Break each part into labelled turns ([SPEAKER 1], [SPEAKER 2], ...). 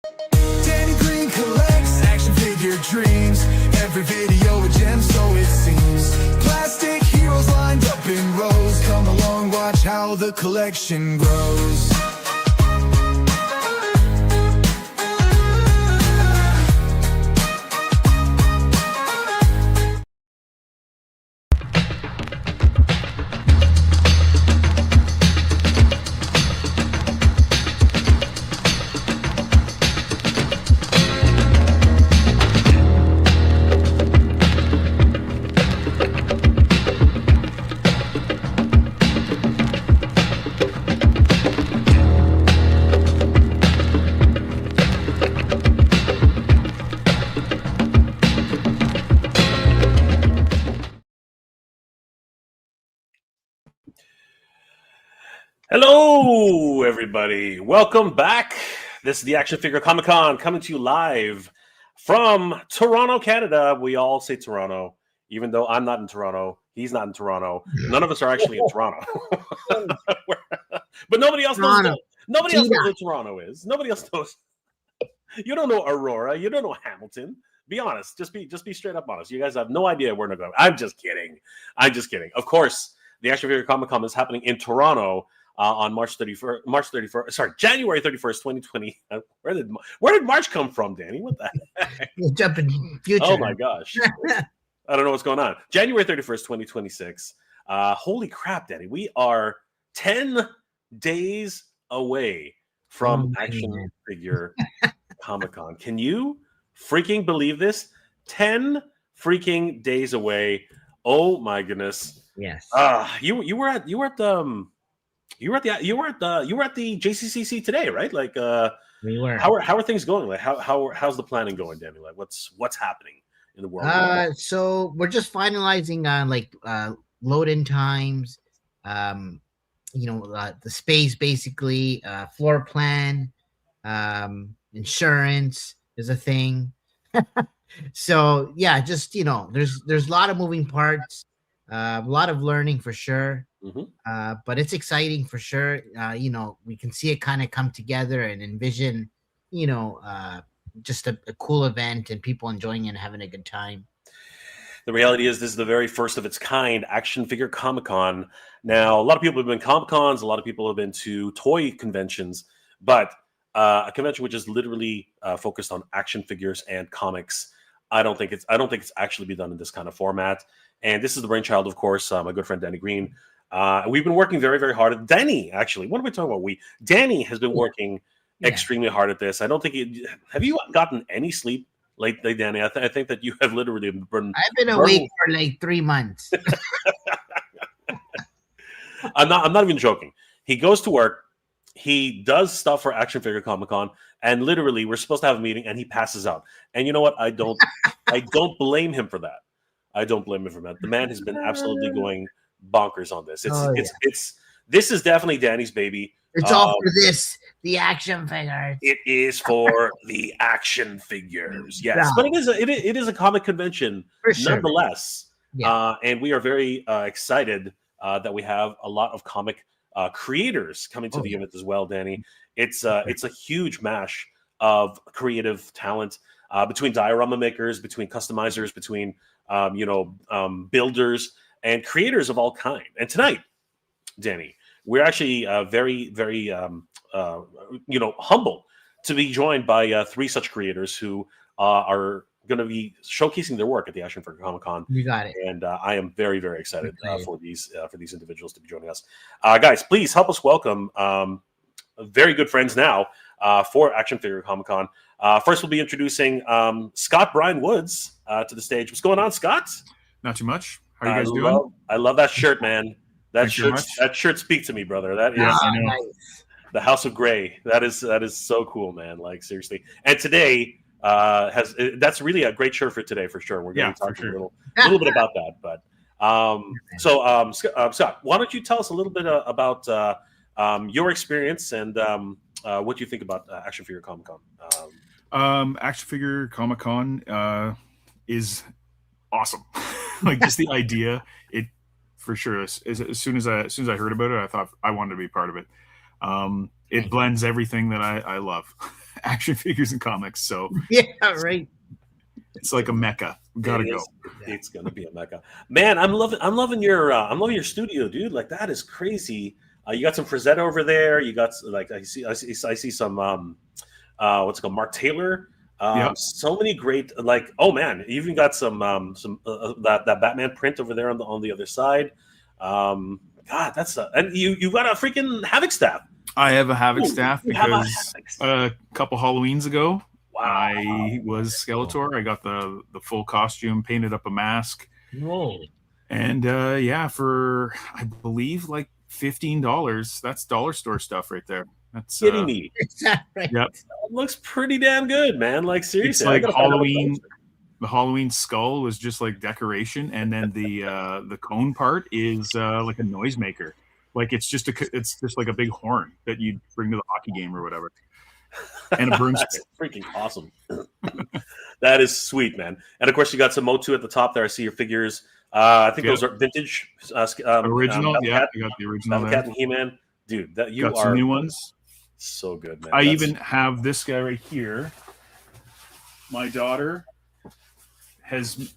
[SPEAKER 1] Danny Green collects action figure dreams. Every video a gem, so it seems. Plastic heroes lined up in rows. Come along, watch how the collection grows.
[SPEAKER 2] Hello, everybody. Welcome back. This is the Action Figure Comic Con coming to you live from Toronto, Canada. We all say Toronto, even though I'm not in Toronto. He's not in Toronto. None of us are actually in Toronto. But nobody else knows. Nobody else knows where Toronto is. Nobody else knows. You don't know Aurora. You don't know Hamilton. Be honest. Just be straight up honest. You guys have no idea where to go. I'm just kidding. Of course, the Action Figure Comic Con is happening in Toronto. On January 31st, 2020. Where did March come from, Danny? What the heck?
[SPEAKER 3] You're jumping future.
[SPEAKER 2] Oh my gosh. I don't know what's going on. January 31st, 2026. Holy crap, Danny. We are 10 days away from Action Figure Comic Con. Can you freaking believe this? 10 freaking days away. Oh my goodness.
[SPEAKER 3] Yes.
[SPEAKER 2] You were at the JCCC today, right? Like,
[SPEAKER 3] we were.
[SPEAKER 2] How are things going? Like, how's the planning going, Danny? Like, what's happening in the world?
[SPEAKER 3] So we're just finalizing on load-in times, the space, basically, floor plan, insurance is a thing. So yeah, just there's a lot of moving parts, a lot of learning for sure.
[SPEAKER 2] Mm-hmm.
[SPEAKER 3] But it's exciting for sure. We can see it kind of come together and envision, just a cool event and people enjoying it and having a good time.
[SPEAKER 2] The reality is this is the very first of its kind Action Figure Comic Con. Now, a lot of people have been Comic Cons, a lot of people have been to toy conventions, but a convention which is literally focused on action figures and comics, I don't think it's actually been done in this kind of format. And this is the brainchild, of course, my good friend Danny Green. We've been working very, very hard. Danny, actually, what are we talking about? Danny has been working extremely hard at this. I don't think have you gotten any sleep lately, Danny? I think that you have literally been.
[SPEAKER 3] I've been awake for like 3 months.
[SPEAKER 2] I'm not even joking. He goes to work. He does stuff for Action Figure Comic Con, and literally, we're supposed to have a meeting, and he passes out. And you know what? I don't blame him for that. I don't blame him for that. The man has been absolutely going bonkers on this. This is definitely Danny's baby.
[SPEAKER 3] It's all for the action figures.
[SPEAKER 2] It is for the action figures, yes. But it is a comic convention for sure, nonetheless. Yeah. And we are very excited that we have a lot of comic creators coming to the event as well, Danny. It's a huge mash of creative talent between diorama makers, between customizers, between builders and creators of all kind. And tonight, Danny, we're actually very, very, humble to be joined by 3 such creators who are going to be showcasing their work at the Action Figure Comic Con.
[SPEAKER 3] You got it.
[SPEAKER 2] And I am very, very excited for these individuals to be joining us. Guys, please help us welcome very good friends now for Action Figure Comic Con. First, we'll be introducing Scott Brian Woods to the stage. What's going on, Scott?
[SPEAKER 4] Not too much. How are you guys doing?
[SPEAKER 2] I love that shirt, man. That shirt speaks to me, brother. That is
[SPEAKER 3] nice.
[SPEAKER 2] The House of Gray. That is so cool, man. Like, seriously. And today that's really a great shirt for today, for sure. We're going to talk a little bit about that. But Scott, why don't you tell us a little bit about your experience and what you think about Action Figure Comic Con?
[SPEAKER 4] Action Figure Comic Con is awesome. Like, just the idea, it for sure. As soon as I heard about it, I thought I wanted to be part of it. It blends everything that I love, action figures and comics. So
[SPEAKER 3] Yeah, right.
[SPEAKER 4] it's like a mecca. We gotta go.
[SPEAKER 2] It's gonna be a mecca, man. I'm loving your studio, dude. Like that is crazy. You got some Frazetta over there. You got like I see some what's it called, Mark Taylor.
[SPEAKER 4] Yep.
[SPEAKER 2] So many great, like, oh man, you even got some that Batman print over there on the other side. God, that's and you got a freaking Havoc staff.
[SPEAKER 4] I have a Havoc staff
[SPEAKER 2] you have a
[SPEAKER 4] because
[SPEAKER 2] Havoc staff.
[SPEAKER 4] a couple Halloweens ago,
[SPEAKER 2] Wow.
[SPEAKER 4] I was Skeletor. I got the full costume, painted up a mask,
[SPEAKER 3] Whoa.
[SPEAKER 4] and yeah, for I believe like $15. That's dollar store stuff right there. That's
[SPEAKER 2] Kidding me.
[SPEAKER 3] Is that right?
[SPEAKER 4] Yep.
[SPEAKER 2] It looks pretty damn good, man. Like seriously,
[SPEAKER 4] It's
[SPEAKER 2] I
[SPEAKER 4] like
[SPEAKER 2] gotta find out what
[SPEAKER 4] Halloween.
[SPEAKER 2] those are.
[SPEAKER 4] The Halloween skull was just like decoration, and then the cone part is like a noisemaker. Like it's just like a big horn that you bring to the hockey game or whatever, and a broomstick.
[SPEAKER 2] That's freaking awesome. That is sweet, man. And of course, you got some MOTU at the top there. I see your figures. I think those are vintage.
[SPEAKER 4] Original, yeah, you got the original
[SPEAKER 2] Cat
[SPEAKER 4] there.
[SPEAKER 2] and He-Man, dude. That you
[SPEAKER 4] Got
[SPEAKER 2] are
[SPEAKER 4] some new ones.
[SPEAKER 2] so good, man.
[SPEAKER 4] I
[SPEAKER 2] That's-
[SPEAKER 4] even have this guy right here. My daughter has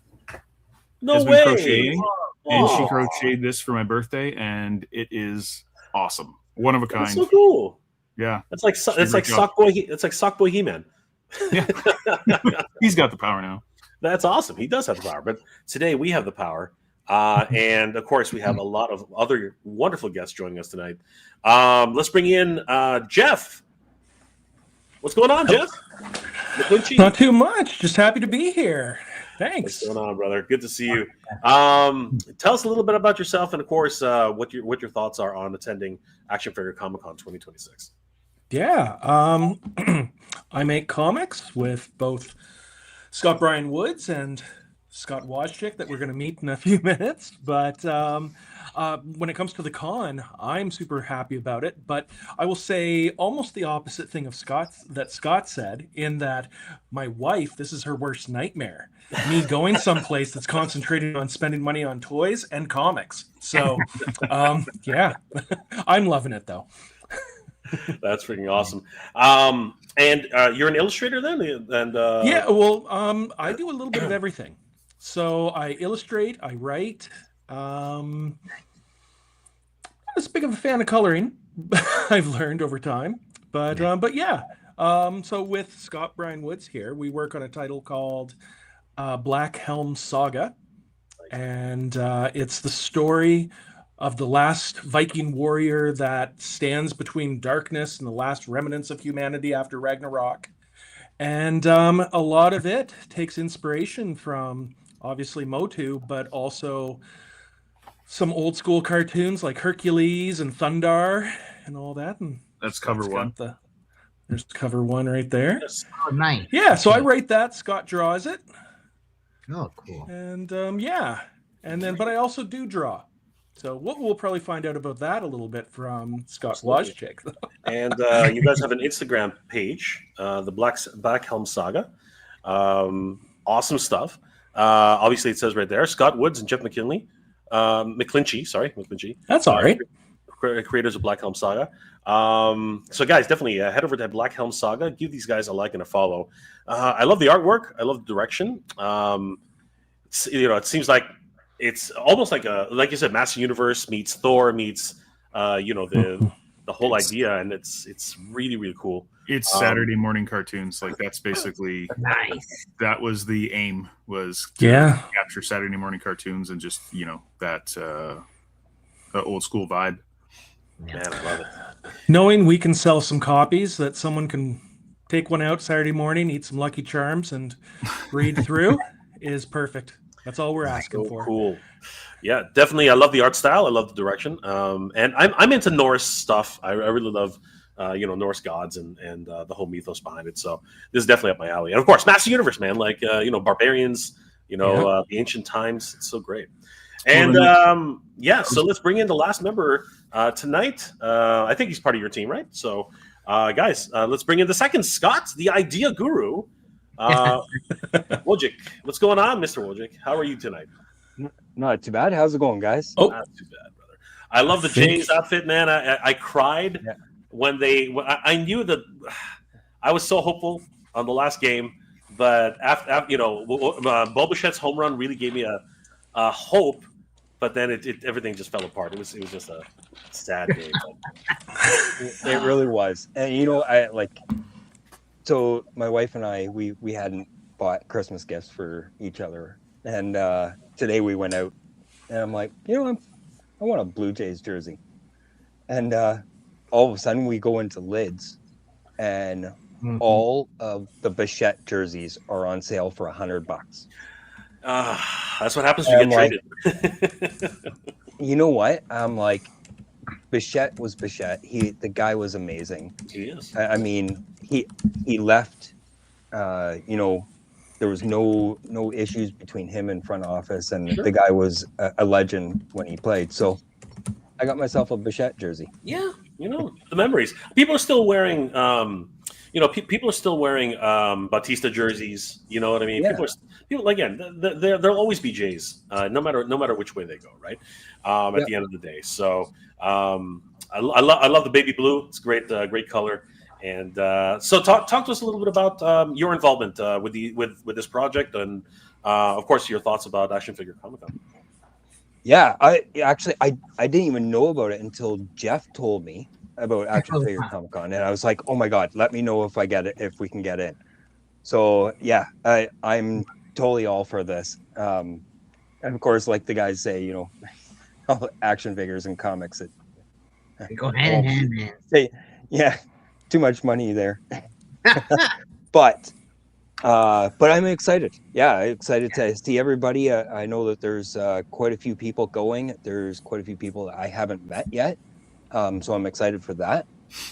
[SPEAKER 2] no
[SPEAKER 4] has been
[SPEAKER 2] way.
[SPEAKER 4] crocheting, and she
[SPEAKER 2] Oh,
[SPEAKER 4] crocheted this for my birthday, and it is awesome, one of a kind.
[SPEAKER 2] that's so cool.
[SPEAKER 4] Yeah,
[SPEAKER 2] It's like
[SPEAKER 4] She ripped
[SPEAKER 2] Sock Boy. It's like Sock Boy He-Man.
[SPEAKER 4] yeah. He's got the power now.
[SPEAKER 2] That's awesome. He does have the power. But today we have the power. And of course, we have a lot of other wonderful guests joining us tonight. Let's bring in Jeff. What's going on, Jeff? McClinchey?
[SPEAKER 5] Not too much. Just happy to be here. Thanks.
[SPEAKER 2] What's going on, brother? Good to see you. Tell us a little bit about yourself, and of course, what your thoughts are on attending Action Figure Comic Con 2026.
[SPEAKER 5] Yeah. I make comics with both Scott Brian Woods and Scott Wojcik that we're going to meet in a few minutes. But when it comes to the con, I'm super happy about it. But I will say almost the opposite thing of Scott said, in that my wife, this is her worst nightmare. Me going someplace that's concentrated on spending money on toys and comics. So, yeah, I'm loving it though.
[SPEAKER 2] That's freaking awesome. And you're an illustrator then? And
[SPEAKER 5] Yeah, well, I do a little bit of everything. So I illustrate, I write. I'm not as big of a fan of coloring. I've learned over time, but yeah. So with Scott Brian Woods here, we work on a title called Black Helm Saga, and it's the story of the last Viking warrior that stands between darkness and the last remnants of humanity after Ragnarok. And a lot of it takes inspiration from obviously MOTU, but also some old school cartoons like Hercules and Thundar and all that. And
[SPEAKER 4] That's cover one.
[SPEAKER 5] There's cover one right there.
[SPEAKER 3] Oh, nice.
[SPEAKER 5] Yeah, so I write that. Scott draws it.
[SPEAKER 3] Oh, cool.
[SPEAKER 5] And yeah, and then but I also do draw. So we'll probably find out about that a little bit from Scott Wojcik.
[SPEAKER 2] And you guys have an Instagram page, the Black Helm Saga. Awesome stuff. Obviously, it says right there, Scott Woods and Jeff McClinchey.
[SPEAKER 5] That's all right.
[SPEAKER 2] Creators of Black Helm Saga. So guys, definitely head over to Black Helm Saga. Give these guys a like and a follow. I love the artwork. I love the direction. It seems like it's almost like like you said, Master Universe meets Thor meets the whole idea, and it's really, really cool.
[SPEAKER 4] It's Saturday morning cartoons. Like that's basically
[SPEAKER 3] Nice.
[SPEAKER 4] that was the aim, was
[SPEAKER 5] Yeah.
[SPEAKER 4] capture Saturday morning cartoons and just that old school vibe.
[SPEAKER 2] Man, I love it.
[SPEAKER 5] Knowing we can sell some copies that someone can take one out Saturday morning, eat some Lucky Charms, and read through is perfect. That's all we're asking
[SPEAKER 2] So
[SPEAKER 5] for.
[SPEAKER 2] cool. Yeah, definitely. I love the art style. I love the direction. And I'm into Norse stuff. I really love Norse gods and the whole mythos behind it. So this is definitely up my alley. And of course, Master Universe, man. Like barbarians. The ancient times. It's so great. And so let's bring in the last member tonight. I think he's part of your team, right? So, guys, let's bring in the second Scott, the idea guru, Wojcik. What's going on, Mr. Wojcik? How are you tonight?
[SPEAKER 6] Not too bad. How's it going, guys?
[SPEAKER 5] Oh.
[SPEAKER 2] Not too bad, brother. I love the Jays outfit, man. I cried when I knew that. I was so hopeful on the last game, but after Bobichet's home run really gave me a hope. But then everything just fell apart. It was just a sad game.
[SPEAKER 6] It really was. And so my wife and I, we hadn't bought Christmas gifts for each other. And today we went out and I'm like, I want a Blue Jays jersey. And all of a sudden we go into Lids and all of the Bichette jerseys are on sale for $100.
[SPEAKER 2] That's what happens when you get traded.
[SPEAKER 6] You know what? I'm like, Bichette was Bichette. The guy was amazing.
[SPEAKER 2] He is.
[SPEAKER 6] I mean, he left. There was no issues between him and front office, and the guy was a legend when he played. So I got myself a Bichette jersey.
[SPEAKER 2] Yeah, the memories. People are still wearing. People are still wearing Bautista jerseys. You know what I mean?
[SPEAKER 6] Yeah.
[SPEAKER 2] People again. There'll always be Jays, no matter which way they go, right? At the end of the day. So I love the baby blue. It's great, great color. And so talk to us a little bit about your involvement with this project, and of course your thoughts about Action Figure Comic-Con.
[SPEAKER 6] Yeah, I didn't even know about it until Jeff told me about Action Figure Comic-Con, and I was like, oh my god, let me know if we can get in. So yeah, I'm totally all for this. And of course, like the guys say, all action figures and comics,
[SPEAKER 3] They go hand in hand, man.
[SPEAKER 6] Yeah, too much money there. But I'm excited. Yeah, excited to see everybody. I know that there's quite a few people going. There's quite a few people that I haven't met yet. So I'm excited for that.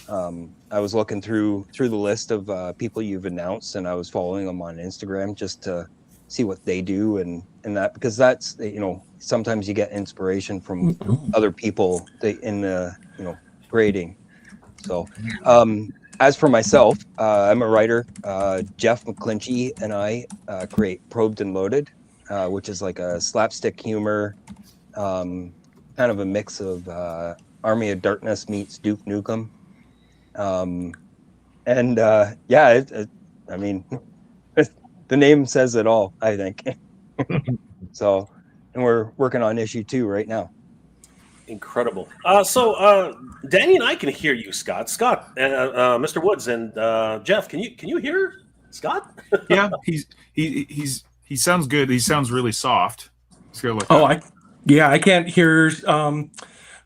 [SPEAKER 6] I was looking through the list of people you've announced, and I was following them on Instagram just to see what they do and that, because that's, sometimes you get inspiration from other people in the grading. So as for myself, I'm a writer. Jeff McClinchey and I create Probed and Loaded, which is like a slapstick humor, kind of a mix of Army of Darkness meets Duke Nukem. I mean, the name says it all, I think. So, and we're working on issue 2 right now.
[SPEAKER 2] Incredible. So Danny and I can hear you, Scott. Scott, Mr. Woods, and Jeff, can you hear Scott?
[SPEAKER 4] Yeah, he sounds good. He sounds really soft.
[SPEAKER 5] I can't hear Mr.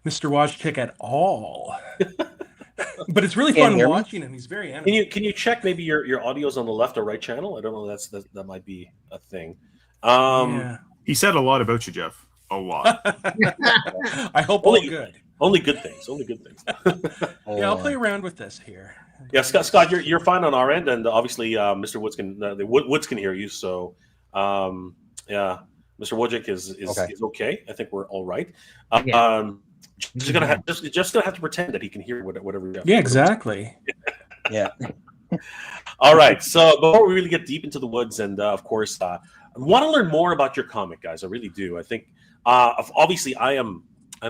[SPEAKER 5] Wojcik at all. But it's really fun watching him. He's very animated.
[SPEAKER 2] Can you check maybe your audio's on the left or right channel? I don't know. That might be a thing.
[SPEAKER 4] He said a lot about you, Jeff. A lot.
[SPEAKER 5] I hope only good.
[SPEAKER 2] Only good things. Only good things.
[SPEAKER 5] Yeah, I'll play around with this here.
[SPEAKER 2] Yeah, Scott, you're fine on our end, and obviously Mr. Woods Woods can hear you. So yeah, Mr. Wojcik is okay. I think we're all right. Just gonna have to pretend that he can hear whatever.
[SPEAKER 5] Yeah, exactly.
[SPEAKER 6] Yeah.
[SPEAKER 2] All right. So before we really get deep into the woods, and of course, I want to learn more about your comic, guys. I really do. I think obviously I'm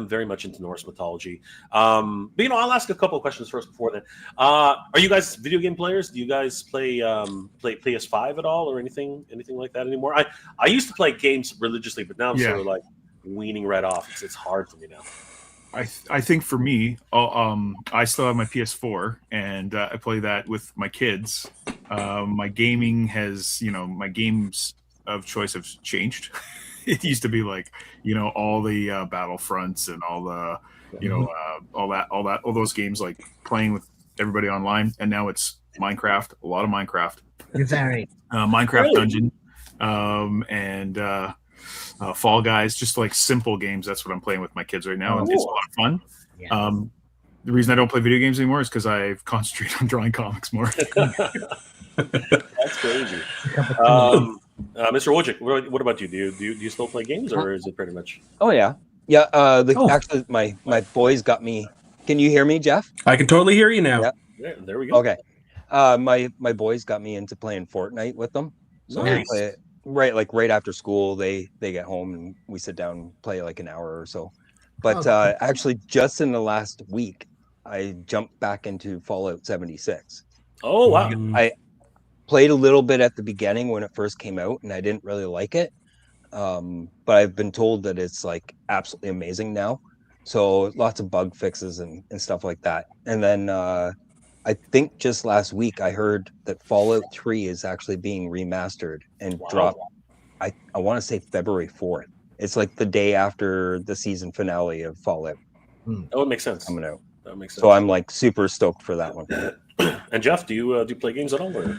[SPEAKER 2] very much into Norse mythology. But I'll ask a couple of questions first before then. Are you guys video game players? Do you guys play PS5 at all or anything like that anymore? I used to play games religiously, but now I'm sort of like weaning right off. It's hard for me now.
[SPEAKER 4] I think for me, I still have my PS4 and I play that with my kids. My gaming has, my games of choice have changed. It used to be like, all the Battlefronts and all the, all those games, like playing with everybody online. And now it's Minecraft, a lot of Minecraft.
[SPEAKER 3] Exactly.
[SPEAKER 4] Minecraft Dungeon, and Fall Guys, just like simple games. That's what I'm playing with my kids right now, and it's a lot of fun. Yeah. The reason I don't play video games anymore is because I've concentrated on drawing comics more.
[SPEAKER 2] That's crazy. Mr. Wojcik, what about you? Do you still play games, or is it pretty much?
[SPEAKER 6] Oh yeah. Actually, my boys got me. Can you hear me, Jeff?
[SPEAKER 5] I can totally hear you now.
[SPEAKER 2] Yeah, there we go.
[SPEAKER 6] Okay. My boys got me into playing Fortnite with them. So we play it right after school. They get home and we sit down and play like an hour or so. But actually, just in the last week, I jumped back into Fallout 76.
[SPEAKER 2] Oh wow.
[SPEAKER 6] I played a little bit at the beginning when it first came out, and I didn't really like it. But I've been told that it's like absolutely amazing now. So lots of bug fixes and stuff like that. And then I think just last week I heard that Fallout 3 is actually being remastered and dropped. I want to say February 4th. It's like the day after the season finale of Fallout
[SPEAKER 2] That would make sense.
[SPEAKER 6] coming out.
[SPEAKER 2] That would make sense.
[SPEAKER 6] So I'm like super stoked for that one.
[SPEAKER 2] And Jeff, do you play games at all? Or?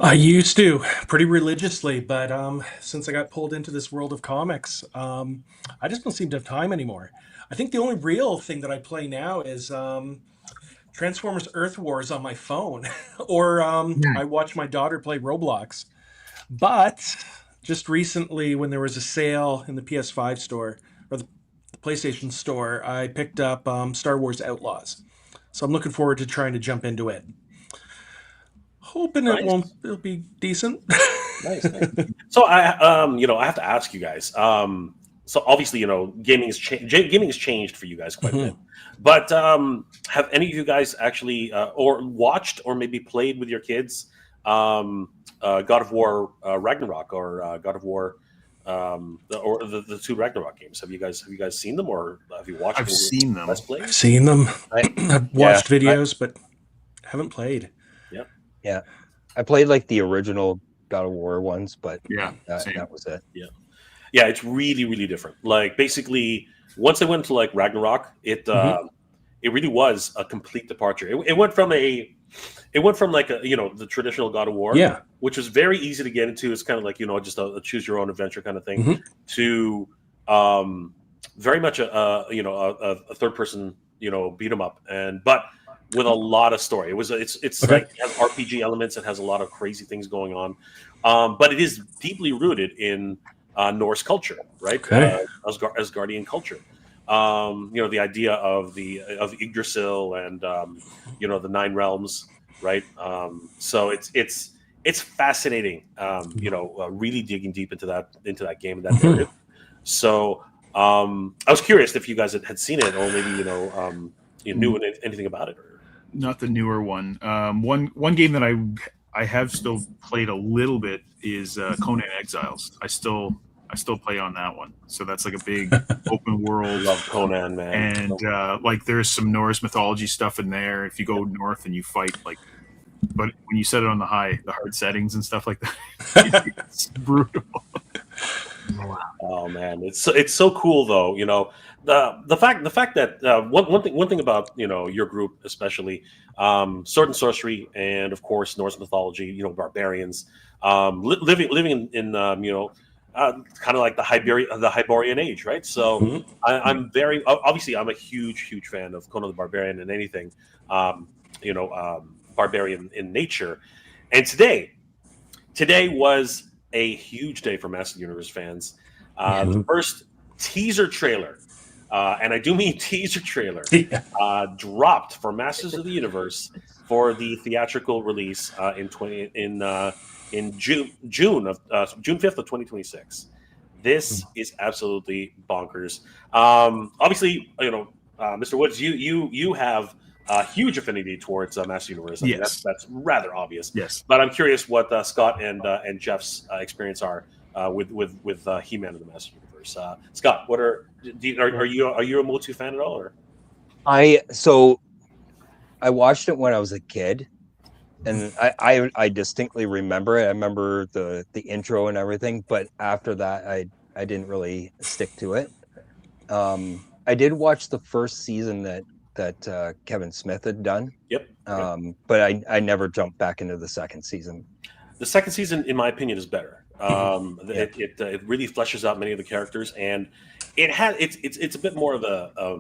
[SPEAKER 5] I used to pretty religiously, but since I got pulled into this world of comics, I just don't seem to have time anymore. I think the only real thing that I play now is Transformers Earth Wars on my phone, or I watch my daughter play Roblox. But just recently, when there was a sale in the PS5 store or the PlayStation store, I picked up Star Wars Outlaws. So I'm looking forward to trying to jump into it. Hoping it'll be decent.
[SPEAKER 2] Nice. So I have to ask you guys. So obviously, gaming has changed for you guys quite a bit. But have any of you guys actually or watched or maybe played with your kids God of War Ragnarok or God of War or the two Ragnarok games? Have you guys seen them or have you watched?
[SPEAKER 4] I've seen them.
[SPEAKER 2] Let's play.
[SPEAKER 5] I've seen them. I've watched videos, but haven't played.
[SPEAKER 6] Yeah. I played like the original God of War ones, but that was it.
[SPEAKER 2] Yeah, it's really, really different. Like basically, once I went to like Ragnarok, it really was a complete departure. It went from like the traditional God of War, which was very easy to get into. It's kind of like just a choose your own adventure kind of thing, to very much a third person beat 'em up, but with a lot of story. It's like it has RPG elements. It has a lot of crazy things going on, but it is deeply rooted in Norse culture, right? Asgardian culture. The idea of Yggdrasil and the Nine Realms, right? So it's fascinating. Really digging deep into that game and that narrative. So I was curious if you guys had seen it or maybe you knew anything about it.
[SPEAKER 4] Not the newer one. One game that I have still played a little bit is Conan Exiles. I still play on that one. So that's like a big open world.
[SPEAKER 2] Love Conan, man.
[SPEAKER 4] And like there's some Norse mythology stuff in there. If you go north and you fight but when you set it on the hard settings and stuff like that, it's brutal.
[SPEAKER 2] Oh man, it's so cool though. The fact that one thing about your group especially, sword and sorcery, and of course Norse mythology. Barbarians, living in kind of like the Hyborian age, right? So I'm very obviously I'm a huge fan of Conan the Barbarian and anything barbarian in nature. And today was a huge day for Masters of the Universe fans. The first teaser trailer, and I do mean teaser trailer, dropped for Masters of the Universe for the theatrical release in June 5th of 2026. This is absolutely bonkers. Obviously, Mr. Woods, you have a huge affinity towards Masters of the Universe. I mean, that's rather obvious.
[SPEAKER 4] Yes,
[SPEAKER 2] but I'm curious what Scott and Jeff's experience are with He-Man and the Masters of the Universe. Scott, are you a MOTU fan at all? Or?
[SPEAKER 6] I watched it when I was a kid, and I distinctly remember it. I remember the intro and everything, but after that, I didn't really stick to it. I did watch the first season that Kevin Smith had done.
[SPEAKER 2] Yep.
[SPEAKER 6] But I never jumped back into the second season.
[SPEAKER 2] The second season, in my opinion, is better. It really fleshes out many of the characters, and it's a bit more of a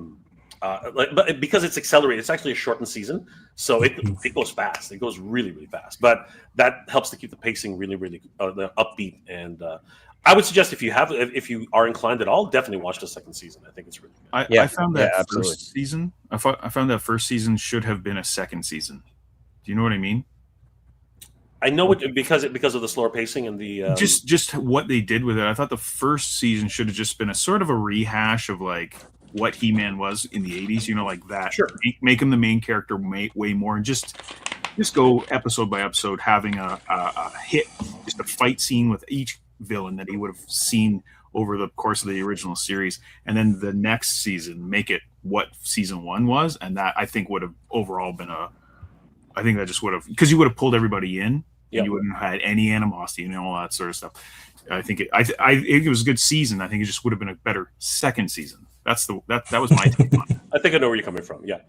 [SPEAKER 2] but because it's accelerated, it's actually a shortened season, so it goes fast. It goes really, really fast, but that helps to keep the pacing really, really upbeat. And I would suggest if you are inclined at all, definitely watch the second season. I think it's really good.
[SPEAKER 4] I found that first season. I found that first season should have been a second season. Do you know what I mean?
[SPEAKER 2] I know it because of the slower pacing and the
[SPEAKER 4] just what they did with it. I thought the first season should have just been a sort of a rehash of like what He-Man was in the 80s, like that.
[SPEAKER 2] Sure.
[SPEAKER 4] Make him the main character way more, and just just go episode by episode, having a hit, just a fight scene with each villain that he would have seen over the course of the original series, and then the next season make it what season 1 was, and that I think would have overall been I think that just would have, because you would have pulled everybody in, and you wouldn't have had any animosity and all that sort of stuff. I think it was a good season. I think it just would have been a better second season. That was my take on it.
[SPEAKER 2] I think I know where you're coming from. Yeah,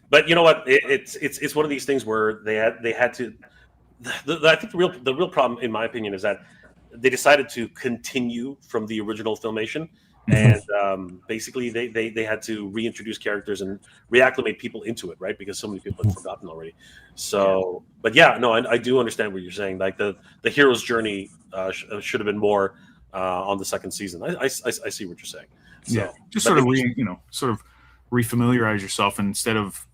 [SPEAKER 2] but you know what? It's one of these things where they had to. I think the real problem, in my opinion, is that they decided to continue from the original filmation, and basically they had to reintroduce characters and reacclimate people into it, right? Because so many people had forgotten already. So, but yeah, no, I do understand what you're saying. Like the hero's journey should have been more on the second season. I see what you're saying. So,
[SPEAKER 4] just sort of refamiliarize yourself, and instead of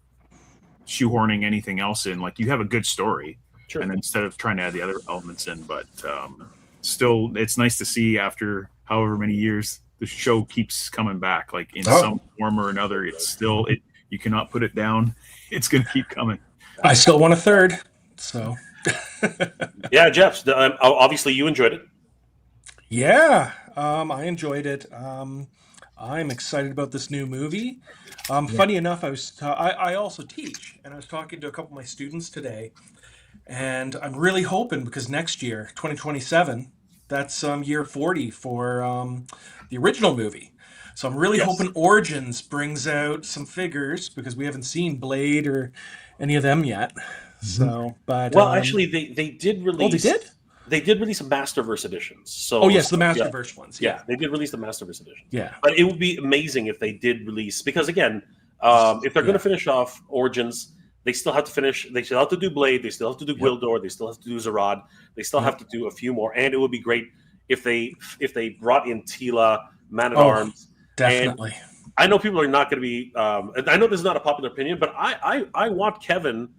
[SPEAKER 4] shoehorning anything else in, like, you have a good story,
[SPEAKER 2] Sure.
[SPEAKER 4] and then instead of trying to add the other elements in, but still, it's nice to see after however many years the show keeps coming back, like in some form or another. It's still you cannot put it down. It's going to keep coming.
[SPEAKER 5] I still want a third. So,
[SPEAKER 2] yeah, Jeff. Obviously, you enjoyed it.
[SPEAKER 5] Yeah, I enjoyed it. I'm excited about this new movie. Funny enough, I also teach, and I was talking to a couple of my students today, and I'm really hoping, because next year, 2027, that's year 40 for the original movie. So I'm really hoping Origins brings out some figures, because we haven't seen Blade or any of them yet. So, but
[SPEAKER 2] actually, they did release.
[SPEAKER 5] Oh, they did?
[SPEAKER 2] They did release some Masterverse editions. So,
[SPEAKER 5] yes, the Masterverse ones.
[SPEAKER 2] Yeah, they did release the Masterverse edition.
[SPEAKER 5] Yeah,
[SPEAKER 2] but it would be amazing if they did release, because again, if they're going to finish off Origins, they still have to finish. They still have to do Blade. They still have to do Gwildor. They still have to do Zarad. They still have to do a few more. And it would be great if they brought in Tila, Man at Arms.
[SPEAKER 5] Definitely.
[SPEAKER 2] And I know people are not going to be. I know this is not a popular opinion, but I want Kevin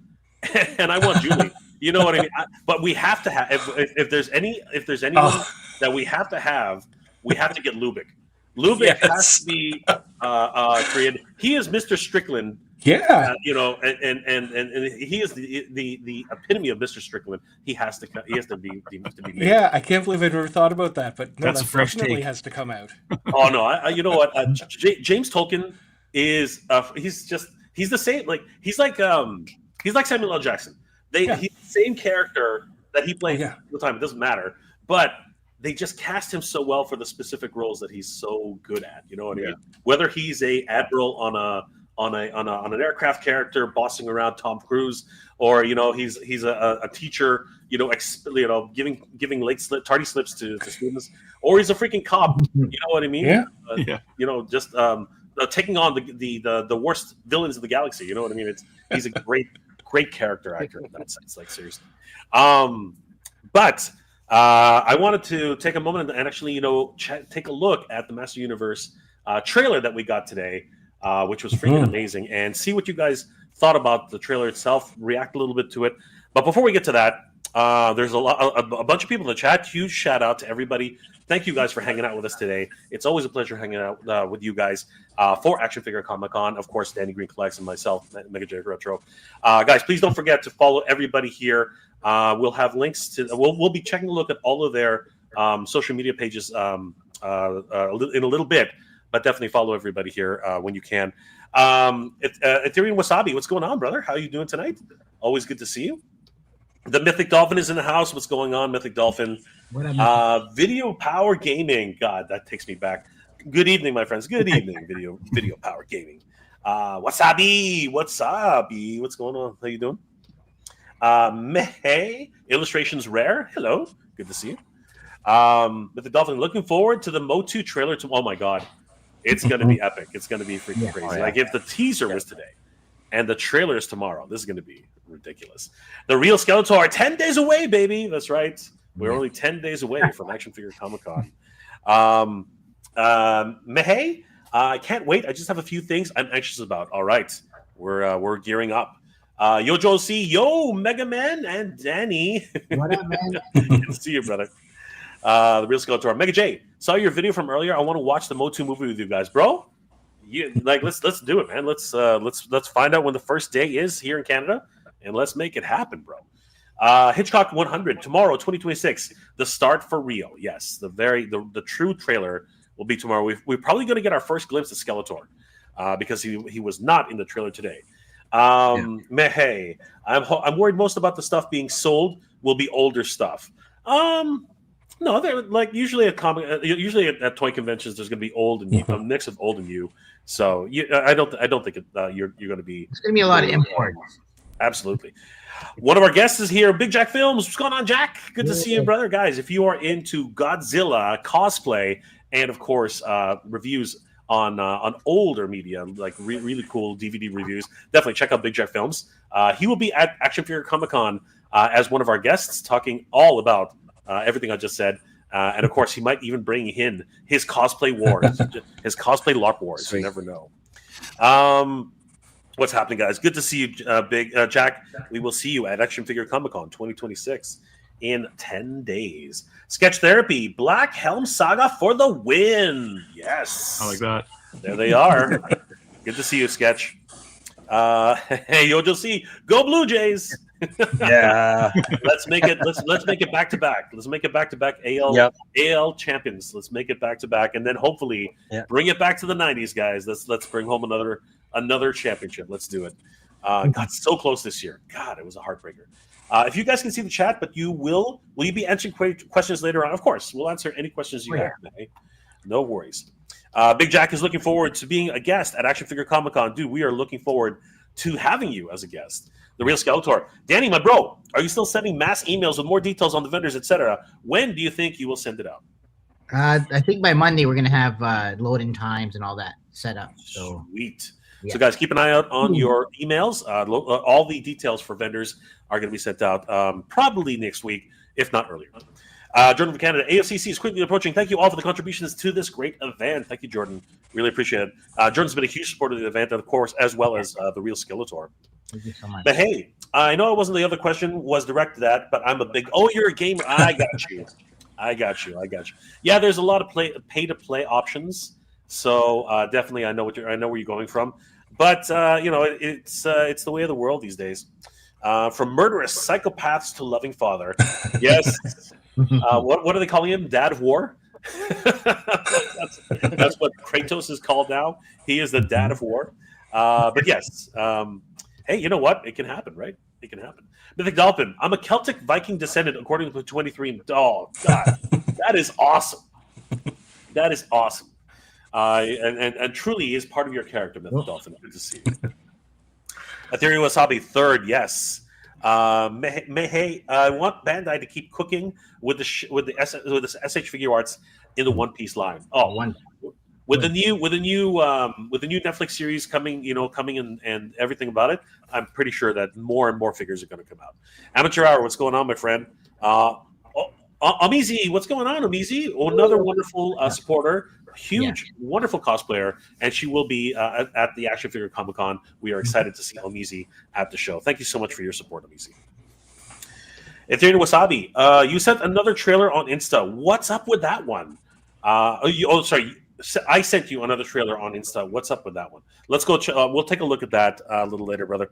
[SPEAKER 2] and I want Julie. You know what I mean? But we have to have. If there's anyone that we have to get Lubick. Lubick has to be created. He is Mr. Strickland.
[SPEAKER 5] Yeah.
[SPEAKER 2] And he is the epitome of Mr. Strickland. He has to be made.
[SPEAKER 5] Yeah, I can't believe I've ever thought about that, but no,
[SPEAKER 4] That's
[SPEAKER 5] that
[SPEAKER 4] a fresh
[SPEAKER 5] definitely
[SPEAKER 4] take.
[SPEAKER 5] has to come out.
[SPEAKER 2] Oh no! You know what? James Tolkien is he's the same. He's like Samuel L. Jackson. He's the same character that he played all the time. It doesn't matter, but they just cast him so well for the specific roles that he's so good at. You know what I mean? Whether he's a admiral on an aircraft character bossing around Tom Cruise, or he's a teacher, giving tardy slips to students, or he's a freaking cop. You know what I mean? Just taking on the worst villains of the galaxy. You know what I mean? He's a great character actor in that sense. Like, seriously. But I wanted to take a moment and actually, take a look at the Master Universe trailer that we got today, which was freaking amazing, and see what you guys thought about the trailer itself, react a little bit to it. But before we get to that, there's a bunch of people in the chat. Huge shout out to everybody. Thank you guys for hanging out with us today. It's always a pleasure hanging out with you guys for Action Figure Comic Con. Of course, Danny Green Collects and myself, Mega J Retro. Guys, please don't forget to follow everybody here. We'll have links to. We'll be checking a look at all of their social media pages in a little bit, but definitely follow everybody here when you can. Ethereum Wasabi, what's going on, brother? How are you doing tonight? Always good to see you. The Mythic Dolphin is in the house. What's going on, Mythic Dolphin? Video Power Gaming. God, that takes me back. Good evening, my friends. Good evening, Video Power Gaming. Wasabi, what's going on? How you doing? Mehe, Illustrations Rare. Hello, good to see you. Mythic Dolphin, looking forward to the MOTU trailer. Oh my God, it's going to be epic. It's going to be freaking crazy. Like, if the teaser was today and the trailer is tomorrow, this is going to be ridiculous. The Real Skeletor, 10 days away, baby. That's right. We're only 10 days away from Action Figure Comic Con. Mehe, I can't wait. I just have a few things I'm anxious about. All right, we're gearing up. Yo, Josie, yo, Mega Man and Danny.
[SPEAKER 3] What up, man?
[SPEAKER 2] Good to see you, brother. The Real Skeletor, Mega J. Saw your video from earlier. I want to watch the MOTU movie with you guys, bro. Let's do it, man. Let's find out when the first day is here in Canada. and let's make it happen, bro. Hitchcock 100 tomorrow, 2026. The start for real. Yes, the true trailer will be tomorrow. We're probably going to get our first glimpse of Skeletor because he was not in the trailer today. Mehey, I'm worried most about the stuff being sold will be older stuff. No, they're like usually at toy conventions. There's going to be old and new, a mix of old and new. So I don't think you're going to be.
[SPEAKER 3] It's going to be a lot of imports.
[SPEAKER 2] Absolutely. One of our guests is here, Big Jack Films. What's going on, Jack? Good to see you, brother. Guys, if you are into Godzilla cosplay and of course reviews on older media, like really cool DVD reviews, definitely check out Big Jack Films. He will be at Action Figure Comic-Con as one of our guests, talking all about everything I just said. And of course, he might even bring in his cosplay wars, his cosplay LARP wars. Sweet. You never know. What's happening, guys? Good to see you, Big Jack. We will see you at Action Figure Comic-Con 2026 in 10 days. Sketch Therapy, Black Helm Saga for the win. Yes.
[SPEAKER 4] I like that.
[SPEAKER 2] There they are. Good to see you, Sketch. Hey, Yojo C, go Blue Jays.
[SPEAKER 6] Yeah.
[SPEAKER 2] Let's make it back to back. Let's make it back to back AL champions. Let's make it back to back, and then hopefully bring it back to the 90s, guys. Let's bring home another championship. Let's do it. Got so close this year. God, it was a heartbreaker. If you guys can see the chat, but will you be answering questions later on? Of course, we'll answer any questions you have. No worries. Big Jack is looking forward to being a guest at Action Figure Comic-Con. Dude, we are looking forward to having you as a guest. The Real Skeletor. Danny, my bro, are you still sending mass emails with more details on the vendors, etc.? When do you think you will send it out?
[SPEAKER 3] I think by Monday we're going to have loading times and all that set up. So
[SPEAKER 2] sweet.
[SPEAKER 3] Yeah.
[SPEAKER 2] So, guys, keep an eye out on your emails. All the details for vendors are going to be sent out probably next week, if not earlier. Jordan from Canada, AFCC is quickly approaching. Thank you all for the contributions to this great event. Thank you, Jordan. Really appreciate it. Jordan's been a huge supporter of the event, of course, as well as the Real Skeletor.
[SPEAKER 3] Thank you so much.
[SPEAKER 2] But hey, I know it wasn't the other question was directed at, but I'm a big. Oh, you're a gamer. I got you. Yeah, there's a lot of pay to play options. So definitely, I know where you're going from. But it's the way of the world these days. From murderous psychopaths to loving father. Yes. What are they calling him? Dad of War. that's what Kratos is called now. He is the dad of war. But yes. Hey, you know what? It can happen, right? It can happen. Mythic Dolphin. I'm a Celtic Viking descendant, according to 23. Oh, God. That is awesome. That is awesome. And truly is part of your character, Mythic Dolphin. Good to see you. Ethereal Wasabi, third, yes. Mehey, I want Bandai to keep cooking with the SH Figure Arts in the One Piece line. With the new Netflix series coming and everything about it, I'm pretty sure that more and more figures are going to come out. Amateur Hour, what's going on, my friend? Amizi, what's going on, Amizi? Another wonderful supporter, wonderful cosplayer, and she will be at the Action Figure Comic-Con. We are excited to see Amizi at the show. Thank you so much for your support, Amizi. Ethereal Wasabi, you sent another trailer on Insta. What's up with that one? Sorry. I sent you another trailer on Insta. What's up with that one? Let's go. We'll take a look at that a little later, brother.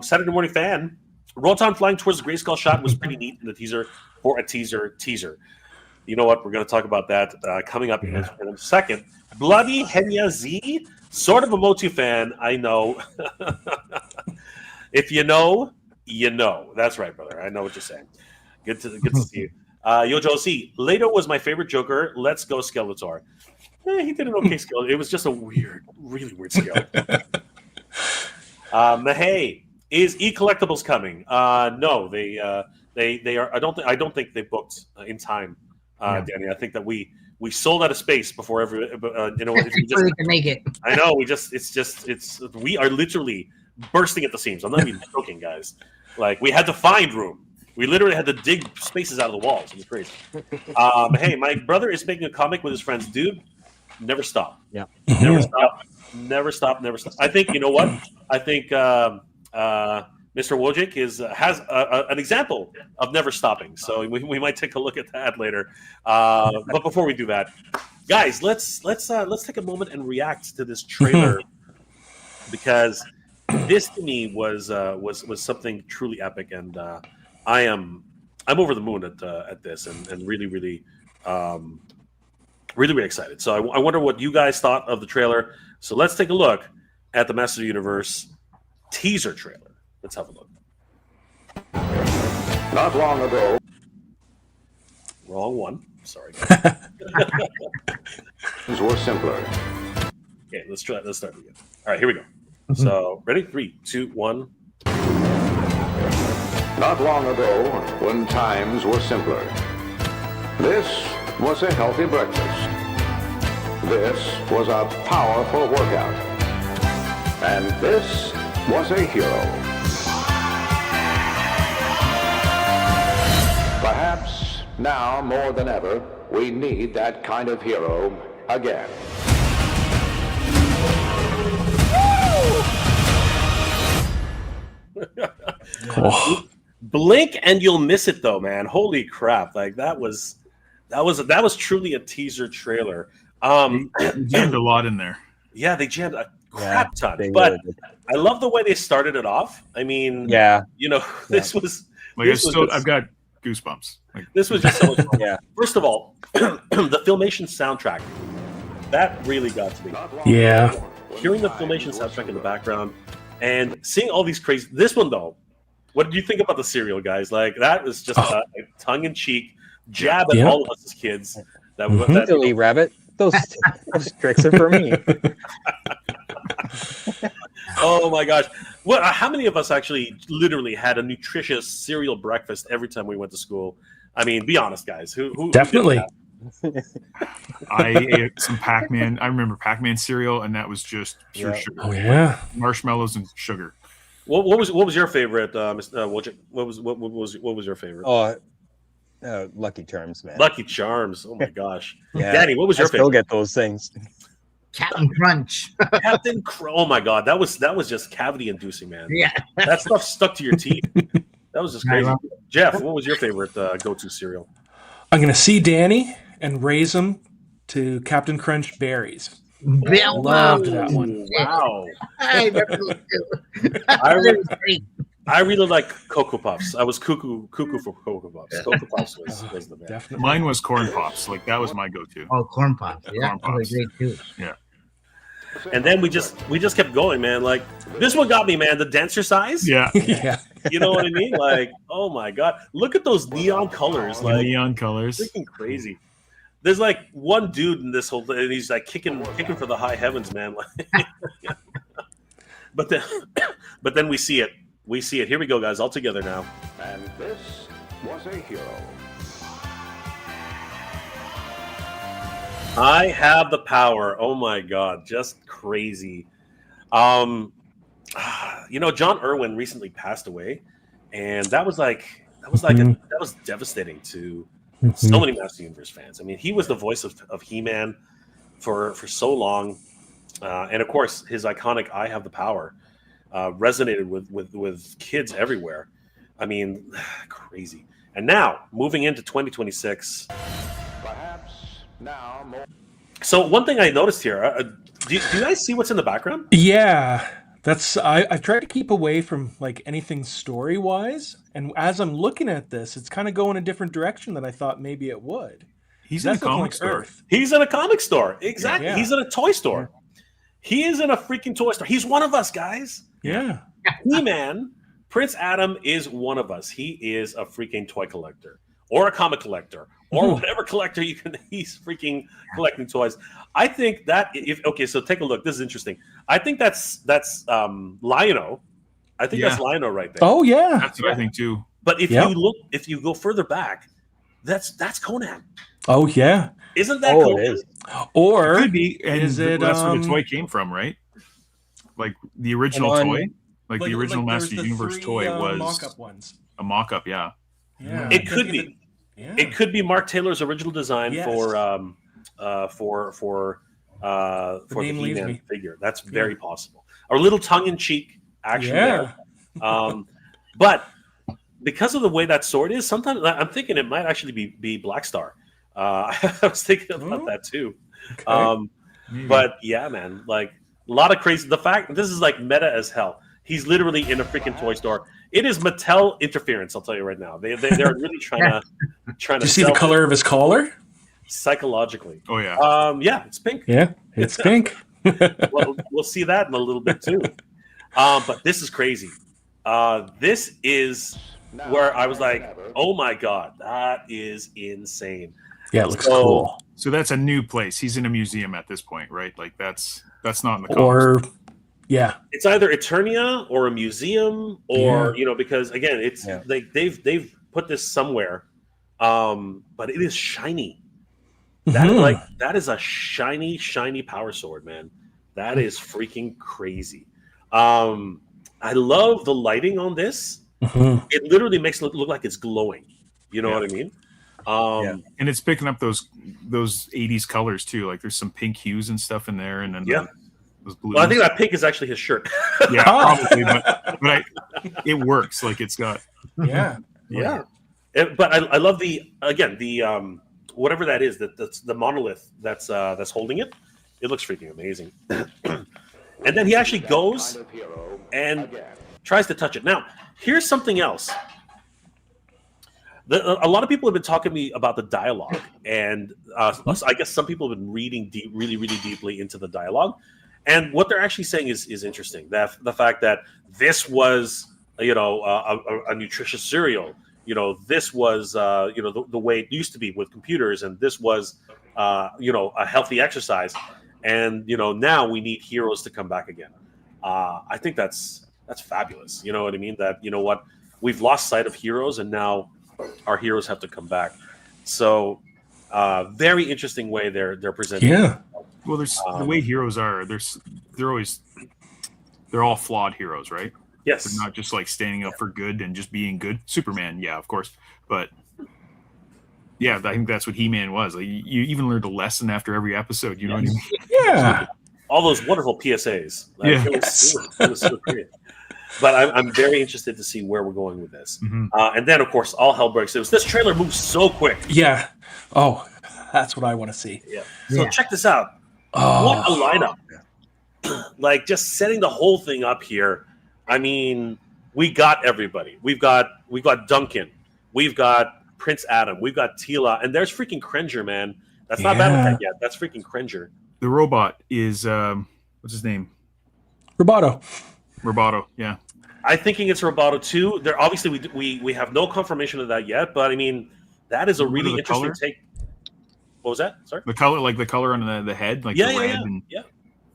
[SPEAKER 2] Saturday Morning Fan. Rotan flying towards the Grayskull shot was pretty neat in the teaser for a teaser. You know what? We're going to talk about that coming up in a second. Bloody Henya Z, sort of a MOTU fan. I know. If you know, you know. That's right, brother. I know what you're saying. Good to see you. Yojo C, Leto was my favorite Joker. Let's go Skeletor. He did an okay skill. It was just a really weird skill. Mahey, is collectibles coming? No, they are. I don't think they booked in time, Danny. I think that we sold out of space before if we just
[SPEAKER 3] can make it.
[SPEAKER 2] I know. We are literally bursting at the seams. I'm not even joking, guys. Like we had to find room. We literally had to dig spaces out of the walls. It was crazy. Hey, my brother is making a comic with his friends. Dude, never stop.
[SPEAKER 3] Yeah.
[SPEAKER 2] Never stop. I think, you know what? I think Mr. Wojcik has an example of never stopping. So we might take a look at that later. But before we do that, guys, let's take a moment and react to this trailer because this to me was something truly epic, and I'm over the moon at this, and really really excited. So I wonder what you guys thought of the trailer. So let's take a look at the Master Universe teaser trailer. Let's have a look.
[SPEAKER 7] Not long ago.
[SPEAKER 2] Wrong one. Sorry.
[SPEAKER 7] Things were simpler.
[SPEAKER 2] Okay, let's start again. All right, here we go. So ready? 3, 2, 1.
[SPEAKER 7] Not long ago, when times were simpler. This was a healthy breakfast. This was a powerful workout. And this was a hero. Perhaps now more than ever, we need that kind of hero again.
[SPEAKER 2] Blink and you'll miss it though, man. Holy crap. Like that was truly a teaser trailer.
[SPEAKER 4] They jammed a lot in there.
[SPEAKER 2] Yeah, they jammed a crap ton.
[SPEAKER 6] they
[SPEAKER 2] But
[SPEAKER 6] really did.
[SPEAKER 2] I love the way they started it off. I mean,
[SPEAKER 6] Yeah.
[SPEAKER 2] this was
[SPEAKER 4] Like I've got goosebumps. Like,
[SPEAKER 2] this was just so much fun.
[SPEAKER 6] Yeah.
[SPEAKER 2] First of all, the Filmation soundtrack. That really got to me.
[SPEAKER 5] Yeah.
[SPEAKER 2] Hearing the Filmation soundtrack in the background and seeing all these crazy. This one though, what did you think about the serial, guys? Like that was just a tongue-in-cheek jab at all of us as kids.
[SPEAKER 6] Silly rabbit. Those tricks are for me.
[SPEAKER 2] Oh my gosh! How many of us actually literally had a nutritious cereal breakfast every time we went to school? I mean, be honest, guys. Who
[SPEAKER 5] Definitely.
[SPEAKER 4] I ate some Pac-Man. I remember Pac-Man cereal, and that was just pure sugar.
[SPEAKER 5] Oh yeah.
[SPEAKER 4] Marshmallows and sugar.
[SPEAKER 2] What was your favorite, Mr. Wojcik? What was your favorite?
[SPEAKER 6] Oh, Lucky Charms, man.
[SPEAKER 2] Lucky Charms. Oh my gosh.
[SPEAKER 6] Yeah.
[SPEAKER 2] Danny, what was your
[SPEAKER 6] I still
[SPEAKER 2] favorite?
[SPEAKER 6] get those things.
[SPEAKER 3] Captain Crunch.
[SPEAKER 2] Captain Oh my god, that was just cavity inducing, man.
[SPEAKER 3] Yeah.
[SPEAKER 2] That stuff stuck to your teeth. That was just crazy.
[SPEAKER 3] Yeah.
[SPEAKER 2] Jeff, what was your favorite go-to cereal?
[SPEAKER 5] I'm gonna see Danny and raise him to Captain Crunch berries.
[SPEAKER 3] Bill,
[SPEAKER 5] Loved that one.
[SPEAKER 2] Wow.
[SPEAKER 3] I remember those too.
[SPEAKER 2] I
[SPEAKER 3] That was great.
[SPEAKER 2] I really like Cocoa Puffs. I was cuckoo for Cocoa Puffs. Cocoa Puffs was the best.
[SPEAKER 5] Definitely.
[SPEAKER 4] Mine was corn pops. Like that was my go-to.
[SPEAKER 3] Oh, corn pops. Yeah,
[SPEAKER 4] Corn
[SPEAKER 3] those
[SPEAKER 4] Pops.
[SPEAKER 3] are great too.
[SPEAKER 2] And then we just kept going, man. Like this one got me, man. The denser size.
[SPEAKER 4] Yeah.
[SPEAKER 5] Yeah.
[SPEAKER 2] You know what I mean? Like, oh my god, look at those neon colors.
[SPEAKER 4] The
[SPEAKER 2] Like
[SPEAKER 4] neon colors.
[SPEAKER 2] freaking crazy. There's like one dude in this whole thing, and he's like kicking for the high heavens, man. But then we see it. We see it. Here we go, guys, all together now.
[SPEAKER 7] And this was a hero.
[SPEAKER 2] I have the power. Oh my god, just crazy. John Irwin recently passed away, and that was devastating to so many Master Universe fans. I mean, he was the voice of He-Man for so long, and of course, his iconic "I Have the Power" resonated with kids everywhere. I mean, crazy. And now moving into 2026.
[SPEAKER 7] Perhaps now more.
[SPEAKER 2] So one thing I noticed here, do you guys see what's in the background?
[SPEAKER 5] Yeah. I've tried to keep away from like anything story wise, and as I'm looking at this, it's kind of going a different direction than I thought maybe it would.
[SPEAKER 4] He's in a
[SPEAKER 5] That's looking
[SPEAKER 4] comic
[SPEAKER 5] like
[SPEAKER 4] store.
[SPEAKER 5] Earth.
[SPEAKER 2] He's in a comic store. Exactly.
[SPEAKER 5] Yeah.
[SPEAKER 2] He's in a toy store. He is in a freaking toy store. He's one of us, guys.
[SPEAKER 5] Yeah.
[SPEAKER 2] He-Man, Prince Adam is one of us. He is a freaking toy collector or a comic collector or whatever collector you can. He's freaking collecting toys. I think that so take a look. This is interesting. I think that's Lion-O. I think that's Lion-O right there.
[SPEAKER 5] Oh yeah.
[SPEAKER 4] That's what I think too.
[SPEAKER 2] But if you go further back, that's Conan.
[SPEAKER 5] Oh yeah.
[SPEAKER 2] Isn't that
[SPEAKER 6] Oh,
[SPEAKER 2] Conan?
[SPEAKER 6] it is.
[SPEAKER 5] Or
[SPEAKER 4] Could be. And
[SPEAKER 5] is it,
[SPEAKER 4] that's where the toy came from, right? Like the original toy. Like the original Master Universe toy was
[SPEAKER 5] mock-up ones.
[SPEAKER 4] a mock-up. Yeah.
[SPEAKER 5] Yeah.
[SPEAKER 2] It could be.
[SPEAKER 5] Yeah.
[SPEAKER 2] It could be Mark Taylor's original design
[SPEAKER 5] Yes.
[SPEAKER 2] for the
[SPEAKER 5] name leaves
[SPEAKER 2] He-Man
[SPEAKER 5] me.
[SPEAKER 2] figure. That's very possible. Or a little tongue-in-cheek action
[SPEAKER 5] Yeah.
[SPEAKER 2] there. But because of the way that sword is, sometimes I'm thinking it might actually be Black Star. I was thinking about that too.
[SPEAKER 5] Okay.
[SPEAKER 2] But yeah, man, like a lot of crazy. The fact this is like meta as hell. He's literally in a freaking toy store. It is Mattel interference. I'll tell you right now. They're really trying to
[SPEAKER 5] Do you see the color of his collar?
[SPEAKER 2] psychologically.
[SPEAKER 4] Oh yeah.
[SPEAKER 2] Yeah, it's pink.
[SPEAKER 5] Yeah, it's pink.
[SPEAKER 2] Well, we'll see that in a little bit too. But this is crazy. This is where I was like, oh my god, that is insane.
[SPEAKER 5] Yeah, it looks cool.
[SPEAKER 4] So that's a new place. He's in a museum at this point, right? Like that's not in the
[SPEAKER 5] Or
[SPEAKER 4] comics.
[SPEAKER 5] yeah,
[SPEAKER 2] It's either Eternia or a museum, or because again, it's like they've put this somewhere, but it is shiny. That is a shiny power sword, man. That is freaking crazy. I love the lighting on this. It literally makes it look like it's glowing. You know what I mean?
[SPEAKER 4] And it's picking up those 80s colors too. Like there's some pink hues and stuff in there, and then those blues.
[SPEAKER 2] Well, I think that pink is actually his shirt.
[SPEAKER 4] Yeah, probably, but it works. Like it's got
[SPEAKER 2] but I love the whatever that is, that's the monolith that's holding it. It looks freaking amazing. And then he actually goes and tries to touch it. Now, here's something else. A lot of people have been talking to me about the dialogue, and I guess some people have been reading really, really deeply into the dialogue. And what they're actually saying is interesting. That the fact that this was, a nutritious cereal. This was, the way it used to be with computers, and this was, a healthy exercise. And now we need heroes to come back again. I think that's fabulous. You know what I mean? That we've lost sight of heroes, and now our heroes have to come back. So, very interesting way they're presenting.
[SPEAKER 5] Yeah.
[SPEAKER 4] Well, there's the way heroes are. They're all flawed heroes, right?
[SPEAKER 2] Yes.
[SPEAKER 4] They're not just like standing up for good and just being good. Superman, yeah, of course, but yeah, I think that's what He-Man was. Like, you even learned a lesson after every episode. You know what I mean?
[SPEAKER 5] Yeah.
[SPEAKER 2] All those wonderful PSAs. It was so great. But I'm very interested to see where we're going with this. And then, of course, all hell breaks loose. This trailer moves so quick.
[SPEAKER 5] Yeah. Oh, that's what I want to see.
[SPEAKER 2] Yeah. So check this out. What a lineup. Like, just setting the whole thing up here. I mean, we got everybody. We've got Duncan. We've got Prince Adam. We've got Tila. And there's freaking Cringer, man. That's not Battletech yet. That's freaking Cringer.
[SPEAKER 4] The robot is, what's his name?
[SPEAKER 5] Roboto,
[SPEAKER 4] yeah.
[SPEAKER 2] I'm thinking it's Roboto too. There obviously we have no confirmation of that yet, but I mean that is a really interesting take. What was that? Sorry.
[SPEAKER 4] The color on the head, like the red. And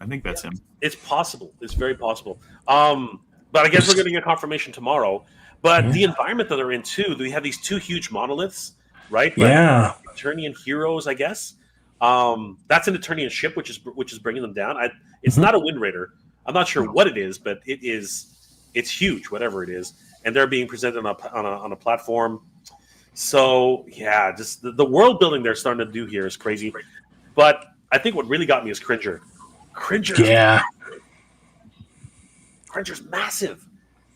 [SPEAKER 4] I think that's him.
[SPEAKER 2] It's possible. It's very possible. But I guess we're getting a confirmation tomorrow. But the environment that they're in too, we have these two huge monoliths, right?
[SPEAKER 5] Yeah.
[SPEAKER 2] Eternian heroes, I guess. That's an Eternian ship, which is bringing them down. It's not a Wind Raider. I'm not sure what it is, but it's huge, whatever it is, and they're being presented on a platform. So yeah, just the world building they're starting to do here is crazy. But I think what really got me is Cringer. Cringer's massive.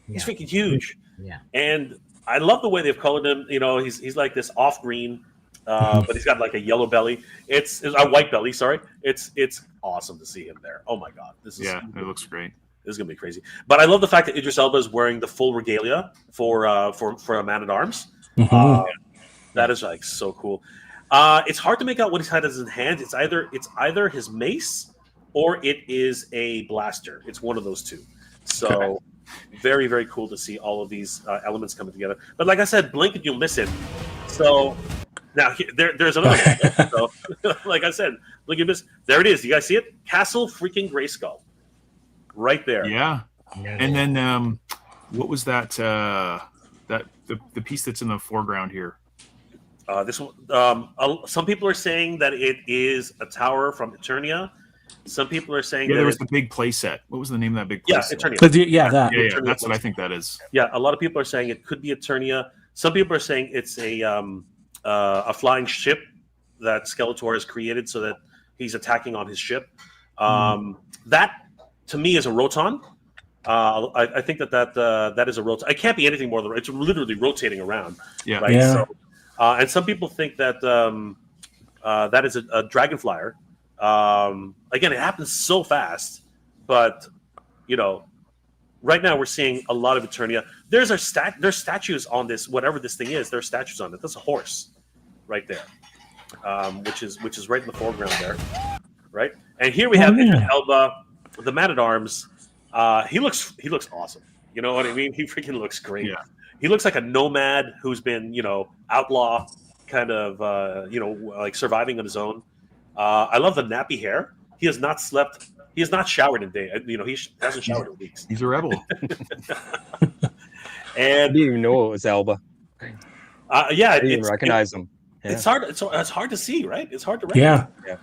[SPEAKER 2] He's freaking huge. Yeah, and I love the way they've colored him. He's like this off green. But he's got like a yellow belly. It's a white belly. Sorry, it's awesome to see him there. Oh my god,
[SPEAKER 4] it looks great.
[SPEAKER 2] This is gonna be crazy. But I love the fact that Idris Elba is wearing the full regalia for a man at arms. That is like so cool. It's hard to make out what he has in his hand. It's either his mace or it is a blaster. It's one of those two. So very, very cool to see all of these elements coming together. But like I said, blink and you'll miss it. So. Now there's another one. So, like I said, look at this. There it is. You guys see it? Castle freaking Grayskull, right there.
[SPEAKER 4] Yeah. And then what was that? The piece that's in the foreground here.
[SPEAKER 2] This one. Some people are saying that it is a tower from Eternia. Some people are saying
[SPEAKER 4] there was the big play set. What was the name of that big play set?
[SPEAKER 2] Eternia.
[SPEAKER 4] Yeah, that's what I think that is.
[SPEAKER 2] Yeah, a lot of people are saying it could be Eternia. Some people are saying it's a flying ship that Skeletor has created so that he's attacking on his ship. That, to me, is a Roton. I think that is a Roton. It can't be anything more than it's literally rotating around.
[SPEAKER 4] Yeah.
[SPEAKER 2] Right?
[SPEAKER 5] Yeah.
[SPEAKER 2] So, and some people think that that is a right now we're seeing a lot of Eternia. There's statues on this, whatever this thing is. There's statues on it. That's a horse, right there, which is right in the foreground there, right. And here we have Idris Elba, the Man at Arms. He looks awesome. You know what I mean? He freaking looks great.
[SPEAKER 4] Yeah.
[SPEAKER 2] He looks like a nomad who's been, outlaw, kind of, like surviving on his own. I love the nappy hair. He has not slept. He has not showered in day. He hasn't showered in weeks.
[SPEAKER 4] He's a rebel.
[SPEAKER 6] I
[SPEAKER 2] And
[SPEAKER 6] didn't even know it was Elba. I didn't even recognize him. Yeah.
[SPEAKER 2] It's hard. It's hard to see, right? It's hard to recognize.
[SPEAKER 5] Yeah.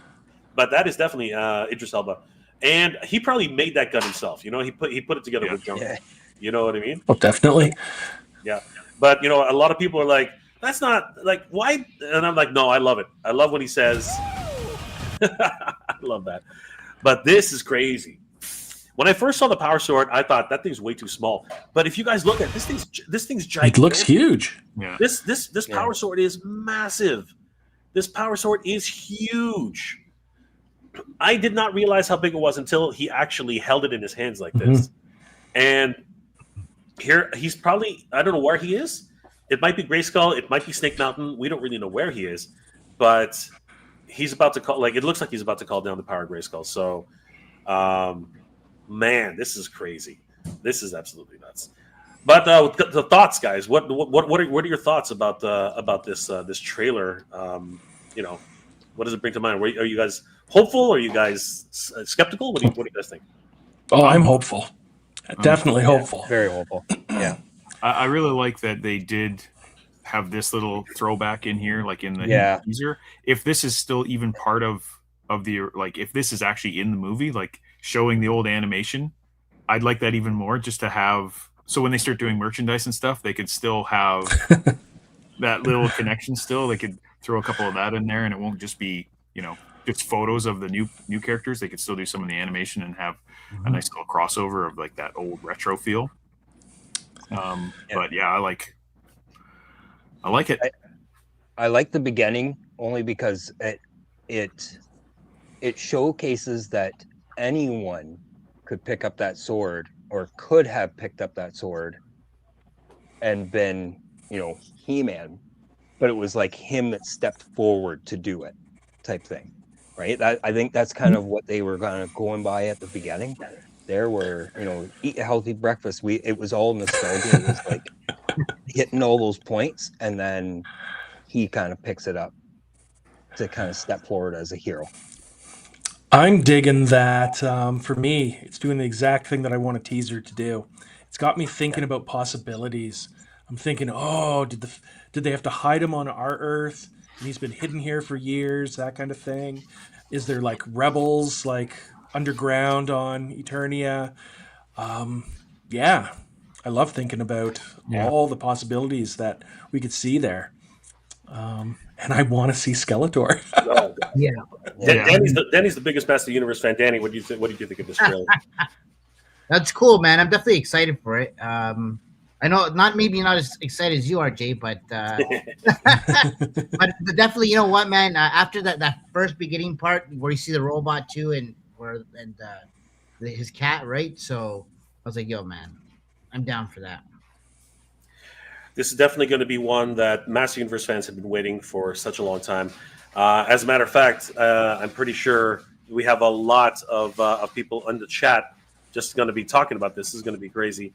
[SPEAKER 2] But that is definitely Idris Elba, and he probably made that gun himself. He put it together with Jungle.
[SPEAKER 6] Yeah.
[SPEAKER 2] You know what I mean?
[SPEAKER 5] Oh, definitely.
[SPEAKER 2] Yeah. But a lot of people are like, that's not like why, and I'm like, no, I love it. I love when he says. I love that. But this is crazy. When I first saw the power sword, I thought that thing's way too small. But if you guys look at this thing's gigantic.
[SPEAKER 5] It looks huge.
[SPEAKER 4] Yeah.
[SPEAKER 2] This power sword is massive. This power sword is huge. I did not realize how big it was until he actually held it in his hands like this. And here he's probably, I don't know where he is. It might be Grayskull. It might be Snake Mountain. We don't really know where he is. But he's about to call, it looks like he's about to call down the power of Grayskull. So, man, this is crazy. This is absolutely nuts. But the thoughts, guys. What are your thoughts about this trailer? What does it bring to mind? Are you guys hopeful? Are you guys skeptical? What do you guys think?
[SPEAKER 5] Oh, I'm hopeful. Definitely hopeful.
[SPEAKER 6] Very hopeful. Yeah.
[SPEAKER 4] I really like that they did have this little throwback in here, like in the teaser. If this is still even part of the, like, if this is actually in the movie, like showing the old animation, I'd like that even more, just to have, so when they start doing merchandise and stuff, they could still have that little connection still. They could throw a couple of that in there, and it won't just be, just photos of the new characters. They could still do some of the animation and have a nice little crossover of like that old retro feel. But yeah, I like it.
[SPEAKER 6] I like the beginning only because it showcases that anyone could pick up that sword, or could have picked up that sword and been, He-Man, but it was like him that stepped forward to do it, type thing, right? I think that's kind of what they were kind of going by at the beginning. There were, eat a healthy breakfast. It was all nostalgia. It was like hitting all those points, and then he kind of picks it up to kind of step forward as a hero.
[SPEAKER 5] I'm digging that. For me, it's doing the exact thing that I want a teaser to do. It's got me thinking about possibilities. I'm thinking, oh, did they have to hide him on our Earth? And he's been hidden here for years, that kind of thing. Is there like rebels, like underground on Eternia? Yeah, I love thinking about all the possibilities that we could see there. And I want to see Skeletor.
[SPEAKER 2] Danny's the biggest Master Universe fan. Danny, what do you think of this trailer?
[SPEAKER 3] That's cool, man. I'm definitely excited for it. I know maybe not as excited as you are, Jay, but but definitely, you know what, man? After that first beginning part where you see the robot too, and his cat, right? So I was like, yo, man, I'm down for that.
[SPEAKER 2] This is definitely going to be one that Master Universe fans have been waiting for such a long time. As a matter of fact, I'm pretty sure we have a lot of people in the chat just going to be talking about this. This is going to be crazy.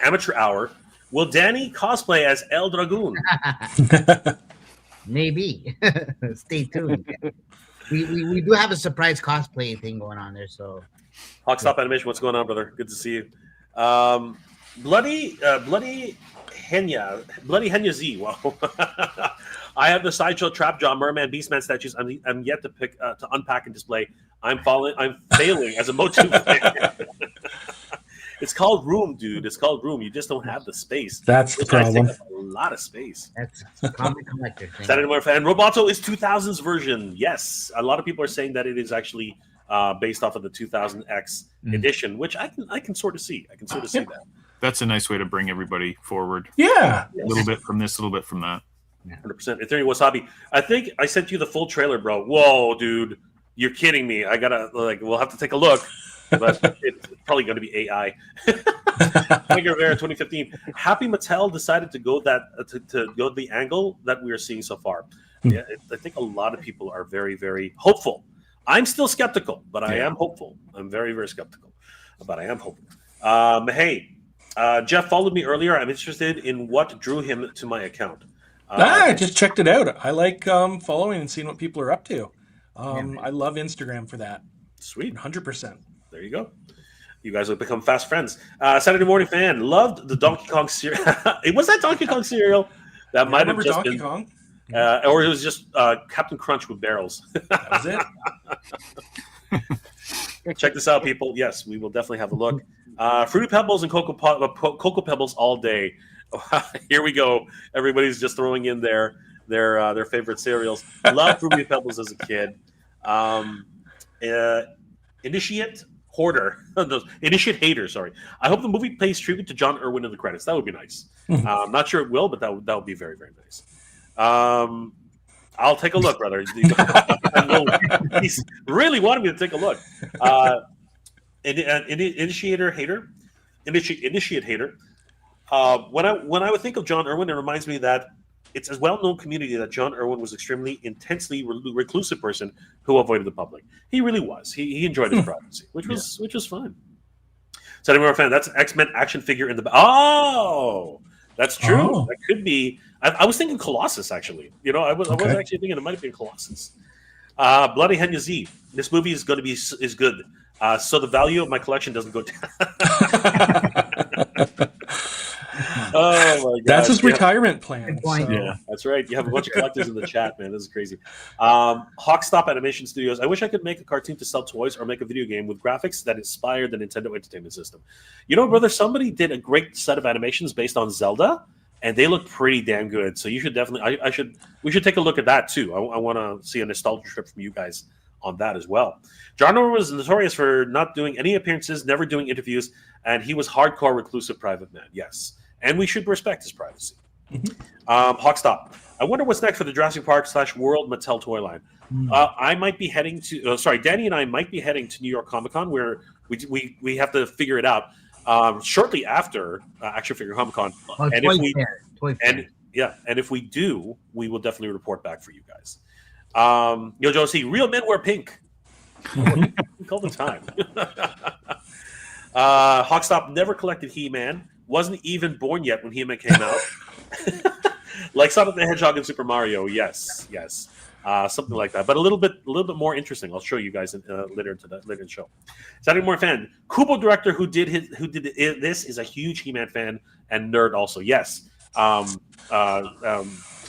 [SPEAKER 2] Amateur Hour. Will Danny cosplay as El Dragoon?
[SPEAKER 3] Maybe. Stay tuned. We do have a surprise cosplay thing going on there. So,
[SPEAKER 2] Hawkstop Animation, what's going on, brother? Good to see you. Bloody Henya Z. Wow. I have the Sideshow Trapjaw Merman Beastman statues. I'm yet to pick to unpack and display. I'm failing as a MOTU player. It's called room, dude. It's called room. You just don't have the space.
[SPEAKER 5] That's the problem.
[SPEAKER 2] Take up a lot of space.
[SPEAKER 3] That's a common collector thing.
[SPEAKER 2] Saturday Morning Fan. Roboto is 2000s version. Yes, a lot of people are saying that it is actually based off of the 2000X edition, which I can sort of see. I can sort of see that.
[SPEAKER 4] That's a nice way to bring everybody forward.
[SPEAKER 5] Yeah,
[SPEAKER 4] a little bit from this, a little bit from that.
[SPEAKER 2] 100%. Ethereum Wasabi. I think I sent you the full trailer, bro. Whoa, dude. You're kidding me. I gotta we'll have to take a look. but it's probably going to be AI. Mike Rivera, 2015. Happy Mattel decided to go to go the angle that we are seeing so far. Yeah, I think a lot of people are very, very hopeful. I'm still skeptical, but I am hopeful. I'm very, very skeptical, but I am hopeful. Hey, Jeff followed me earlier. I'm interested in what drew him to my account.
[SPEAKER 5] I just checked it out. I like following and seeing what people are up to. I love Instagram for that.
[SPEAKER 2] Sweet.
[SPEAKER 5] 100%.
[SPEAKER 2] There you go. You guys have become fast friends. Saturday Morning Fan loved the Donkey Kong cereal. Was that Donkey Kong cereal? That might have just
[SPEAKER 5] Donkey
[SPEAKER 2] been
[SPEAKER 5] Kong.
[SPEAKER 2] Or it was just Captain Crunch with barrels.
[SPEAKER 5] That was it.
[SPEAKER 2] Check this out, people. Yes, we will definitely have a look. Fruity Pebbles and Cocoa Pebbles all day. Here we go. Everybody's just throwing in their favorite cereals. Love Fruity Pebbles as a kid. Initiate Hoarder. Initiate Hater, sorry. I hope the movie pays tribute to John Irwin in the credits. That would be nice. Not sure it will, but that would be very, very nice. I'll take a look, brother. He's really wanted me to take a look. Initiate Hater. When I would think of John Irwin, it reminds me that it's a well-known community that John Irwin was extremely intensely reclusive person who avoided the public. He really was. He enjoyed his privacy, which was fun. So anyway, fan, that's X-Men action figure in the that's true.
[SPEAKER 5] Oh.
[SPEAKER 2] That could be. I was thinking Colossus actually. I was actually thinking it might have been Colossus. Bloody Henya Z. This movie is going to be is good. So the value of my collection doesn't go down. Oh my god!
[SPEAKER 5] That's his retirement plan. So.
[SPEAKER 2] Yeah, that's right. You have a bunch of collectors in the chat, man. This is crazy. Hawkstop Animation Studios. I wish I could make a cartoon to sell toys or make a video game with graphics that inspired the Nintendo Entertainment System. Brother, somebody did a great set of animations based on Zelda, and they look pretty damn good. So you should definitely. We should take a look at that too. I want to see a nostalgia trip from you guys on that as well. John Irwin was notorious for not doing any appearances, never doing interviews, and he was hardcore reclusive private man. Yes. And we should respect his privacy. Hawkstop. I wonder what's next for the Jurassic Park / World Mattel toy line. I might be heading to. Danny and I might be heading to New York Comic Con, where we have to figure it out shortly after Action Figure Comic Con. And if we do, we will definitely report back for you guys. Yo, Josie, real men wear pink. All the time. Hawkstop never collected He-Man. Wasn't even born yet when He-Man came out. Like Sonic the Hedgehog and Super Mario, yes, something like that, but a little bit more interesting. I'll show you guys later in the show. Saturday Morning Fan, Kubo director who did this is a huge He-Man fan and nerd also. Yes,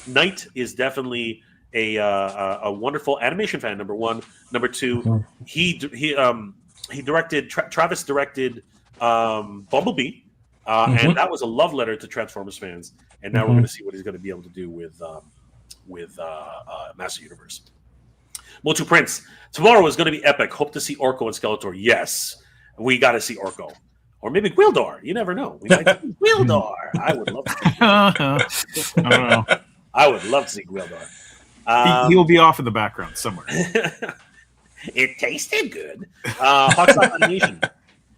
[SPEAKER 2] Knight is definitely a wonderful animation fan. Number one, number two, he directed. Travis directed Bumblebee. And that was a love letter to Transformers fans. And now we're going to see what he's going to be able to do with Master Universe. MOTU Prince. Tomorrow is going to be epic. Hope to see Orko and Skeletor. Yes, we got to see Orko. Or maybe Gwildor. You never know. We might see Gwildor. I would love to see Gwildor.
[SPEAKER 4] I don't know.
[SPEAKER 2] I would love to see Gwildor.
[SPEAKER 4] He will be off in the background somewhere.
[SPEAKER 2] It tasted good. Hawkstop Animation.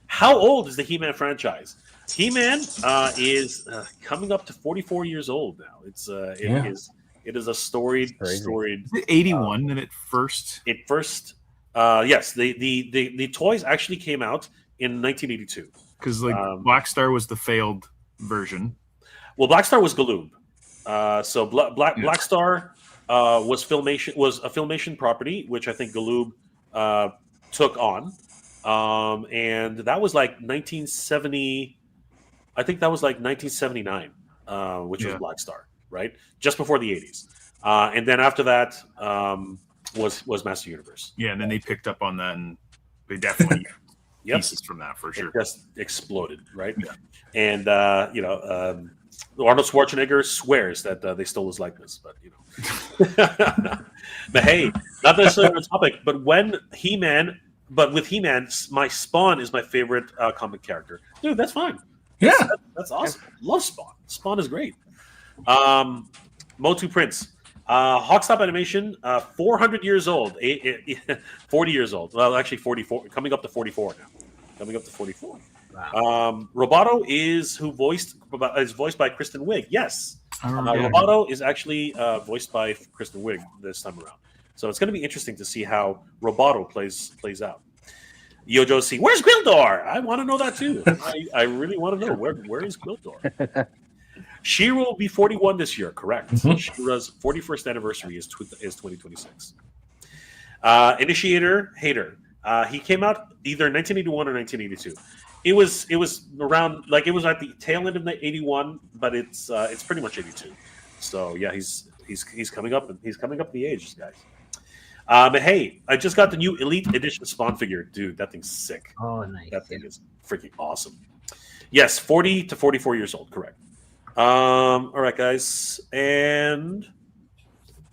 [SPEAKER 2] How old is the He-Man franchise? He-Man is coming up to 44 years old now. It is a storied.
[SPEAKER 6] Crazy.
[SPEAKER 2] Is
[SPEAKER 4] it 81 that it first?
[SPEAKER 2] Yes. The toys actually came out in 1982.
[SPEAKER 4] Because Black Star was the failed version.
[SPEAKER 2] Well, Black Star was Galoob. So Black Star was a Filmation property, which I think Galoob took on, and that was like 1970. I think that was like 1979, which was Black Star, right? Just before the 80s. And then after that was Master Universe.
[SPEAKER 4] Yeah, and then they picked up on that, and they definitely pieces from that for sure.
[SPEAKER 2] It just exploded, right? Yeah. And Arnold Schwarzenegger swears that they stole his likeness, but but hey, not necessarily on topic. But with He-Man, my Spawn is my favorite comic character. Dude, that's fine.
[SPEAKER 5] Yeah,
[SPEAKER 2] that's awesome. Love Spawn. Spawn is great. MOTU Prince. Hawkstop Animation, 400 years old, 40 years old. Well, actually 44, coming up to 44 now. coming up to 44.
[SPEAKER 3] Wow.
[SPEAKER 2] Roboto is voiced by Kristen Wiig. Yes,
[SPEAKER 4] I remember.
[SPEAKER 2] Roboto is actually voiced by Kristen Wiig this time around. So it's going to be interesting to see how Roboto plays out. Yojo C, where's Gwildor? I want to know that too. I really want to know where is Gwildor. She-Ra will be 41 this year, correct? She-Ra's 41st anniversary is 2026. Initiator Hater. He came out either 1981 or 1982. It was around, like, it was at the tail end of the 81, but it's pretty much 82. So yeah, he's coming up, and he's coming up the age, guys. But hey, I just got the new Elite Edition Spawn figure, dude. That thing's sick.
[SPEAKER 3] Oh, nice.
[SPEAKER 2] That thing is freaking awesome. Yes, 40 to 44 years old, correct. All right, guys, and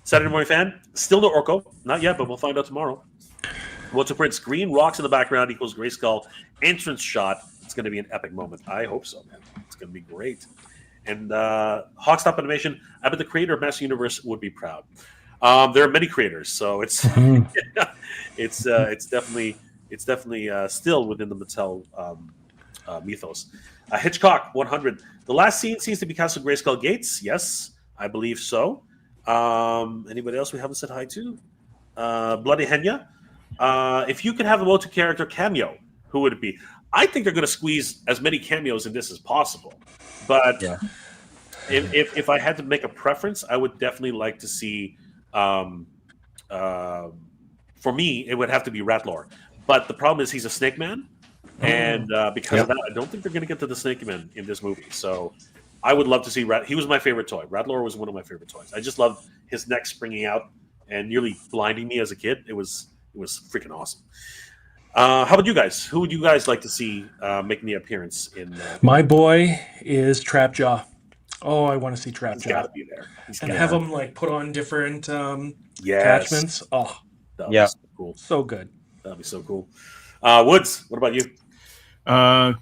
[SPEAKER 2] Saturday Morning Fan, still no Orko, not yet, but we'll find out tomorrow. MOTU Prince, green rocks in the background equals Grayskull entrance shot. It's going to be an epic moment. I hope so, man. It's going to be great. And Hawkstop Animation, I bet the creator of Master Universe would be proud. There are many creators, so it's it's definitely still within the Mattel mythos. Hitchcock 100. The last scene seems to be Castle Grayskull Gates. Yes, I believe so. Anybody else we haven't said hi to? Bloody Henya. If you could have a MOTU character cameo, who would it be? I think they're going to squeeze as many cameos in this as possible. But if I had to make a preference, I would definitely like to see. For me, it would have to be Ratlor. But the problem is he's a Snake Man, and because of that, I don't think they're going to get to the Snake Man in this movie. So I would love to see He was my favorite toy. Ratlor was one of my favorite toys. I just loved his neck springing out and nearly blinding me as a kid. It was freaking awesome. How about you guys? Who would you guys like to see making the appearance in?
[SPEAKER 5] My boy is Trapjaw. Oh, I want to see Trapjaw.
[SPEAKER 2] He's got to be there.
[SPEAKER 5] And have him like put on different attachments. Oh,
[SPEAKER 2] that'd be so cool.
[SPEAKER 5] So good.
[SPEAKER 2] That'd be so cool. Woods, what about you?
[SPEAKER 4] I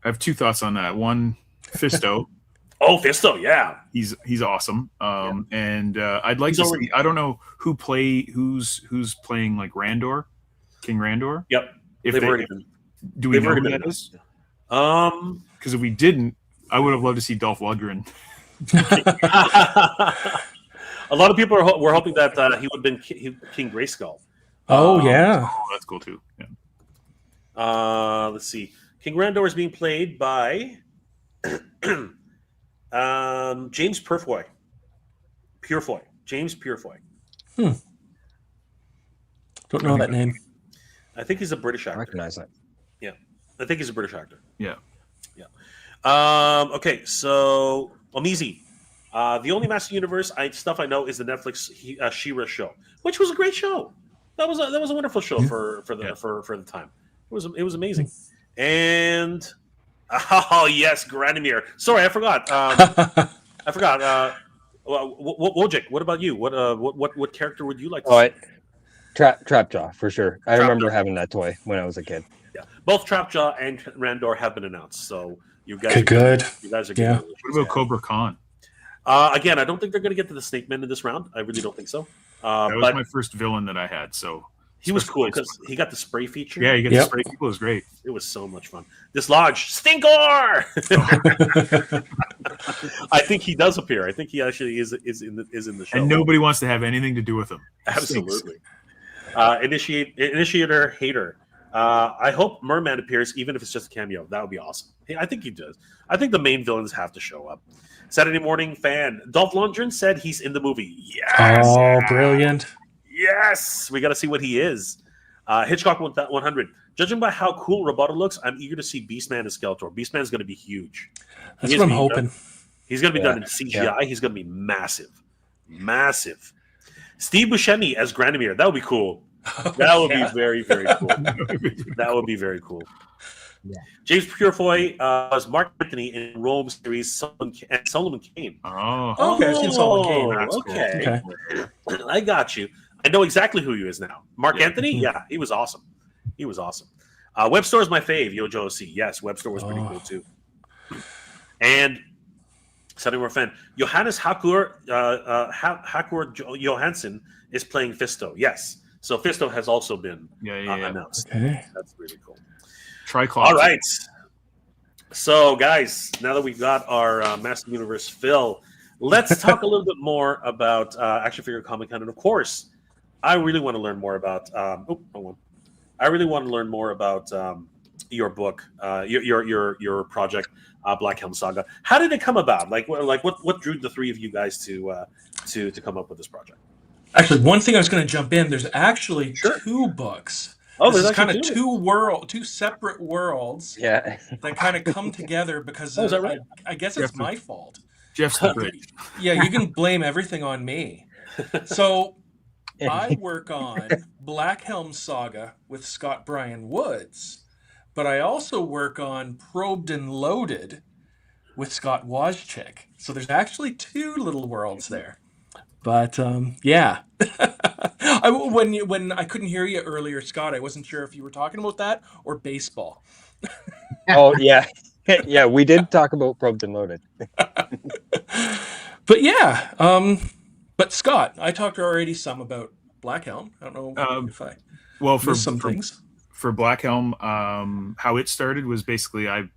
[SPEAKER 4] have two thoughts on that. One, Fisto.
[SPEAKER 2] Oh, Fisto, yeah.
[SPEAKER 4] He's awesome. And I'd like to see. I don't know who's playing like Randor, King Randor.
[SPEAKER 2] Yep.
[SPEAKER 4] Do we know who that is? Because if we didn't, I would have loved to see Dolph Lundgren.
[SPEAKER 2] A lot of people were hoping that he would have been King Grayskull.
[SPEAKER 5] Oh yeah,
[SPEAKER 4] that's cool too. Yeah.
[SPEAKER 2] Let's see. King Randor is being played by James Purefoy. James Purefoy.
[SPEAKER 5] Don't know that name.
[SPEAKER 2] I think he's a British actor.
[SPEAKER 6] I recognize that.
[SPEAKER 2] Yeah, I think he's a British actor.
[SPEAKER 4] Yeah.
[SPEAKER 2] Okay, so Omizi. The only Master Universe stuff I know is the Netflix She-Ra show, which was a great show. That was a wonderful show for the time. It was amazing. And oh yes, Granimir. Sorry, I forgot. Wojcik, what about you? What character would you like to see?
[SPEAKER 6] Trapjaw for sure. I remember having that toy when I was a kid.
[SPEAKER 2] Yeah, both Trapjaw and Randor have been announced, so you guys. You guys are good.
[SPEAKER 4] Yeah. What about Cobra Khan?
[SPEAKER 2] Again, I don't think they're going to get to the Snake Man in this round. I really don't think so.
[SPEAKER 4] That was my first villain that I had, so
[SPEAKER 2] he was cool because he got the spray feature.
[SPEAKER 4] Yeah, he got the spray. It was great.
[SPEAKER 2] It was so much fun. Dislodge Stinkor. I think he does appear. I think he actually is in the show.
[SPEAKER 4] And nobody wants to have anything to do with him.
[SPEAKER 2] Absolutely. Initiator Hater. I hope Merman appears, even if it's just a cameo. That would be awesome. I think he does. I think the main villains have to show up. Saturday Morning Fan. Dolph Lundgren said he's in the movie. Yes.
[SPEAKER 5] Oh, brilliant.
[SPEAKER 2] Yes. We got to see what he is. Hitchcock 100. Judging by how cool Roboto looks, I'm eager to see Beastman and Skeletor. Beastman's going to be huge.
[SPEAKER 5] That's what I'm hoping.
[SPEAKER 2] He's going to be done in CGI. Yeah. He's going to be massive. Massive. Steve Buscemi as Granimir. That would be cool. That would be very, very cool. That would be very cool. Yeah. James Purefoy was Mark Anthony in Rome series Solomon Kane.
[SPEAKER 4] Oh,
[SPEAKER 5] okay. I've seen Solomon Kane.
[SPEAKER 2] Okay. I got you. I know exactly who he is now. Mark Anthony? Yeah, he was awesome. He was awesome. Webstore is my fave. Yojo C. Yes, Webstore was pretty cool too. And Saturday Morning Fan. Johannes Hakur Johansson is playing Fisto. Yes. So Fisto has also been announced.
[SPEAKER 5] Okay.
[SPEAKER 2] That's really cool.
[SPEAKER 4] Triclops.
[SPEAKER 2] All right. So, guys, now that we've got our Master Universe fill, let's talk a little bit more about Action Figure Comic Con. And of course, I really want to learn more about. I really want to learn more about your book, your project, Black Helm Saga. How did it come about? What drew the three of you guys to come up with this project?
[SPEAKER 5] Actually, one thing I was going to jump in. There's actually
[SPEAKER 2] Sure.
[SPEAKER 5] 2 books.
[SPEAKER 2] Oh,
[SPEAKER 5] This
[SPEAKER 2] there's
[SPEAKER 5] is kind of
[SPEAKER 2] actually
[SPEAKER 5] two separate worlds
[SPEAKER 6] Yeah.
[SPEAKER 5] that kind of come together because
[SPEAKER 2] Oh, is that right?
[SPEAKER 5] I guess it's my fault.
[SPEAKER 4] Jeff's the bridge.
[SPEAKER 5] Yeah, you can blame everything on me. So I work on Black Helm Saga with Scott Brian Woods, but I also work on Probed and Loaded with Scott Wojcik. So there's actually 2 little worlds there. But yeah, when I couldn't hear you earlier, Scott, I wasn't sure if you were talking about that or baseball.
[SPEAKER 6] Oh yeah. Yeah, we did talk about Probed and Loaded.
[SPEAKER 5] But yeah, but Scott, I talked already some about Black Helm. I don't know if I
[SPEAKER 4] Well,
[SPEAKER 5] missed some things.
[SPEAKER 4] For Black Helm, how it started was basically I've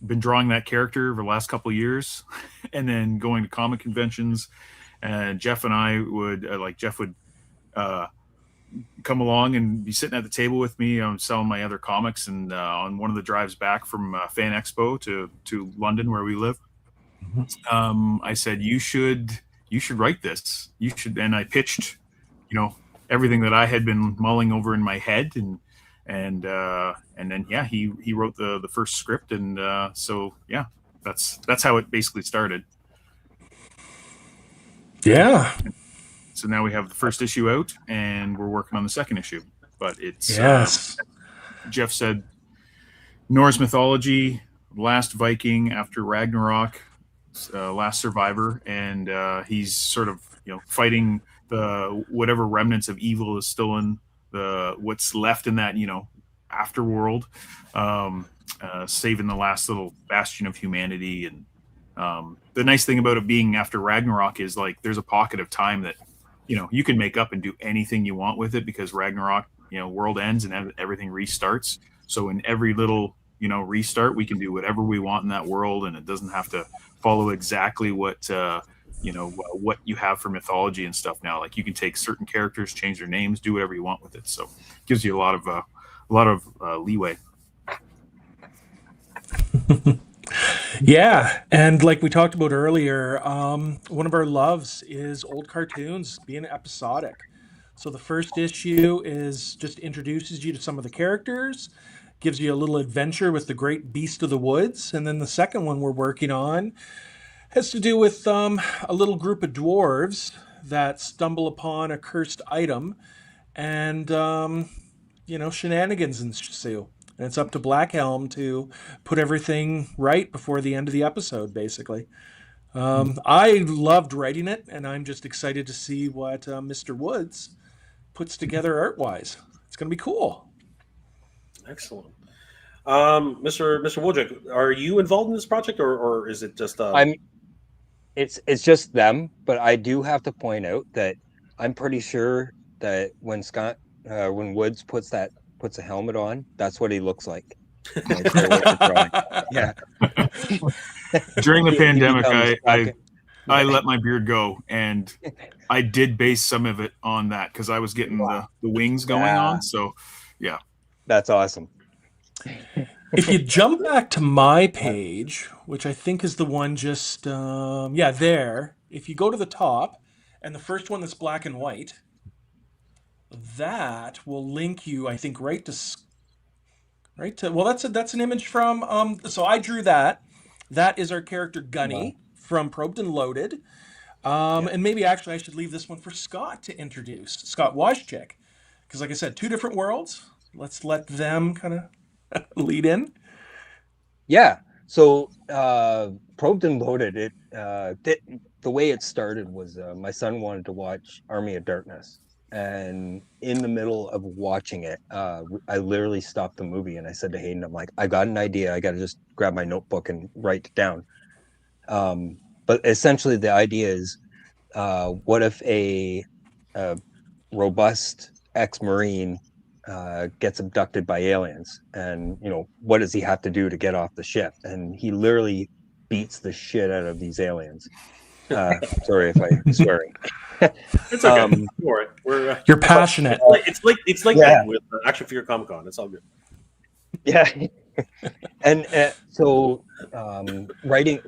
[SPEAKER 4] been drawing that character for the last couple of years, and then going to comic conventions. And Jeff and I would Jeff would come along and be sitting at the table with me selling my other comics. And on one of the drives back from Fan Expo to London, where we live, I said, you should write this. You should. And I pitched, everything that I had been mulling over in my head, and then he wrote the first script, and so yeah, that's how it basically started.
[SPEAKER 5] Yeah.
[SPEAKER 4] So now we have the first issue out, and we're working on the second issue. But it's Jeff said Norse mythology, last Viking after Ragnarok, last survivor, and he's sort of fighting the whatever remnants of evil is still in what's left in that afterworld, saving the last little bastion of humanity. And the nice thing about it being after Ragnarok is there's a pocket of time that you can make up and do anything you want with it, because Ragnarok, world ends and everything restarts. So in every little restart, we can do whatever we want in that world, and it doesn't have to follow exactly what what you have for mythology and stuff now. You can take certain characters, change their names, do whatever you want with it. So it gives you a lot of leeway.
[SPEAKER 5] Yeah, and like we talked about earlier, one of our loves is old cartoons being episodic. So the first issue just introduces you to some of the characters, gives you a little adventure with the great beast of the woods, and then the second one we're working on has to do with a little group of dwarves that stumble upon a cursed item, and shenanigans ensue. And it's up to Black Helm to put everything right before the end of the episode, basically. I loved writing it, and I'm just excited to see what Mr. Woods puts together art-wise. It's going to be cool.
[SPEAKER 2] Excellent. Mr. Wojcik, are you involved in this project, or is it just
[SPEAKER 6] It's just them, but I do have to point out that I'm pretty sure that when Woods puts a helmet on, that's what he looks like. Yeah.
[SPEAKER 4] During the pandemic, I let my beard go, and I did base some of it on that because I was getting the wings going on. So, yeah,
[SPEAKER 6] that's awesome.
[SPEAKER 5] If you jump back to my page, which I think is the one just there. If you go to the top, and the first one that's black and white, that will link you, I think, right to well, that's an image from so I drew that. That is our character Gunny from Probed and Loaded. And maybe actually I should leave this one for Scott to introduce, Scott Wojcik, because like I said, 2 different worlds. Let's let them kind of lead in.
[SPEAKER 6] Yeah. So Probed and Loaded, the way it started was my son wanted to watch Army of Darkness. And in the middle of watching it, I literally stopped the movie and I said to Hayden, I'm like, I got an idea. I got to just grab my notebook and write it down. But essentially the idea is, what if a robust ex-Marine gets abducted by aliens, and what does he have to do to get off the ship? And he literally beats the shit out of these aliens. Sorry if I'm swearing.
[SPEAKER 2] It's okay. For it. We're
[SPEAKER 5] You're passionate.
[SPEAKER 2] It's like
[SPEAKER 6] Yeah.
[SPEAKER 2] that with Action Figure Comic Con. It's all good.
[SPEAKER 6] Yeah. And so writing,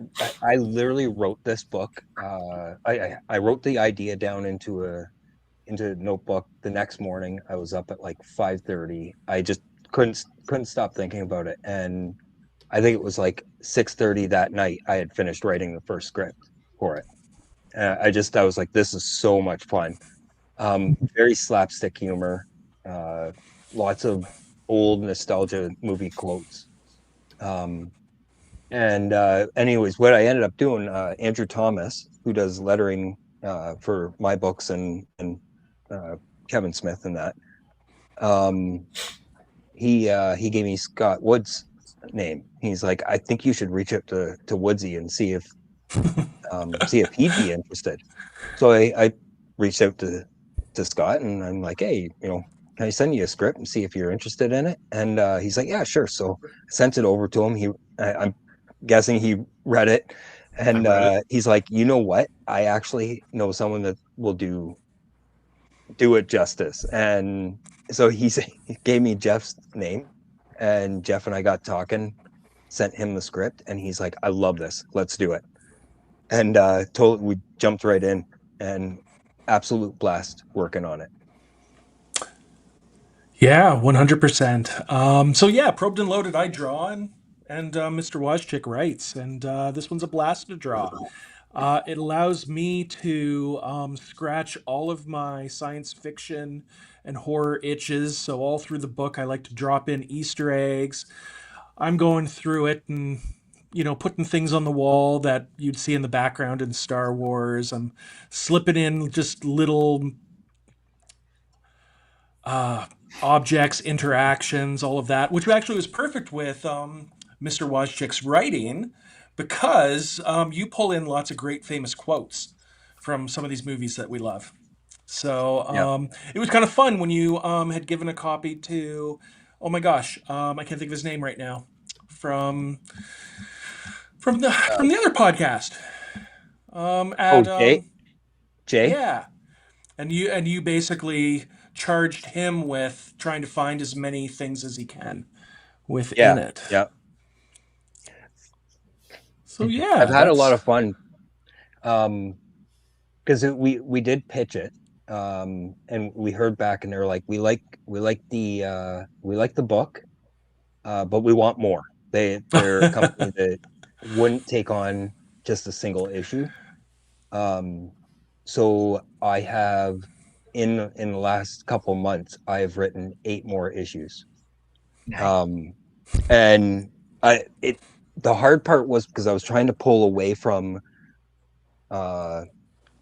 [SPEAKER 6] I literally wrote this book. I wrote the idea down into a notebook. The next morning I was up at like 5:30. I just couldn't stop thinking about it, and I think it was like 6:30 that night I had finished writing the first script for it. I was like, this is so much fun. Very slapstick humor, lots of old nostalgia movie quotes. Anyways, what I ended up doing, Andrew Thomas, who does lettering for my books and Kevin Smith and that, he gave me Scott Wood's name. He's like, I think you should reach out to Woodsy and see if he'd be interested. So I reached out to Scott, and I'm like, hey, can I send you a script and see if you're interested in it? And he's like, yeah, sure. So I sent it over to him. I'm guessing he read it, and he's like, you know what? I actually know someone that will do it justice. And so he gave me Jeff's name, and Jeff and I got talking, sent him the script, and he's like, I love this. Let's do it. And we jumped right in, and absolute blast working on it.
[SPEAKER 5] Yeah, 100%. So yeah, Probed and Loaded, I draw, and Mr. Wojcik writes, and this one's a blast to draw. It allows me to scratch all of my science fiction and horror itches. So all through the book, I like to drop in Easter eggs. I'm going through it and putting things on the wall that you'd see in the background in Star Wars. I'm slipping in just little objects, interactions, all of that, which actually was perfect with Mr. Wojcik's writing, because you pull in lots of great famous quotes from some of these movies that we love. So it was kind of fun when you had given a copy to, oh my gosh, I can't think of his name right now, from the other podcast.
[SPEAKER 6] Jay?
[SPEAKER 5] Yeah. And you basically charged him with trying to find as many things as he can within it.
[SPEAKER 6] Yeah.
[SPEAKER 5] So yeah,
[SPEAKER 6] I've had a lot of fun, because we did pitch it, and we heard back, and they're like, we like the book, but we want more. They're a company that wouldn't take on just a single issue. So I have, in the last couple months, I have written 8 more issues.
[SPEAKER 3] Nice.
[SPEAKER 6] And the hard part was because I was trying to pull away from, I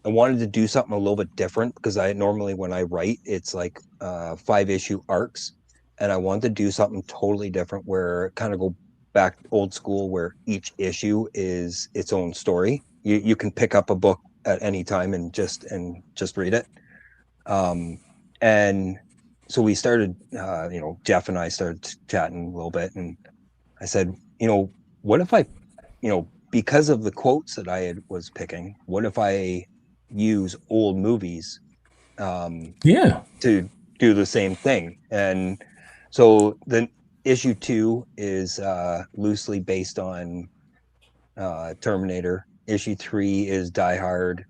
[SPEAKER 6] wanted to do something a little bit different, because normally when I write, it's like 5-issue arcs, and I wanted to do something totally different, where kind of go back old school, where each issue is its own story. You can pick up a book at any time and just read it. And so we started, Jeff and I started chatting a little bit, and I said, what if I, because of the quotes that I was picking, what if I use old movies to do the same thing? And so the issue 2 is loosely based on Terminator. Issue 3 is Die Hard.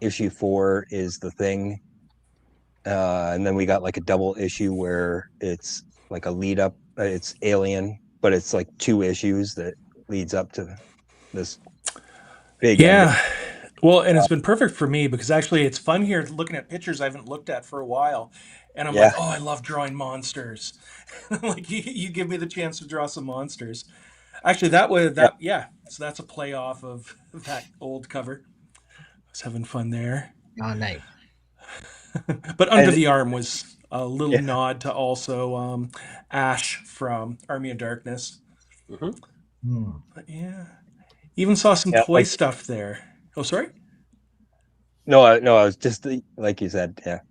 [SPEAKER 6] Issue 4 is The Thing. And then we got like a double issue where it's like a lead up. It's Alien, but it's like 2 issues that leads up to this big ending.
[SPEAKER 5] Well, and it's been perfect for me, because actually it's fun here looking at pictures I haven't looked at for a while. And I'm like, oh, I love drawing monsters. Like you give me the chance to draw some monsters. Actually, so that's a play off of that old cover. I was having fun there.
[SPEAKER 3] Oh, nice.
[SPEAKER 5] But under the arm was a little nod to also Ash from Army of Darkness.
[SPEAKER 2] Mm-hmm.
[SPEAKER 5] But yeah, even saw some toy stuff there. Oh, sorry?
[SPEAKER 6] No, I was just like you said,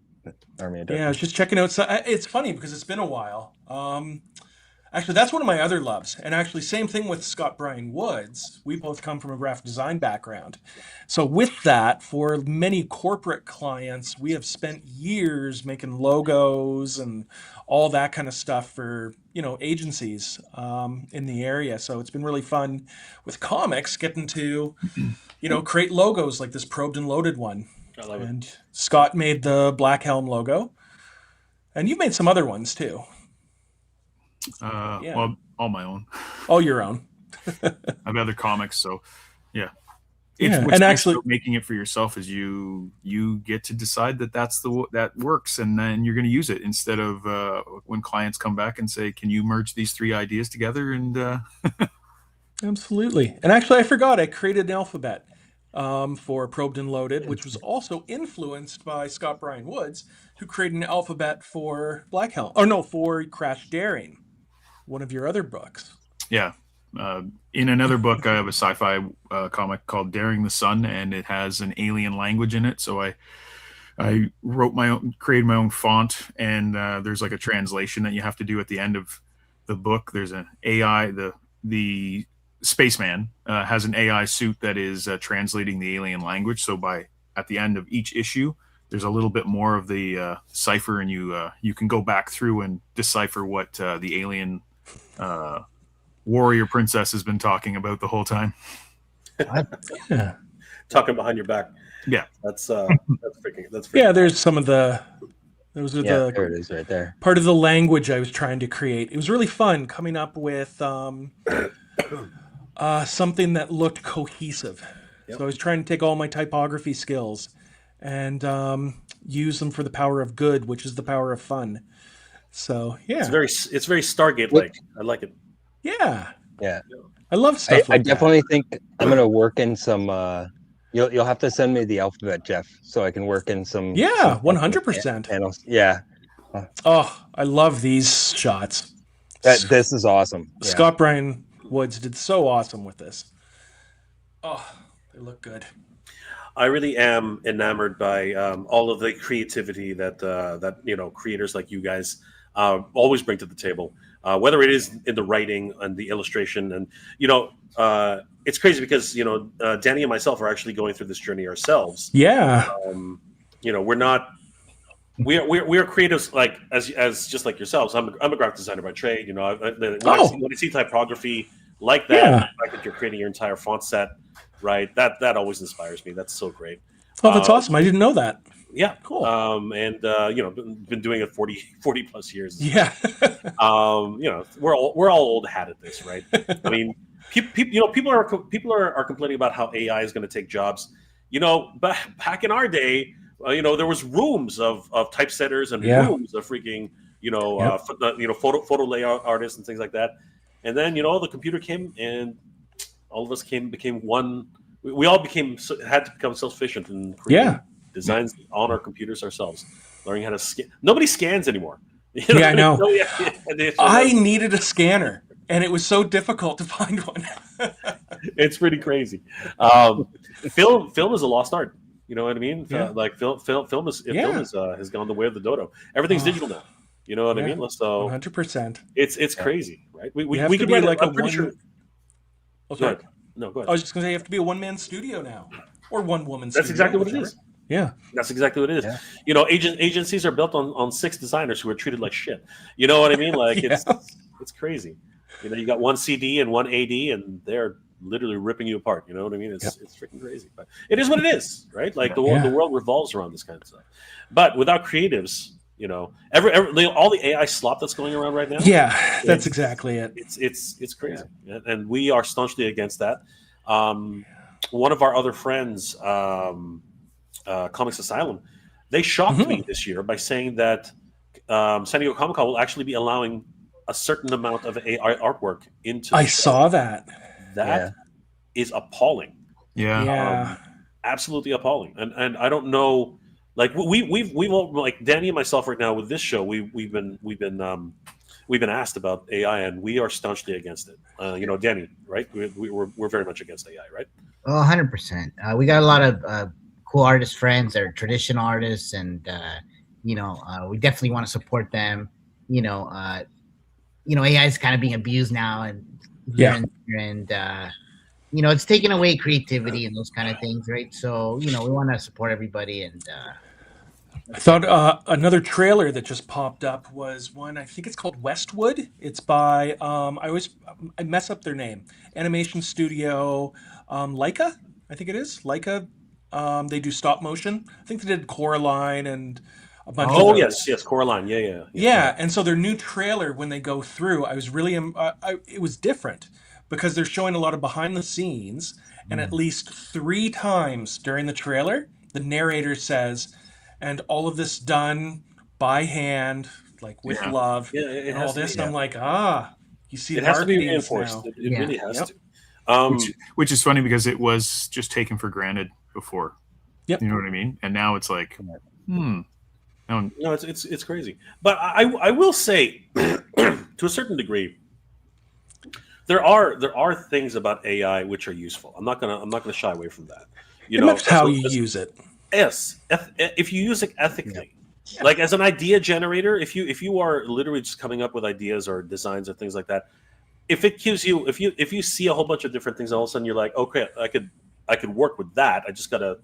[SPEAKER 6] Army of
[SPEAKER 5] Yeah, I
[SPEAKER 6] Darkness.
[SPEAKER 5] was just checking out. So it's funny because it's been a while. Actually, that's one of my other loves. And actually, same thing with Scott Brian Woods. We both come from a graphic design background. So with that, for many corporate clients, we have spent years making logos and all that kind of stuff for, agencies in the area. So it's been really fun with comics getting to, create logos like this Probed and Loaded one.
[SPEAKER 2] I love it.
[SPEAKER 5] And Scott made the Black Helm logo. And you've made some other ones too. Yeah.
[SPEAKER 4] Well, all my own.
[SPEAKER 5] Oh, your own.
[SPEAKER 4] I have other comics, so yeah.
[SPEAKER 5] Yeah,
[SPEAKER 4] What's
[SPEAKER 5] and
[SPEAKER 4] nice
[SPEAKER 5] actually,
[SPEAKER 4] about making it for yourself is you get to decide that works, and then you're going to use it instead of when clients come back and say, "Can you merge these 3 ideas together?" And
[SPEAKER 5] absolutely. And actually, I forgot I created an alphabet for Probed and Loaded, which was also influenced by Scott Brian Woods, who created an alphabet for Black Helm. Or no, for Crash Daring, one of your other books.
[SPEAKER 4] yeah. In another book, I have a sci-fi comic called Daring the Sun, and it has an alien language in it. So I created my own font, and there's like a translation that you have to do at the end of the book. There's an AI, the spaceman has an AI suit that is translating the alien language. So at the end of each issue, there's a little bit more of the cipher, and you can go back through and decipher what the alien warrior princess has been talking about the whole time.
[SPEAKER 5] Yeah.
[SPEAKER 2] Talking behind your back.
[SPEAKER 4] Yeah.
[SPEAKER 2] That's freaking.
[SPEAKER 5] Yeah, there's some of those are
[SPEAKER 6] Yeah, there it is right there.
[SPEAKER 5] part of the language I was trying to create. It was really fun coming up with something that looked cohesive.
[SPEAKER 2] Yep.
[SPEAKER 5] So I was trying to take all my typography skills and use them for the power of good, which is the power of fun. So yeah,
[SPEAKER 2] It's very Stargate like. I like it.
[SPEAKER 5] yeah.
[SPEAKER 6] Yeah.
[SPEAKER 5] I love stuff
[SPEAKER 6] I
[SPEAKER 5] like
[SPEAKER 6] definitely think I'm gonna work in some. You'll have to send me the alphabet, Jeff, so I can work in some.
[SPEAKER 5] that. Yeah,
[SPEAKER 6] some
[SPEAKER 5] 100%.
[SPEAKER 6] panels. Yeah,
[SPEAKER 5] Oh, I love these shots.
[SPEAKER 6] this is awesome. Yeah.
[SPEAKER 5] Scott Brian Woods did so awesome with this. Oh, they look good.
[SPEAKER 2] I really am enamored by all of the creativity that creators like you guys always bring to the table. Whether it is in the writing and the illustration, and it's crazy because Danny and myself are actually going through this journey ourselves.
[SPEAKER 5] Yeah.
[SPEAKER 2] We're not. We are creatives like as just like yourselves. I'm a graphic designer by trade. When I see typography like that,
[SPEAKER 5] Yeah.
[SPEAKER 2] the fact that you're creating your entire font set, right? That always inspires me. That's so great.
[SPEAKER 5] Oh, that's awesome. I didn't know that.
[SPEAKER 2] Yeah,
[SPEAKER 5] Cool.
[SPEAKER 2] Been doing it 40 plus years.
[SPEAKER 5] Yeah.
[SPEAKER 2] We're all old hat at this, right? I mean, people are complaining about how AI is going to take jobs. Back in our day, there was rooms of typesetters and rooms of freaking photo layout artists and things like that. And then the computer came, and all of us became one. We all had to become self-sufficient and create designs on our computers ourselves, learning how to scan. Nobody scans anymore.
[SPEAKER 5] Yeah, I know. I
[SPEAKER 2] I
[SPEAKER 5] needed a scanner, and it was so difficult to find one.
[SPEAKER 2] It's pretty crazy. Film is a lost art. You know what I mean?
[SPEAKER 5] Yeah.
[SPEAKER 2] Like film has gone the way of the dodo. Everything's digital now. You know what I mean? So
[SPEAKER 5] 100%.
[SPEAKER 2] it's crazy, right? We
[SPEAKER 5] have
[SPEAKER 2] could
[SPEAKER 5] to be
[SPEAKER 2] write
[SPEAKER 5] like
[SPEAKER 2] I'm
[SPEAKER 5] a
[SPEAKER 2] pretty
[SPEAKER 5] one.
[SPEAKER 2] sure.
[SPEAKER 5] Oh,
[SPEAKER 2] Go
[SPEAKER 5] sorry.
[SPEAKER 2] ahead. No, go ahead.
[SPEAKER 5] I was just going to say you have to be a one-man studio now, or one-woman.
[SPEAKER 2] That's
[SPEAKER 5] studio,
[SPEAKER 2] exactly what it
[SPEAKER 5] whichever.
[SPEAKER 2] is.
[SPEAKER 5] Yeah.
[SPEAKER 2] That's exactly what it is.
[SPEAKER 6] Yeah.
[SPEAKER 2] Agencies are built on 6 designers who are treated like shit. You know what I mean? Like it's crazy. You got one CD and one AD, and they're literally ripping you apart. You know what I mean? It's freaking crazy. But it is what it is, right? Like the world revolves around this kind of stuff. But without creatives, all the AI slop that's going around right now.
[SPEAKER 5] Yeah, that's exactly it.
[SPEAKER 2] It's crazy, and we are staunchly against that. One of our other friends, Comics Asylum, they shocked me this year by saying that San Diego Comic-Con will actually be allowing a certain amount of AI artwork into the
[SPEAKER 5] I
[SPEAKER 2] show.
[SPEAKER 5] saw that.
[SPEAKER 2] That is appalling.
[SPEAKER 5] Yeah.
[SPEAKER 2] Absolutely appalling. And I don't know, like we've all, like Danny and myself right now with this show, we've been asked about AI, and we are staunchly against it. Danny, right? We're very much against AI, right?
[SPEAKER 3] Oh, 100%. We got a lot of cool artist friends that are traditional artists, and we definitely want to support them. AI is kind of being abused now, and
[SPEAKER 5] Yeah.
[SPEAKER 3] it's taking away creativity and those kind of things, right? So we want to support everybody, and
[SPEAKER 5] I thought another trailer that just popped up was one. I think it's called Westwood. It's by I mess up their name. Animation studio, Leica. I think it is Leica. They do stop motion. I think they did Coraline and a bunch of
[SPEAKER 2] Oh
[SPEAKER 5] those.
[SPEAKER 2] yes, Coraline. Yeah.
[SPEAKER 5] Yeah, and so their new trailer, when they go through, I was really, it was different because they're showing a lot of behind the scenes, and at least 3 times during the trailer, the narrator says, "And all of this done by hand, like with love,
[SPEAKER 2] Yeah, it
[SPEAKER 5] and
[SPEAKER 2] has
[SPEAKER 5] all
[SPEAKER 2] to
[SPEAKER 5] this."
[SPEAKER 2] be.
[SPEAKER 5] And I'm like, you see,
[SPEAKER 2] It
[SPEAKER 5] the
[SPEAKER 2] has to be
[SPEAKER 5] marketing's
[SPEAKER 2] reinforced.
[SPEAKER 5] now.
[SPEAKER 2] It really has
[SPEAKER 5] Yep.
[SPEAKER 2] to.
[SPEAKER 4] Which is funny because it was just taken for granted before.
[SPEAKER 5] Yep.
[SPEAKER 4] You know what I mean? And now it's like, No,
[SPEAKER 2] No, it's crazy. But I will say, to a certain degree, there are things about AI which are useful. I'm not gonna shy away from that.
[SPEAKER 5] It matters how you use it.
[SPEAKER 2] Yes, if you use it ethically, like as an idea generator, if you are literally just coming up with ideas or designs or things like that, if it gives you if you see a whole bunch of different things, all of a sudden you're like, okay, I could work with that. I just gotta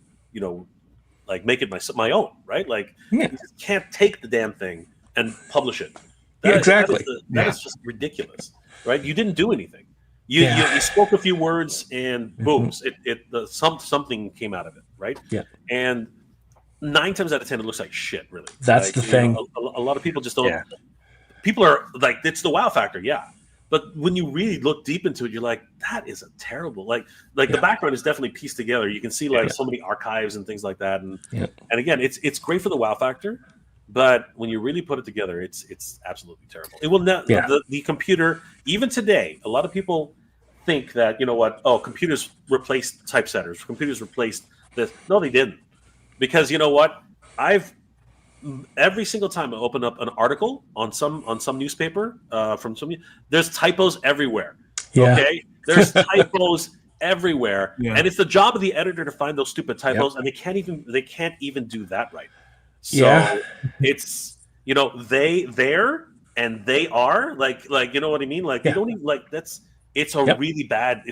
[SPEAKER 2] like make it my own, right? Like
[SPEAKER 5] Yeah.
[SPEAKER 2] you just can't take the damn thing and publish it.
[SPEAKER 5] Yeah, exactly.
[SPEAKER 2] That is just ridiculous, right? You didn't do anything. You spoke a few words and boom, something came out of it, right?
[SPEAKER 5] Yeah.
[SPEAKER 2] And 9 times out of 10, it looks like shit. Really,
[SPEAKER 5] That's the thing.
[SPEAKER 2] A lot of people just don't. Yeah. People are like, it's the wow factor, yeah. But when you really look deep into it, you're like, that is a terrible. Like the background is definitely pieced together. You can see so many archives and things like that, and again, it's great for the wow factor. But when you really put it together, it's absolutely terrible. It will not. The computer, even today, a lot of people think that computers replaced typesetters. Computers replaced this. No, they didn't. Because you know what? Every single time I open up an article on some newspaper there's typos everywhere.
[SPEAKER 5] Yeah.
[SPEAKER 2] Okay, there's typos everywhere,
[SPEAKER 4] Yeah.
[SPEAKER 2] and it's the job of the editor to find those stupid typos, and they can't even do that right. So it's there and they are like you know what I mean? Like they don't even it's really bad.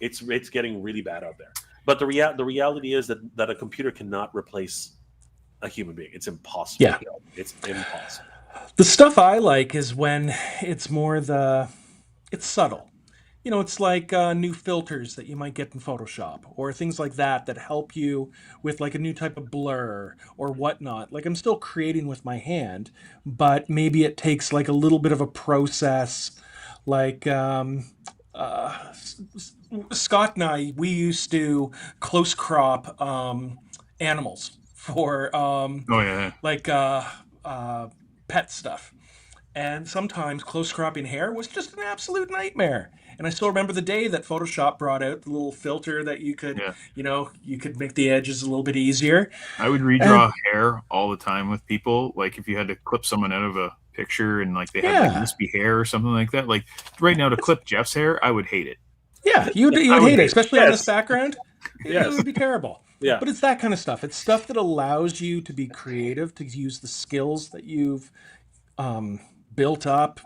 [SPEAKER 2] It's getting really bad out there. But the reality is that a computer cannot replace a human being. It's impossible.
[SPEAKER 5] Yeah.
[SPEAKER 2] It's impossible.
[SPEAKER 5] The stuff I like is when it's more it's subtle. It's like new filters that you might get in Photoshop or things like that help you with like a new type of blur or whatnot. Like I'm still creating with my hand, but maybe it takes like a little bit of a process. Like Scott and I, we used to close crop animals for pet stuff. And sometimes close cropping hair was just an absolute nightmare. And I still remember the day that Photoshop brought out the little filter that you could, you could make the edges a little bit easier.
[SPEAKER 4] I would redraw hair all the time with people. Like if you had to clip someone out of a picture and like they had like wispy hair or something like that. Like right now to clip Jeff's hair, I would hate it.
[SPEAKER 5] Yeah, you'd hate it, especially on this background.
[SPEAKER 2] Yes.
[SPEAKER 5] It would be terrible.
[SPEAKER 2] Yeah.
[SPEAKER 5] But it's that kind of stuff. It's stuff that allows you to be creative, to use the skills that you've built up.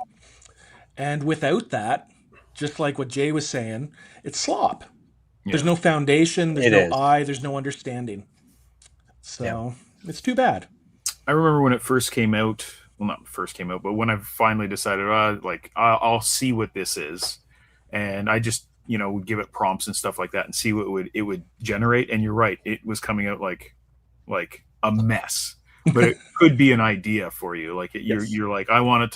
[SPEAKER 5] And without that, just like what Jay was saying, it's slop. Yeah. There's no foundation, there's eye, there's no understanding. So it's too bad.
[SPEAKER 4] I remember when it first came out, well, not first came out, but when I finally decided, I'll see what this is. And I just, would give it prompts and stuff like that and see what it would generate. And you're right, it was coming out like a mess. But it could be an idea for you. Like you're like, I want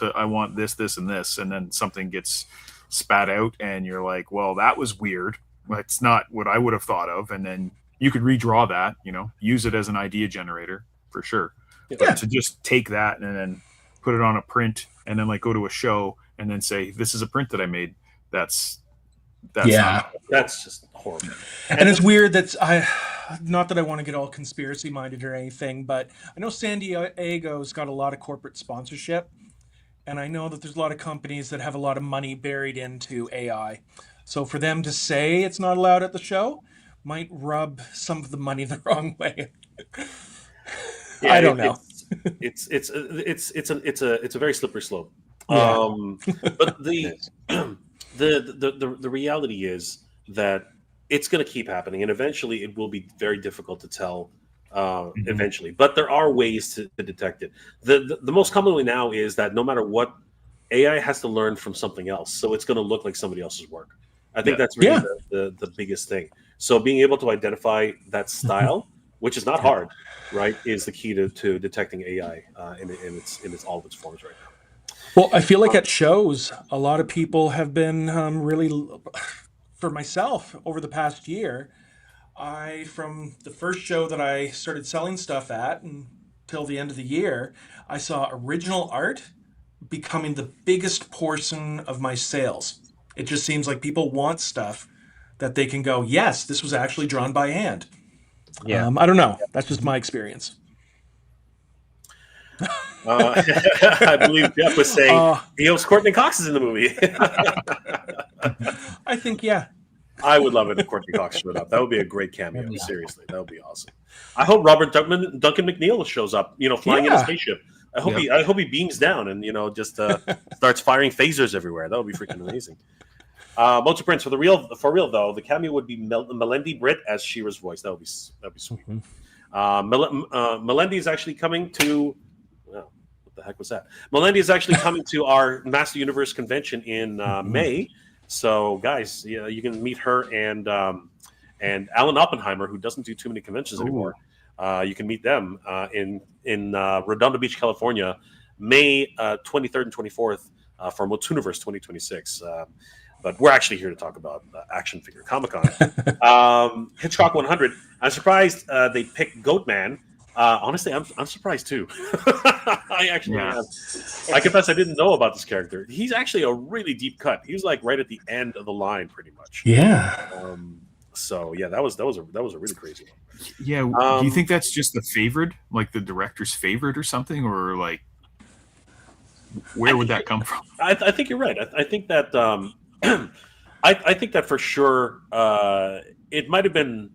[SPEAKER 4] this, and this, and then something gets spat out, and you're like, well, that was weird. That's not what I would have thought of. And then you could redraw that, use it as an idea generator for sure. Yeah. But to just take that and then put it on a print and then like go to a show and then say, this is a print that I made. That's
[SPEAKER 2] just horrible.
[SPEAKER 5] And it's weird not that I want to get all conspiracy minded or anything, but I know San Diego's got a lot of corporate sponsorship, and I know that there's a lot of companies that have a lot of money buried into AI. So for them to say it's not allowed at the show might rub some of the money the wrong way. I don't know.
[SPEAKER 2] it's a very slippery slope.
[SPEAKER 5] Yeah.
[SPEAKER 2] But the reality is that it's going to keep happening, and eventually it will be very difficult to tell. Eventually, but there are ways to detect it. The most commonly now is that no matter what, AI has to learn from something else, so it's going to look like somebody else's work. I think that's really the biggest thing. So being able to identify that style, which is not hard, right, is the key to detecting AI in its all of its forms right now.
[SPEAKER 5] Well, I feel like at shows, a lot of people have been really, for myself, over the past year, from the first show that I started selling stuff at until the end of the year, I saw original art becoming the biggest portion of my sales. It just seems like people want stuff that they can go, yes, this was actually drawn by hand.
[SPEAKER 6] Yeah.
[SPEAKER 5] I don't know. That's just my experience.
[SPEAKER 2] I believe Jeff was saying he hopes Courtney Cox is in the movie.
[SPEAKER 5] I think, yeah.
[SPEAKER 2] I would love it if Courtney Cox showed up. That would be a great cameo. Seriously, that would be awesome. I hope Robert Duncan McNeil shows up. Flying in a spaceship. I hope he beams down and just starts firing phasers everywhere. That would be freaking amazing. MOTU Prince for real though. The cameo would be Melendi Britt as She-Ra's voice. That would be sweet. Melendi is actually coming to. What the heck was that? Melendi is actually coming to our Master Universe convention in May. So, guys, you can meet her and Alan Oppenheimer, who doesn't do too many conventions anymore. You can meet them in Redondo Beach, California, May 23rd and 24th for MOTUniverse 2026. But we're actually here to talk about Action Figure Comic-Con. Hitchcock 100. I'm surprised they picked Goatman. Honestly, I'm surprised too. I actually am. I confess I didn't know about this character. He's actually a really deep cut. He was like right at the end of the line, pretty much.
[SPEAKER 5] Yeah.
[SPEAKER 2] So yeah, that was a really crazy one.
[SPEAKER 4] Yeah. Do you think that's just the favorite, like the director's favorite or something, or like where would that come from?
[SPEAKER 2] I think you're right. I think that I think that for sure it might have been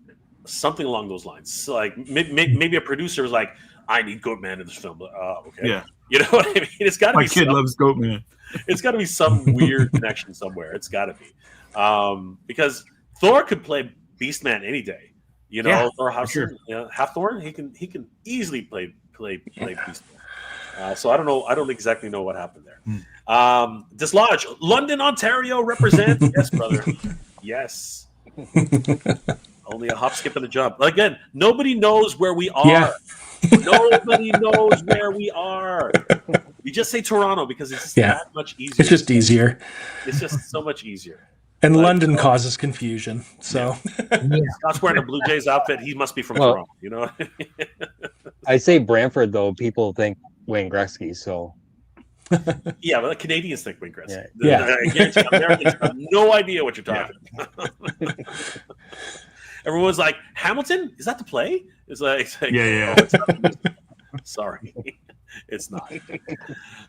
[SPEAKER 2] something along those lines. So like maybe a producer was like, "I need Goatman in this film." Okay,
[SPEAKER 4] Yeah,
[SPEAKER 2] you know what I mean. It's got to be.
[SPEAKER 4] My kid loves Goatman.
[SPEAKER 2] It's got to be some weird connection somewhere. It's got to be because Thor could play Beastman any day. Thor Hudson, Hathorn, he can easily play Beastman. So I don't know. I don't exactly know what happened there. Dislodge, London, Ontario represent. Yes, brother. Yes. Only a hop, skip, and a jump. Again, nobody knows where we are.
[SPEAKER 5] Yeah.
[SPEAKER 2] Nobody knows where we are. You just say Toronto because it's just that much easier.
[SPEAKER 5] It's just easier.
[SPEAKER 2] It's just so much easier.
[SPEAKER 5] And London causes confusion. So
[SPEAKER 2] Scott's wearing a Blue Jays outfit. He must be from Toronto. You know.
[SPEAKER 6] I say Brantford though. People think Wayne Gretzky. So
[SPEAKER 2] yeah, but the Canadians think Wayne Gretzky.
[SPEAKER 5] Yeah.
[SPEAKER 2] Americans have no idea what you're talking about. Everyone's like, Hamilton? Is that the play? It's like
[SPEAKER 4] Yeah.
[SPEAKER 2] Oh, it's not. Sorry, it's not.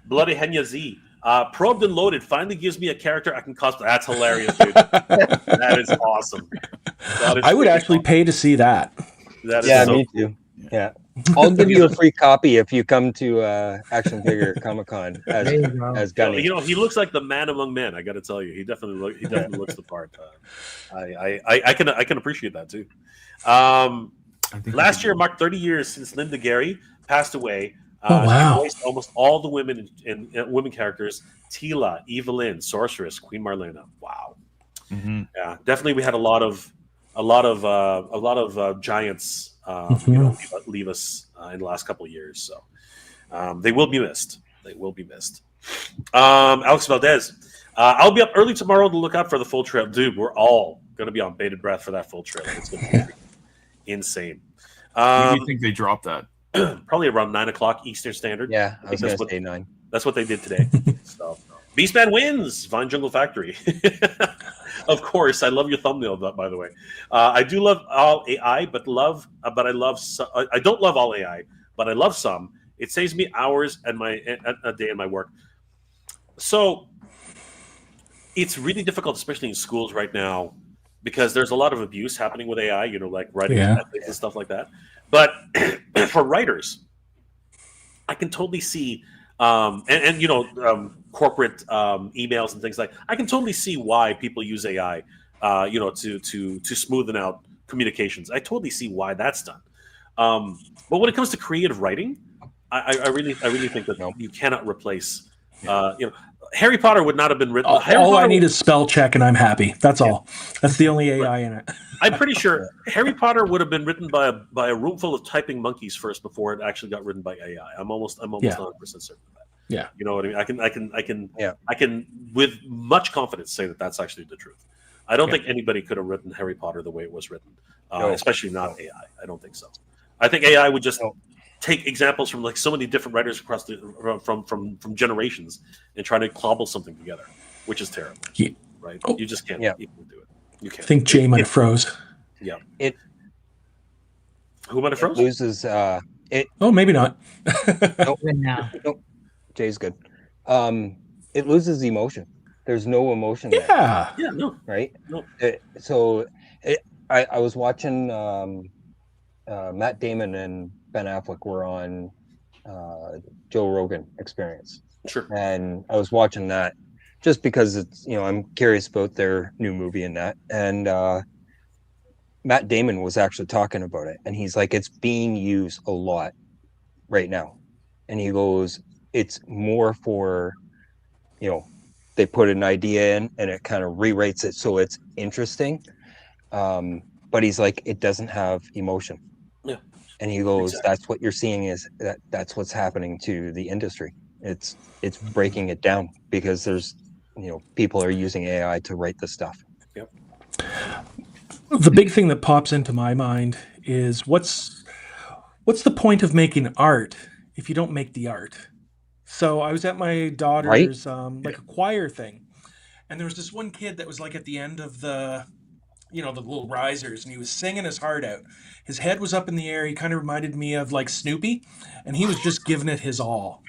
[SPEAKER 2] Bloody Henya Z. Probed and Loaded finally gives me a character I can cosplay. That's hilarious, dude. That is awesome.
[SPEAKER 5] I would actually pay to see that.
[SPEAKER 2] That is
[SPEAKER 6] me too. Yeah. I'll give you a free copy if you come to Action Figure Comic-Con as Gunny.
[SPEAKER 2] He looks like the man among men. I got to tell you, he definitely looks the part. I can appreciate that too. Last year marked 30 years since Linda Gary passed away.
[SPEAKER 5] Wow!
[SPEAKER 2] She voiced almost all the women in women characters: Tila, Evelyn, Sorceress, Queen Marlena. Wow.
[SPEAKER 4] Mm-hmm.
[SPEAKER 2] Yeah, definitely. We had a lot of giants. Leave us in the last couple of years. So they will be missed. Alex Valdez. I'll be up early tomorrow to look out for the full trail. Dude, we're all going to be on bated breath for that full trail. It's going to be insane.
[SPEAKER 4] When do you think they dropped that?
[SPEAKER 2] Probably around 9 o'clock Eastern Standard.
[SPEAKER 6] Yeah, I was going to say 9.
[SPEAKER 2] That's what they did today. So Beastman wins. Vine Jungle Factory. Of course, I love your thumbnail. By the way, I do love all AI, but I love. I don't love all AI, but I love some. It saves me hours and a day in my work. So it's really difficult, especially in schools right now, because there's a lot of abuse happening with AI. Like writing essays and stuff like that. But for writers, I can totally see, and corporate emails and things like. I can totally see why people use AI, to smoothen out communications. I totally see why that's done. But when it comes to creative writing, I really think that you cannot replace. Harry Potter would not have been written.
[SPEAKER 5] All I need is spell check, and I'm happy. That's all. That's the only AI in it.
[SPEAKER 2] I'm pretty sure Harry Potter would have been written by a room full of typing monkeys first before it actually got written by AI. I'm almost 100% certain of that.
[SPEAKER 5] Yeah,
[SPEAKER 2] you know what I mean. I can with much confidence say that that's actually the truth. I don't think anybody could have written Harry Potter the way it was written, especially not AI. I don't think so. I think AI would just take examples from like so many different writers across from generations and try to cobble something together, which is terrible. Right? You just can't even do it. You can't.
[SPEAKER 5] I think Jay might have froze.
[SPEAKER 2] Yeah.
[SPEAKER 6] Who
[SPEAKER 2] might have froze?
[SPEAKER 6] Loses it.
[SPEAKER 5] Oh, maybe not.
[SPEAKER 6] Nope. Jay's good. It loses emotion. There's no emotion there.
[SPEAKER 2] Yeah, no.
[SPEAKER 6] Right?
[SPEAKER 2] No.
[SPEAKER 6] I was watching Matt Damon and Ben Affleck were on Joe Rogan Experience.
[SPEAKER 2] Sure.
[SPEAKER 6] And I was watching that just because it's, I'm curious about their new movie and that. And Matt Damon was actually talking about it. And he's like, it's being used a lot right now. And he goes, it's more for, they put an idea in and it kind of rewrites it so it's interesting. But he's like, it doesn't have emotion.
[SPEAKER 2] Yeah.
[SPEAKER 6] And he goes, that's what you're seeing is that's what's happening to the industry. It's breaking it down because there's, people are using AI to write the stuff.
[SPEAKER 2] Yep.
[SPEAKER 5] The big thing that pops into my mind is what's the point of making art if you don't make the art? So I was at my daughter's like a choir thing, and there was this one kid that was like at the end of the the little risers, and he was singing his heart out. His head was up in the air. He kind of reminded me of like Snoopy, and he was just giving it his all.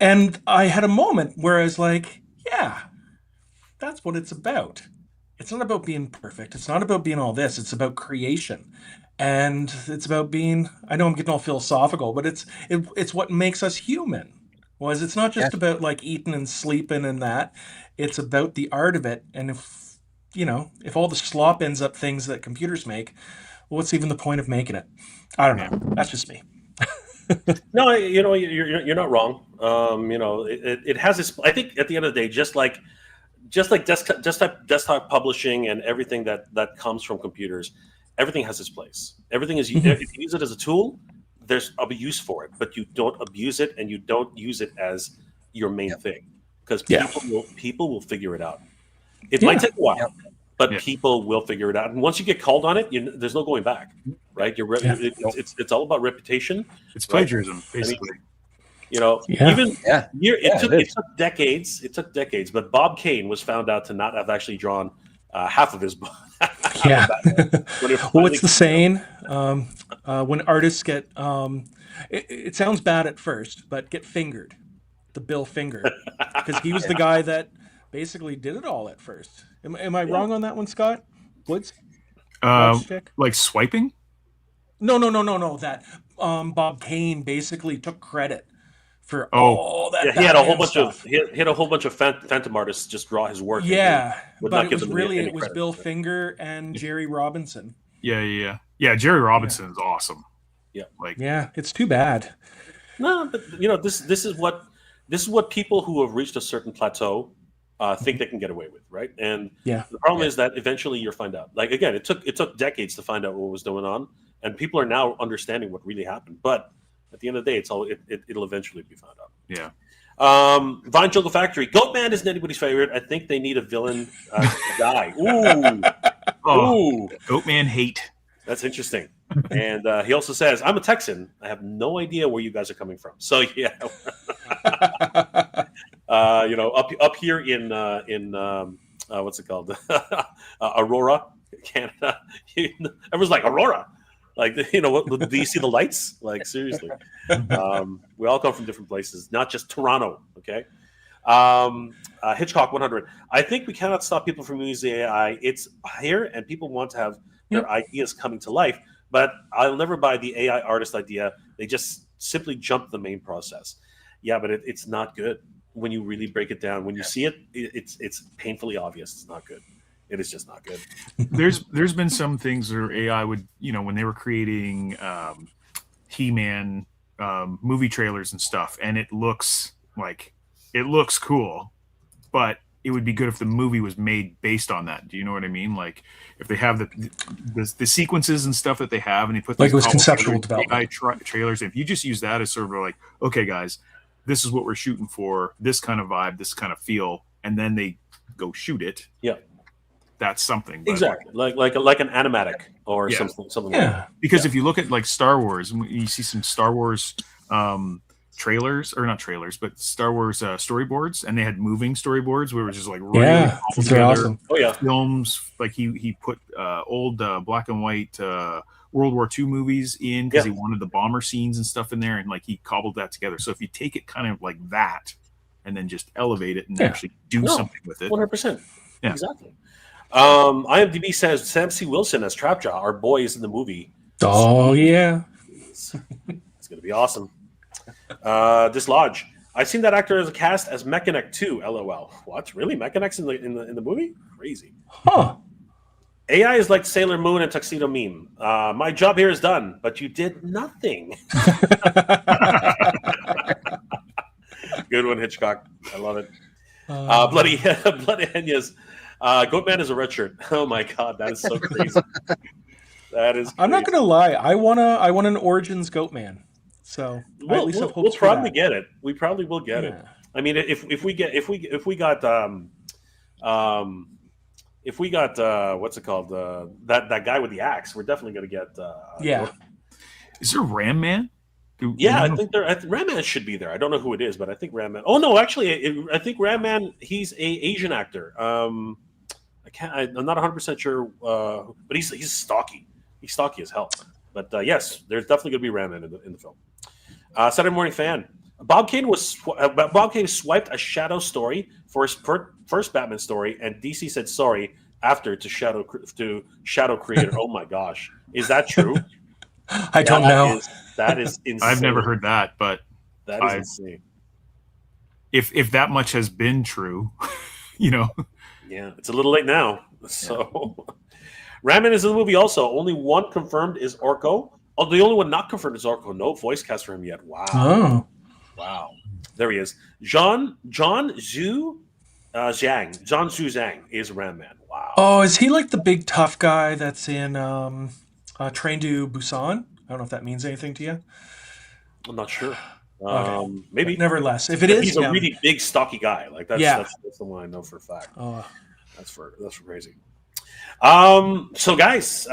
[SPEAKER 5] And I had a moment where I was like, yeah, that's what it's about. It's not about being perfect. It's not about being all this. It's about creation. And it's about being, I know I'm getting all philosophical, but it's what makes us human. It's not just about like eating and sleeping and that. It's about the art of it. And if all the slop ends up things that computers make, what's even the point of making it? I don't know. That's just me.
[SPEAKER 2] No, you're not wrong. It has its. I think at the end of the day, just like desktop publishing and everything that comes from computers, everything has its place. Everything is if you use it as a tool, there's a use for it, but you don't abuse it and you don't use it as your main thing because people will figure it out. It might take a while, but people will figure it out. And once you get called on it, there's no going back, right? It's all about reputation.
[SPEAKER 4] It's plagiarism, basically.
[SPEAKER 2] It took decades. It took decades, but Bob Kane was found out to not have actually drawn half of his book.
[SPEAKER 5] Yeah. What's the saying? When artists get, it sounds bad at first, but get fingered, the Bill Finger, because he was the guy that basically did it all at first. Am I wrong on that one, Scott Woods?
[SPEAKER 4] Like swiping?
[SPEAKER 5] No. That Bob Kane basically took credit for all that.
[SPEAKER 2] Yeah, he had a whole bunch of phantom artists just draw his work.
[SPEAKER 5] Yeah, but it was Bill Finger and Jerry Robinson.
[SPEAKER 4] Yeah. Jerry Robinson is awesome.
[SPEAKER 2] Yeah,
[SPEAKER 5] it's too bad.
[SPEAKER 2] No, but this is what people who have reached a certain plateau think they can get away with, right? And the problem is that eventually you'll find out. Like again, it took decades to find out what was going on, and people are now understanding what really happened. But at the end of the day, it'll eventually be found out.
[SPEAKER 4] Yeah.
[SPEAKER 2] Vine Jungle Factory. Goatman isn't anybody's favorite. I think they need a villain to die. Ooh.
[SPEAKER 4] Goatman hate.
[SPEAKER 2] That's interesting. And he also says, I'm a Texan. I have no idea where you guys are coming from. So yeah. Up here in what's it called? Aurora, Canada. Everyone's like, Aurora. Like, do you see the lights? Like, seriously. We all come from different places, not just Toronto, okay? Hitchcock 100. I think we cannot stop people from using AI. It's here, and people want to have their ideas coming to life, but I'll never buy the AI artist idea. They just simply jump the main process. Yeah, but it's not good when you really break it down. When you see it, it's painfully obvious. It's not good. It is just not good.
[SPEAKER 4] There's been some things where AI would, when they were creating He-Man movie trailers and stuff, and it looks cool, but it would be good if the movie was made based on that. Do you know what I mean? Like if they have the sequences and stuff that they have, and they put
[SPEAKER 5] like it was conceptual development
[SPEAKER 4] AI trailers. If you just use that as sort of like, okay, guys, this is what we're shooting for, this kind of vibe, this kind of feel, and then they go shoot it.
[SPEAKER 2] Yeah,
[SPEAKER 4] that's something. But
[SPEAKER 2] exactly like an animatic or something like that.
[SPEAKER 4] Because if you look at like Star Wars, and you see some Star Wars trailers, or not trailers, but Star Wars storyboards, and they had moving storyboards where it was just like really
[SPEAKER 5] that's very awesome.
[SPEAKER 2] Oh yeah,
[SPEAKER 4] films. Like he put old black and white World War II movies in because he wanted the bomber scenes and stuff in there, and like he cobbled that together. So if you take it kind of like that and then just elevate it and actually do something with it,
[SPEAKER 2] 100%. Exactly. IMDb says Sam C. Wilson as Trapjaw, our boy, is in the movie.
[SPEAKER 5] Oh yeah,
[SPEAKER 2] it's gonna be awesome. Dislodge. I've seen that actor as a cast as Mechanic too. LOL. What? Really? Mechanic's in the movie? Crazy.
[SPEAKER 5] Huh.
[SPEAKER 2] AI is like Sailor Moon and Tuxedo Meme. My job here is done, but you did nothing. Good one, Hitchcock. I love it. Bloody Henya's. Goatman is a red shirt. Oh my god, that is so crazy. That is. Crazy.
[SPEAKER 5] I'm not gonna lie. I want an Origins Goatman. So
[SPEAKER 2] we'll probably get it. We probably will get it. I mean, if we got what's it called? That guy with the axe, we're definitely gonna get.
[SPEAKER 4] Is there Ram Man?
[SPEAKER 2] I think Ram Man should be there. I don't know who it is, but I think Ram Man. Oh no, actually, I think Ram Man. He's a Asian actor. I'm not 100% sure, but he's stocky. He's stocky as hell. But yes, there's definitely gonna be Ram Man in the film. Saturday Morning Fan. Bob Kane swiped a Shadow story for his first Batman story, and DC said sorry after to Shadow creator. Oh my gosh, is that true?
[SPEAKER 5] I don't know.
[SPEAKER 2] That is insane.
[SPEAKER 4] I've never heard that, but
[SPEAKER 2] that is insane.
[SPEAKER 4] If that much has been true,
[SPEAKER 2] Yeah, it's a little late now. So, Ramen is in the movie also. Only one confirmed is Orko. Oh, the only one not confirmed is Orko. No voice cast for him yet. Wow.
[SPEAKER 5] Oh.
[SPEAKER 2] Wow. There he is. John Zhu Zhang is Ram Man. Wow.
[SPEAKER 5] Oh, is he like the big tough guy that's in Train to Busan? I don't know if that means anything to you.
[SPEAKER 2] I'm not sure.
[SPEAKER 5] But
[SPEAKER 2] Maybe.
[SPEAKER 5] nevertheless, if it is,
[SPEAKER 2] he's a really big, stocky guy. Like that's the one I know for a fact. That's for crazy. So guys,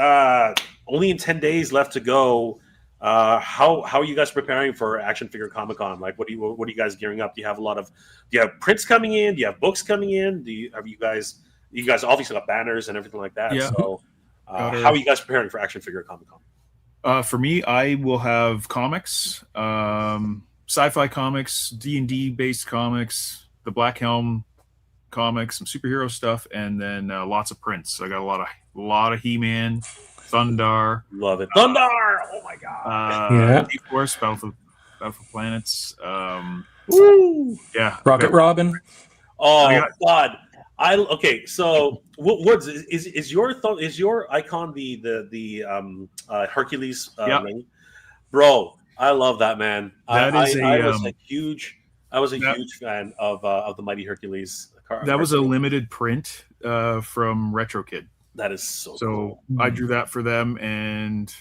[SPEAKER 2] only in 10 days left to go. How are you guys preparing for Action Figure Comic Con? Like, what are you guys gearing up? Do you have prints coming in? Do you have books coming in? You guys obviously got banners and everything like that.
[SPEAKER 4] Yeah.
[SPEAKER 2] So how are you guys preparing for Action Figure Comic Con?
[SPEAKER 4] For me, I will have comics, sci-fi comics, D&D based comics, the Black Helm comics, some superhero stuff, and then lots of prints. So I got a lot of He-Man, Thundar.
[SPEAKER 2] Love it. Thundar! Oh my god.
[SPEAKER 4] Force, Battle for Planets.
[SPEAKER 2] Woo!
[SPEAKER 4] Yeah.
[SPEAKER 5] Rocket Robin.
[SPEAKER 2] Oh god. Okay, so Woods, is your icon the Hercules ring? Bro, I love that, man. I was a huge fan of the Mighty Hercules.
[SPEAKER 4] That was a limited print from Retro Kid.
[SPEAKER 2] That is so
[SPEAKER 4] cool. I drew that for them, and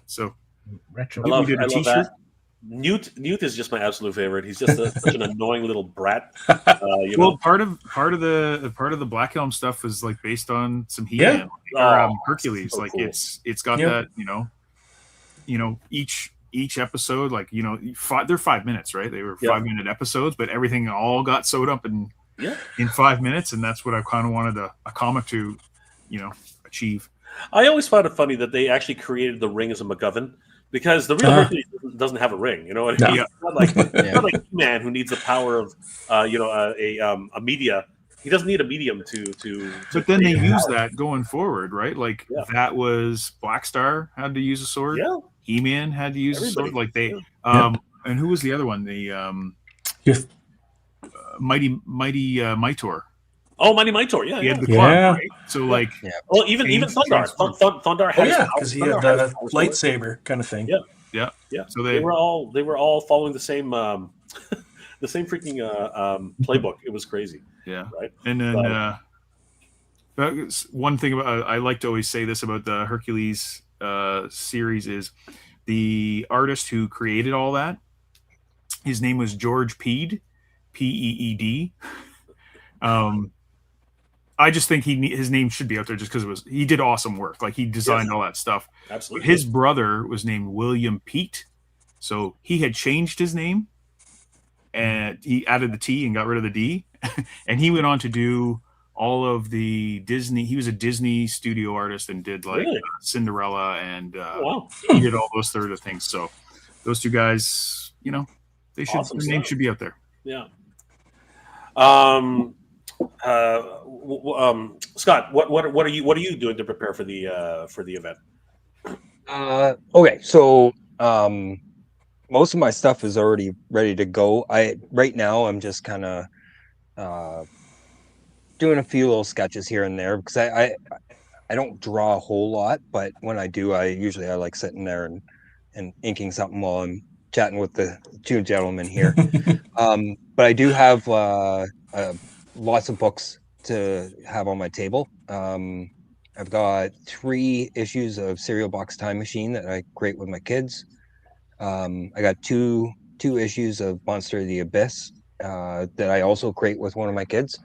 [SPEAKER 4] so
[SPEAKER 3] Retro.
[SPEAKER 2] I love that. Newt is just my absolute favorite. He's just such an annoying little brat.
[SPEAKER 4] Part of the Black Helm stuff is like based on some He-Man Hercules. So like cool. It's got that each episode, like they're 5 minutes, right? They were 5-minute episodes, but everything all got sewed up in 5 minutes, and that's what I kind of wanted a comic to achieve.
[SPEAKER 2] I always found it funny that they actually created the ring as a MacGuffin, because the real Hercules doesn't have a ring. You know what I mean? It's not like Man, who needs the power of a media. He doesn't need a medium to
[SPEAKER 4] But then they use that going forward, right? Like that was Black Star had to use a sword. He-Man had to use a sword.
[SPEAKER 2] Everybody.
[SPEAKER 4] Like they,
[SPEAKER 2] Yeah.
[SPEAKER 4] and who was the other one? The
[SPEAKER 5] Yes.
[SPEAKER 4] Mighty Mightor.
[SPEAKER 2] Oh, Mighty Mightor. Yeah,
[SPEAKER 4] He
[SPEAKER 2] yeah.
[SPEAKER 4] had the club,
[SPEAKER 5] Yeah.
[SPEAKER 4] right? So like,
[SPEAKER 2] Well, even Thundar. Thundar
[SPEAKER 5] Oh
[SPEAKER 2] had
[SPEAKER 5] yeah,
[SPEAKER 2] his
[SPEAKER 5] because he
[SPEAKER 2] Thundar
[SPEAKER 5] had
[SPEAKER 2] had
[SPEAKER 5] the
[SPEAKER 2] his power sword.
[SPEAKER 5] lightsaber kind of thing.
[SPEAKER 2] Yeah.
[SPEAKER 4] yeah. So
[SPEAKER 2] They were all following the same the same freaking playbook. It was crazy.
[SPEAKER 4] Yeah.
[SPEAKER 2] Right.
[SPEAKER 4] And then that's one thing about I like to always say this about the Hercules series is the artist who created all that. His name was George Peed, Peed. I just think his name should be out there just because he did awesome work. Like he designed all that stuff.
[SPEAKER 2] Absolutely.
[SPEAKER 4] His brother was named William Pete, so he had changed his name, and he added the T and got rid of the D, and he went on to do all of the Disney. He was a Disney studio artist and did like
[SPEAKER 2] Really?
[SPEAKER 4] Cinderella, and
[SPEAKER 2] Wow.
[SPEAKER 4] he did all those sort of things. So those two guys, they should
[SPEAKER 2] Awesome
[SPEAKER 4] their name
[SPEAKER 2] stuff.
[SPEAKER 4] should be out there.
[SPEAKER 2] Yeah. Scott, what are you doing to prepare for the event?
[SPEAKER 6] Okay, so most of my stuff is already ready to go. Right now I'm just kind of doing a few little sketches here and there because I don't draw a whole lot, but when I do, I like sitting there and inking something while I'm chatting with the two gentlemen here. But I do have lots of books to have on my table. I've got 3 issues of Cereal Box Time Machine that I create with my kids. I got two issues of Monster of the Abyss that I also create with one of my kids.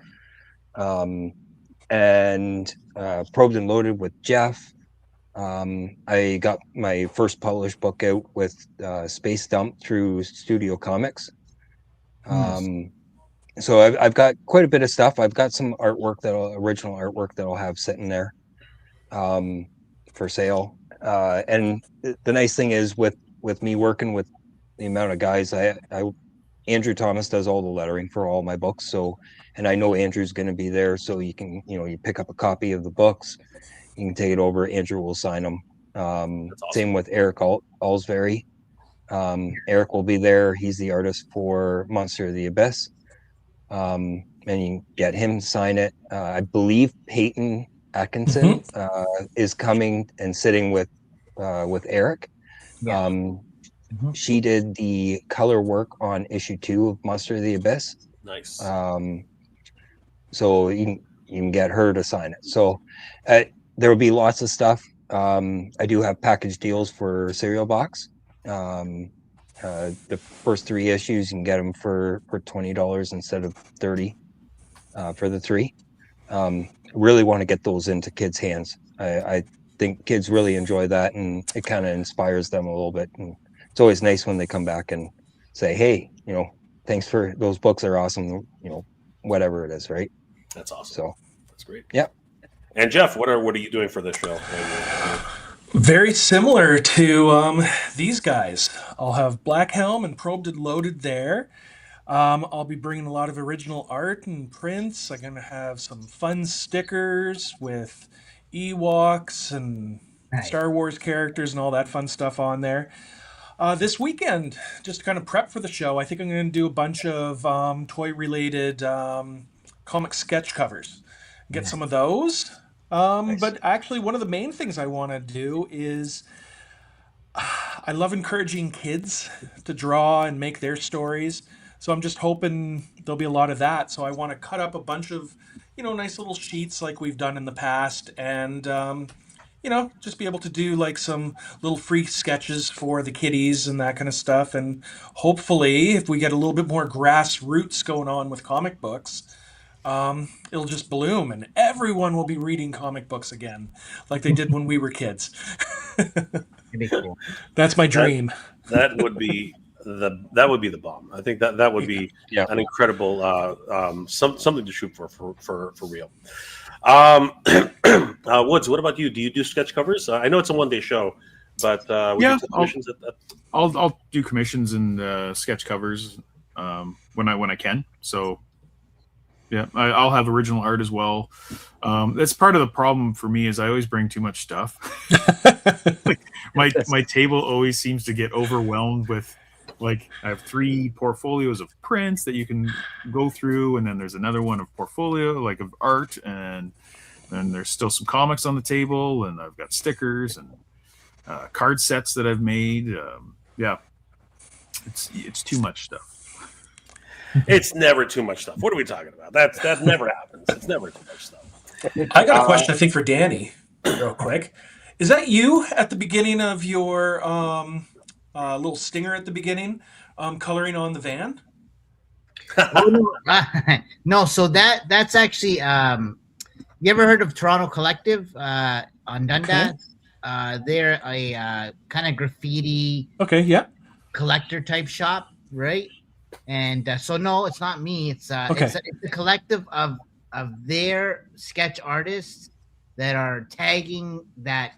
[SPEAKER 6] And Probed and Loaded with Jeff. I got my first published book out with Space Dump through Studio Comics. So I've got quite a bit of stuff. I've got some original artwork that I'll have sitting there for sale. And the nice thing is with me working with the amount of guys, Andrew Thomas does all the lettering for all my books. So, and I know Andrew's going to be there, so you can, you pick up a copy of the books, you can take it over. Andrew will sign them.
[SPEAKER 2] Awesome.
[SPEAKER 6] Same with Eric Alsbury. Eric will be there. He's the artist for Monster of the Abyss. And you can get him to sign it. I believe Peyton Atkinson is coming and sitting with Eric.
[SPEAKER 3] Yeah.
[SPEAKER 6] She did the color work on issue 2 of Monster of the Abyss.
[SPEAKER 2] Nice.
[SPEAKER 6] So you can get her to sign it. So there will be lots of stuff. I do have package deals for Cereal Box. The first 3 issues you can get them for $20 instead of $30 for the 3. Really want to get those into kids' hands. I think kids really enjoy that, and it kind of inspires them a little bit. And it's always nice when they come back and say, "Hey, thanks for those books. Are awesome." Whatever it is, right?
[SPEAKER 2] That's awesome.
[SPEAKER 6] So
[SPEAKER 2] that's great.
[SPEAKER 6] Yeah.
[SPEAKER 2] And Jeff, what are you doing for this show?
[SPEAKER 5] Very similar to these guys. I'll have Black Helm and Probed and Loaded there. I'll be bringing a lot of original art and prints. I'm going to have some fun stickers with Ewoks and Star Wars characters and all that fun stuff on there. This weekend, just to kind of prep for the show, I think I'm going to do a bunch of toy-related comic sketch covers. Get some of those. Nice. But actually, one of the main things I want to do is I love encouraging kids to draw and make their stories. So I'm just hoping there'll be a lot of that. So I want to cut up a bunch of, nice little sheets like we've done in the past, and just be able to do like some little free sketches for the kiddies and that kind of stuff. And hopefully, if we get a little bit more grassroots going on with comic books, it'll just bloom and everyone will be reading comic books again like they did when we were kids.
[SPEAKER 3] It'd be cool.
[SPEAKER 5] That's my dream.
[SPEAKER 2] That would be the bomb. I think that would be an incredible something to shoot for real. Woods, what about you? Do you do sketch covers? I know it's a one-day show, but
[SPEAKER 4] I'll do commissions and sketch covers when I can. So Yeah, I'll have original art as well. That's part of the problem for me is I always bring too much stuff. Like my table always seems to get overwhelmed with, like, I have 3 portfolios of prints that you can go through, and then there's another one of portfolio, like of art, and then there's still some comics on the table, and I've got stickers and card sets that I've made. Yeah, it's too much stuff.
[SPEAKER 2] It's never too much stuff. What are we talking about? That never happens. It's never too much stuff.
[SPEAKER 5] I got a question, I think, for Danny, real quick. Is that you at the beginning of your little stinger at the beginning, coloring on the van?
[SPEAKER 3] No, so that's actually you ever heard of Toronto Collective on Dundas? They're a kind of graffiti
[SPEAKER 5] Okay, yeah.
[SPEAKER 3] collector type shop, right? And so no, it's not me. It's it's a collective of their sketch artists that are tagging that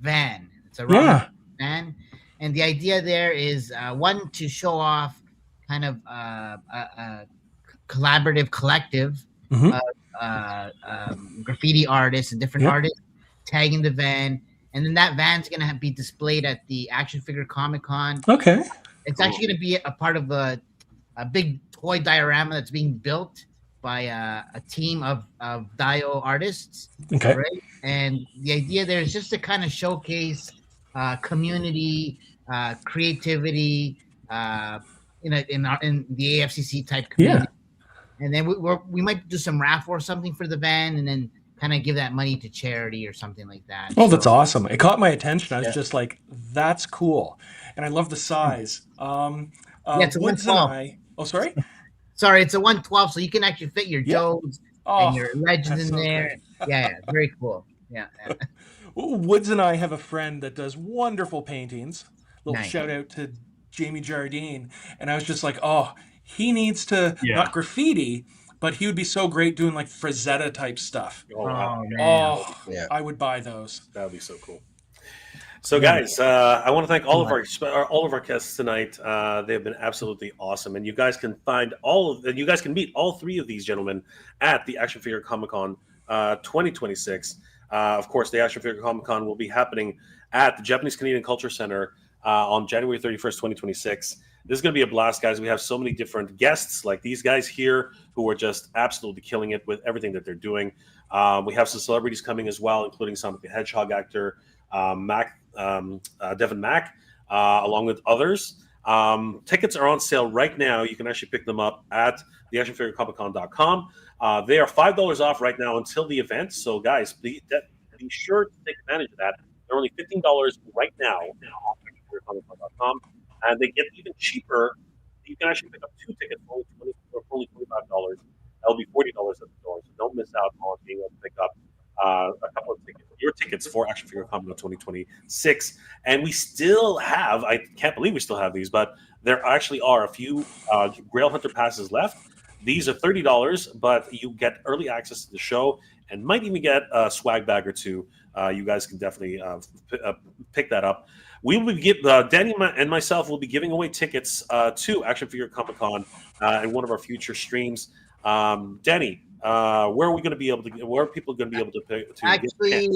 [SPEAKER 3] van. It's a van, and the idea there is one, to show off kind of a collaborative collective
[SPEAKER 5] Mhm.
[SPEAKER 3] of graffiti artists and different artists tagging the van, and then that van's gonna be displayed at the Action Figure Comic Con.
[SPEAKER 5] Okay.
[SPEAKER 3] It's actually going to be a part of a big toy diorama that's being built by a team of dio artists.
[SPEAKER 5] Okay.
[SPEAKER 3] Right? And the idea there is just to kind of showcase community, creativity, in the AFCC type community.
[SPEAKER 5] Yeah.
[SPEAKER 3] And then we might do some raffle or something for the van, and then kind of give that money to charity or something like that.
[SPEAKER 5] Oh, that's awesome. It caught my attention. I was
[SPEAKER 3] Yeah.
[SPEAKER 5] just like, that's cool. And I love the size.
[SPEAKER 3] It's a
[SPEAKER 5] Woods
[SPEAKER 3] 112.
[SPEAKER 5] oh, sorry?
[SPEAKER 3] Sorry, it's a 112, so you can actually fit your Joes
[SPEAKER 5] Oh,
[SPEAKER 3] and your legends
[SPEAKER 5] that's
[SPEAKER 3] in
[SPEAKER 5] so
[SPEAKER 3] there.
[SPEAKER 5] great.
[SPEAKER 3] Yeah, very cool. Yeah.
[SPEAKER 5] Woods and I have a friend that does wonderful paintings. Little
[SPEAKER 3] Nice.
[SPEAKER 5] shout out to Jamie Jardine. And I was just like, oh, he needs to,
[SPEAKER 4] Yeah.
[SPEAKER 5] not graffiti, but he would be so great doing like Frazetta type stuff.
[SPEAKER 2] Oh, wow.
[SPEAKER 3] man.
[SPEAKER 5] Oh,
[SPEAKER 6] Yeah.
[SPEAKER 5] I would buy those.
[SPEAKER 2] That would be so cool. So, guys, I want to thank all of our guests tonight. They have been absolutely awesome, and you guys can you guys can meet all 3 of these gentlemen at the Action Figure Comic Con 2026. Of course, the Action Figure Comic Con will be happening at the Japanese Canadian Culture Center on January 31st, 2026. This is going to be a blast, guys. We have so many different guests like these guys here who are just absolutely killing it with everything that they're doing. We have some celebrities coming as well, including Sonic the Hedgehog actor Devin Mack, along with others. Tickets are on sale right now. You can actually pick them up at theactionfigurecomiccon.com. They are $5 off right now until the event. So, guys, be sure to take advantage of that. They're only $15 right now on theactionfigurecomiccon.com. And they get even cheaper. You can actually pick up 2 tickets for only $25. That'll be $40 at the door. So don't miss out on being able to pick up a couple of tickets for Action Figure Comic Con 2026. And we still have, I can't believe we still have these, but there actually are a few Grail Hunter passes left. These are $30, but you get early access to the show and might even get a swag bag or 2. You guys can definitely pick that up. We will Danny and myself will be giving away tickets to Action Figure Comic Con in one of our future streams. Danny, where are we going to be able to? Where are people going to be able to pick?
[SPEAKER 3] Actually,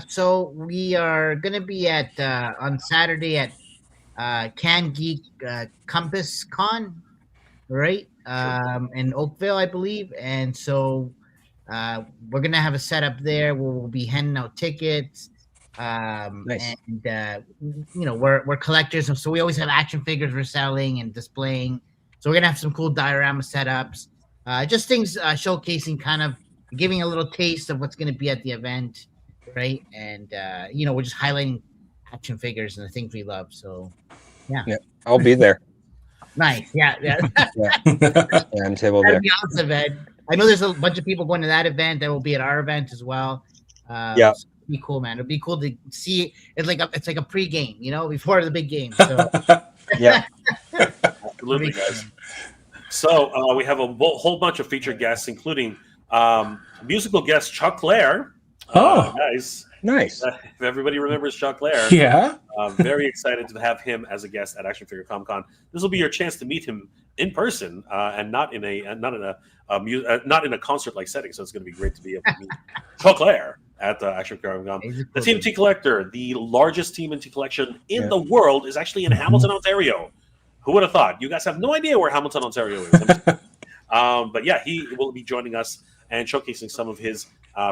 [SPEAKER 3] so we are going to be at on Saturday at Can Geek Compass Con, right? In Oakville, I believe, and so we're going to have a setup there where we'll be handing out tickets.
[SPEAKER 6] Nice.
[SPEAKER 3] And we're collectors, so we always have action figures we're selling and displaying. So we're gonna have some cool diorama setups, just things showcasing, kind of giving a little taste of what's gonna be at the event, right? And we're just highlighting action figures and the things we love. So yeah,
[SPEAKER 6] I'll be there.
[SPEAKER 3] nice, yeah.
[SPEAKER 6] I'm table there.
[SPEAKER 3] That'd be awesome, man. I know there's a bunch of people going to that event that will be at our event as well.
[SPEAKER 6] Yeah.
[SPEAKER 3] So it'd be cool, man. It'd be cool to see. It's like a pre-game, before the big game. So
[SPEAKER 6] Yeah.
[SPEAKER 2] Absolutely, guys. So we have a whole bunch of featured guests, including musical guest Chuck Lair. Guys,
[SPEAKER 6] Nice.
[SPEAKER 2] If everybody remembers Chuck Lair,
[SPEAKER 5] Yeah.
[SPEAKER 2] very excited to have him as a guest at Action Figure Comic Con. This will be your chance to meet him in person, and not in a concert like setting. So it's going to be great to be able to meet Chuck Lair at the Action Figure Comic Con. The TMT Collector, the largest TMT collection in the world, is actually in Hamilton, Ontario. Who would have thought? You guys have no idea where Hamilton, Ontario is. But yeah, he will be joining us and showcasing some of his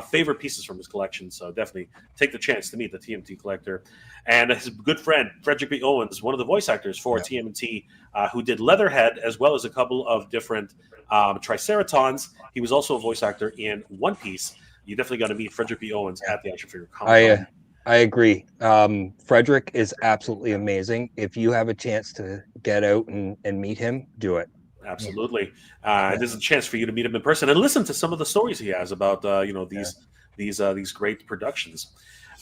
[SPEAKER 2] favorite pieces from his collection. So definitely take the chance to meet the TMT Collector. And his good friend, Frederick B. Owens, one of the voice actors for TMT, who did Leatherhead, as well as a couple of different Triceratons. He was also a voice actor in One Piece. You definitely got to meet Frederick B. Owens at the Action Figure Comic-Con.
[SPEAKER 6] I agree. Frederick is absolutely amazing. If you have a chance to get out and meet him, do it.
[SPEAKER 2] Absolutely. There's a chance for you to meet him in person and listen to some of the stories he has about these great productions.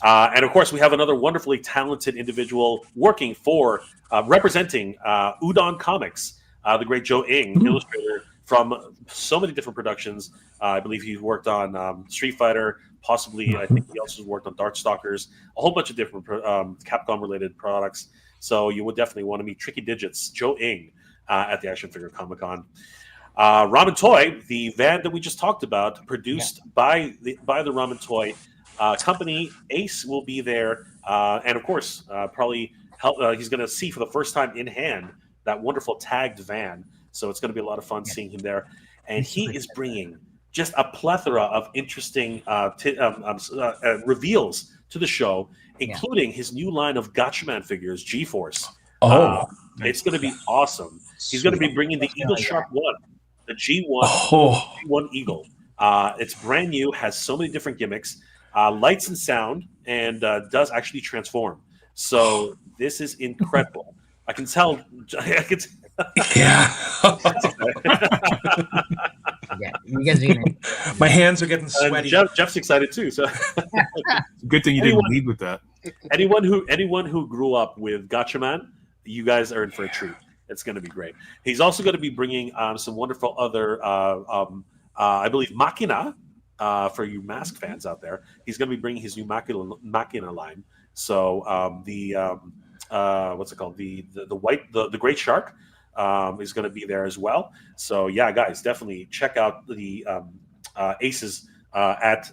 [SPEAKER 2] And of course, we have another wonderfully talented individual working for representing Udon Comics, the great Joe Ng, illustrator from so many different productions. I believe he worked on Street Fighter, possibly. I think he also worked on Darkstalkers, a whole bunch of different Capcom-related products. So you would definitely want to meet Tricky Digits, Joe Ng, at the Action Figure Comic-Con. Ramen Toy, the van that we just talked about, produced by the Ramen Toy company. Ace will be there, and of course, probably help. He's going to see for the first time in hand that wonderful tagged van. So it's going to be a lot of fun seeing him there. And he is bringing just a plethora of interesting reveals to the show, including his new line of Gotchaman figures, G-Force. It's going to be awesome. He's going to be bringing the Eagle Shark 1, the G1 Eagle. It's brand new, has so many different gimmicks, lights and sound, and does actually transform. So this is incredible. I can tell.
[SPEAKER 5] Yeah.
[SPEAKER 3] You guys are gonna...
[SPEAKER 5] My hands are getting sweaty.
[SPEAKER 2] Jeff's excited too. So
[SPEAKER 4] good thing you didn't lead with that.
[SPEAKER 2] Anyone who grew up with Gotchaman, you guys are in for a treat. It's going to be great. He's also going to be bringing some wonderful other, I believe, Machina for you Mask fans out there. He's going to be bringing his new Machina line. So what's it called? The Great Shark is going to be there as well. So yeah, guys, definitely check out the Aces at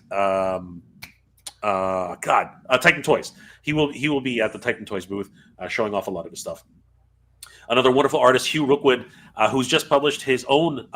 [SPEAKER 2] Titan Toys. He will be at the Titan Toys booth showing off a lot of his stuff. Another wonderful artist, Hugh Rookwood, who's just published his own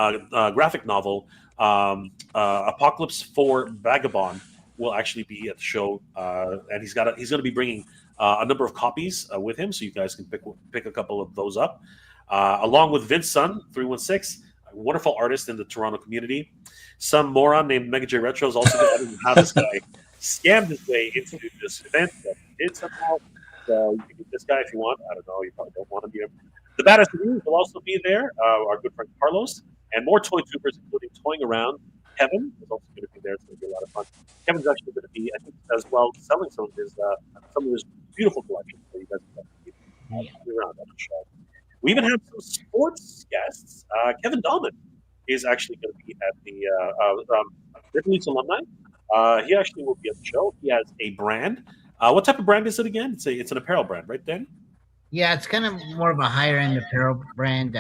[SPEAKER 2] graphic novel, Apocalypse for Vagabond, will actually be at the show, and he's going to be bringing a number of copies with him, so you guys can pick a couple of those up, along with Vince Sun 316, a wonderful artist in the Toronto community. Some moron named Mega J Retro is also going to have this guy scammed his way into this event that he did somehow. So you can get this guy if you want. I don't know. You probably don't want to be him. The Badass News will also be there. Our good friend Carlos and more toy troopers, including Toying Around. Kevin is also going to be there. It's going to be a lot of fun. Kevin's actually going to be, I think, as well, selling some of his beautiful collections. So you guys can be around at the show. We even have some sports guests. Kevin Dahlman is actually going to be at the Ripley's alumni. He actually will be at the show. He has a brand. What type of brand is it again? It's an apparel brand, right, Dan?
[SPEAKER 3] Yeah, it's kind of more of a higher end apparel brand.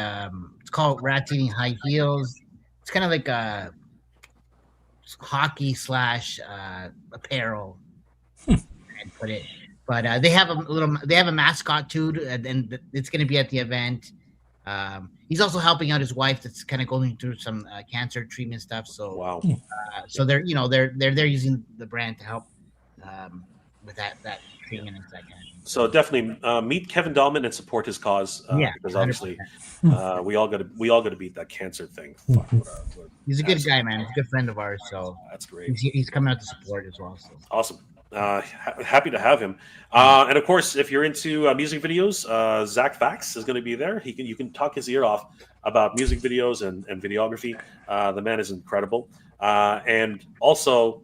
[SPEAKER 3] It's called Rats Eating High Heels. It's kind of like a hockey / apparel. I'd put it, but they have a mascot too, and it's going to be at the event. He's also helping out his wife that's kind of going through some cancer treatment stuff. So
[SPEAKER 2] wow.
[SPEAKER 3] So they're using the brand to help with that treatment and that kind of thing.
[SPEAKER 2] So definitely meet Kevin Dahlman and support his cause. Because obviously we all got to beat that cancer thing.
[SPEAKER 3] He's a good guy, man. He's a good friend of ours. So
[SPEAKER 2] that's great.
[SPEAKER 3] He's coming out to support as well. So.
[SPEAKER 2] Awesome. Happy to have him. And of course, if you're into music videos, Zach Fax is going to be there. You can talk his ear off about music videos and videography. The man is incredible. And also,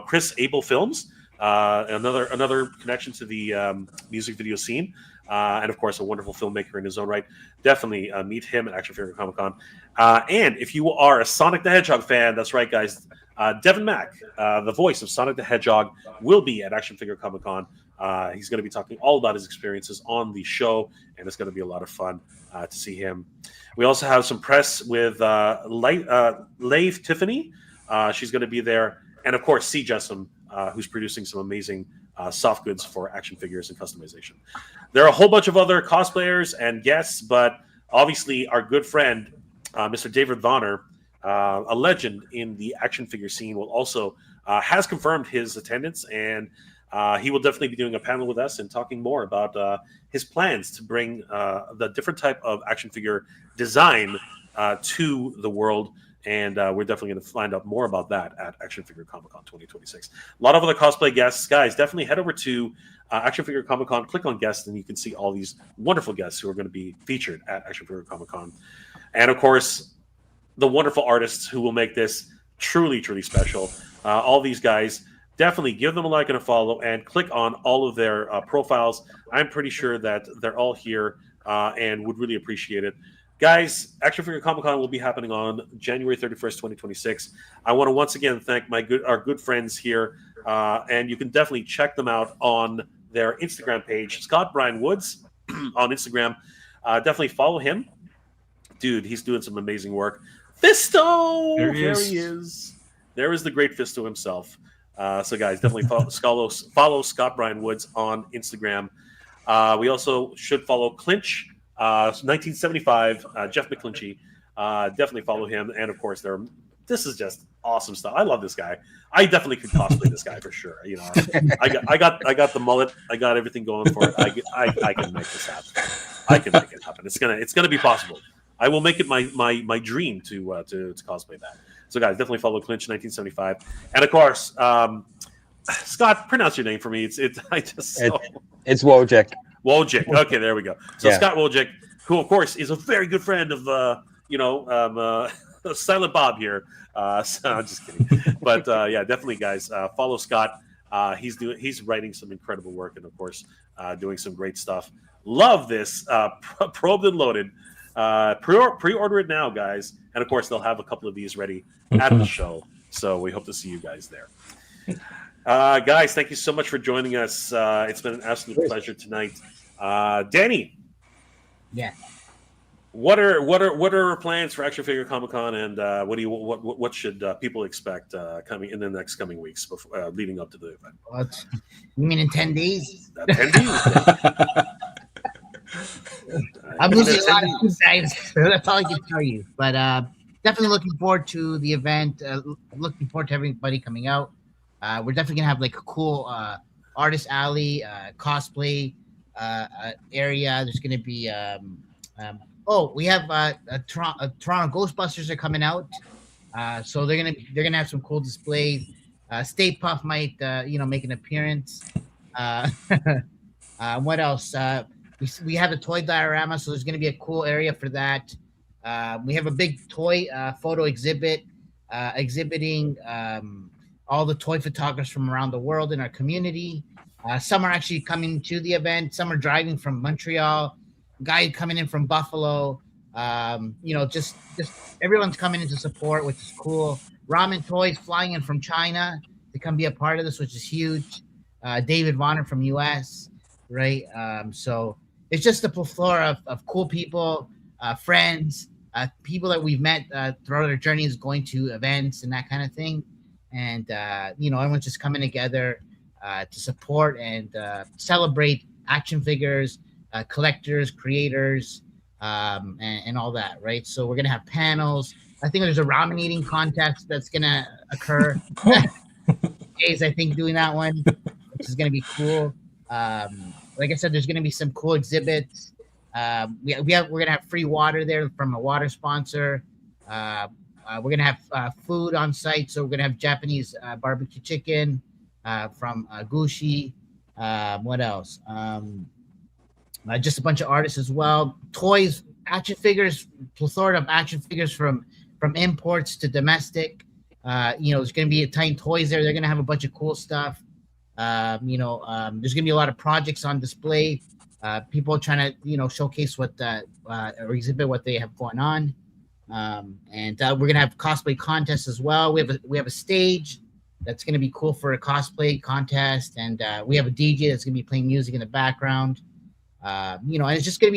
[SPEAKER 2] Chris Abel Films, another connection to the music video scene. And of course, a wonderful filmmaker in his own right. Definitely meet him at Action Figure Comic Con. And if you are a Sonic the Hedgehog fan, that's right, guys. Devin Mack, the voice of Sonic the Hedgehog, will be at Action Figure Comic Con. He's going to be talking all about his experiences on the show, and it's going to be a lot of fun to see him. We also have some press with Lave Tiffany. She's going to be there. And, of course, C. Jessam, who's producing some amazing soft goods for action figures and customization. There are a whole bunch of other cosplayers and guests, but obviously our good friend, Mr. David Vonner, a legend in the action figure scene, will also has confirmed his attendance, and he will definitely be doing a panel with us and talking more about his plans to bring the different type of action figure design to the world. And we're definitely going to find out more about that at Action Figure Comic Con 2026. A lot of other cosplay guests. Guys, definitely head over to Action Figure Comic Con, click on guests, and you can see all these wonderful guests who are going to be featured at Action Figure Comic Con. And, of course, the wonderful artists who will make this truly, truly special. All these guys, definitely give them a like and a follow and click on all of their profiles. I'm pretty sure that they're all here and would really appreciate it. Guys, Action Figure Comic Con will be happening on January 31st, 2026. I want to once again thank our good friends here, and you can definitely check them out on their Instagram page, Scott Brian Woods on Instagram. Definitely follow him. Dude, he's doing some amazing work. Fisto! There he is. There is the great Fisto himself. So, guys, definitely follow Scott Brian Woods on Instagram. We also should follow Clinch. 1975, Jeff McClinchey. Definitely follow him, and of course, this is just awesome stuff. I love this guy. I definitely could cosplay this guy for sure. You know, I got the mullet. I got everything going for it. I can make this happen. I can make it happen. It's gonna be possible. I will make it my dream to cosplay that. So, guys, definitely follow Clinch 1975, and of course, Scott, pronounce your name for me. It's
[SPEAKER 6] Wojcik.
[SPEAKER 2] Wojcik. Okay, there we go. So
[SPEAKER 6] Yeah.
[SPEAKER 2] Scott Wojcik, who of course is a very good friend of Silent Bob here. So I'm just kidding. But yeah, definitely, guys, follow Scott. He's writing some incredible work, and of course, doing some great stuff. Love this. Probed and loaded. Pre-order it now, guys. And of course, they'll have a couple of these ready at the show. So we hope to see you guys there. Guys, thank you so much for joining us. It's been an absolute pleasure tonight. Danny,
[SPEAKER 3] Yeah.
[SPEAKER 2] what are our plans for Action Figure Comic Con, and what should people expect coming in the next coming weeks before, leading up to the event?
[SPEAKER 3] What? You mean in 10 days?
[SPEAKER 2] 10 days.
[SPEAKER 3] I'm losing a lot of food times. That's all I can tell you. But definitely looking forward to the event. Looking forward to everybody coming out. We're definitely gonna have like a cool artist alley, cosplay area. There's gonna be we have Toronto Ghostbusters are coming out, so they're gonna have some cool displays. Stay Puft might make an appearance. What else? We have a toy diorama, so there's gonna be a cool area for that. We have a big toy photo exhibit exhibiting all the toy photographers from around the world in our community. Some are actually coming to the event. Some are driving from Montreal. Guy coming in from Buffalo. Just everyone's coming in to support, which is cool. Ramen Toys flying in from China to come be a part of this, which is huge. David Vonner from US, right? So it's just a plethora of cool people, friends, people that we've met throughout our journeys going to events and that kind of thing. And, everyone's just coming together to support and celebrate action figures, collectors, creators, and all that, right? So we're going to have panels. I think there's a ramen eating contest that's going to occur. Jay's, I think, doing that one, which is going to be cool. Like I said, there's going to be some cool exhibits. We're going to have free water there from a water sponsor. We're going to have food on site. So we're going to have Japanese barbecue chicken from Gushi. What else? Just a bunch of artists as well. Toys, action figures, plethora of action figures from imports to domestic. There's going to be a tiny toys there. They're going to have a bunch of cool stuff. There's going to be a lot of projects on display. People trying to, showcase what or exhibit what they have going on. And we're gonna have cosplay contests as well. We have a stage that's gonna be cool for a cosplay contest, and we have a DJ that's gonna be playing music in the background. And it's gonna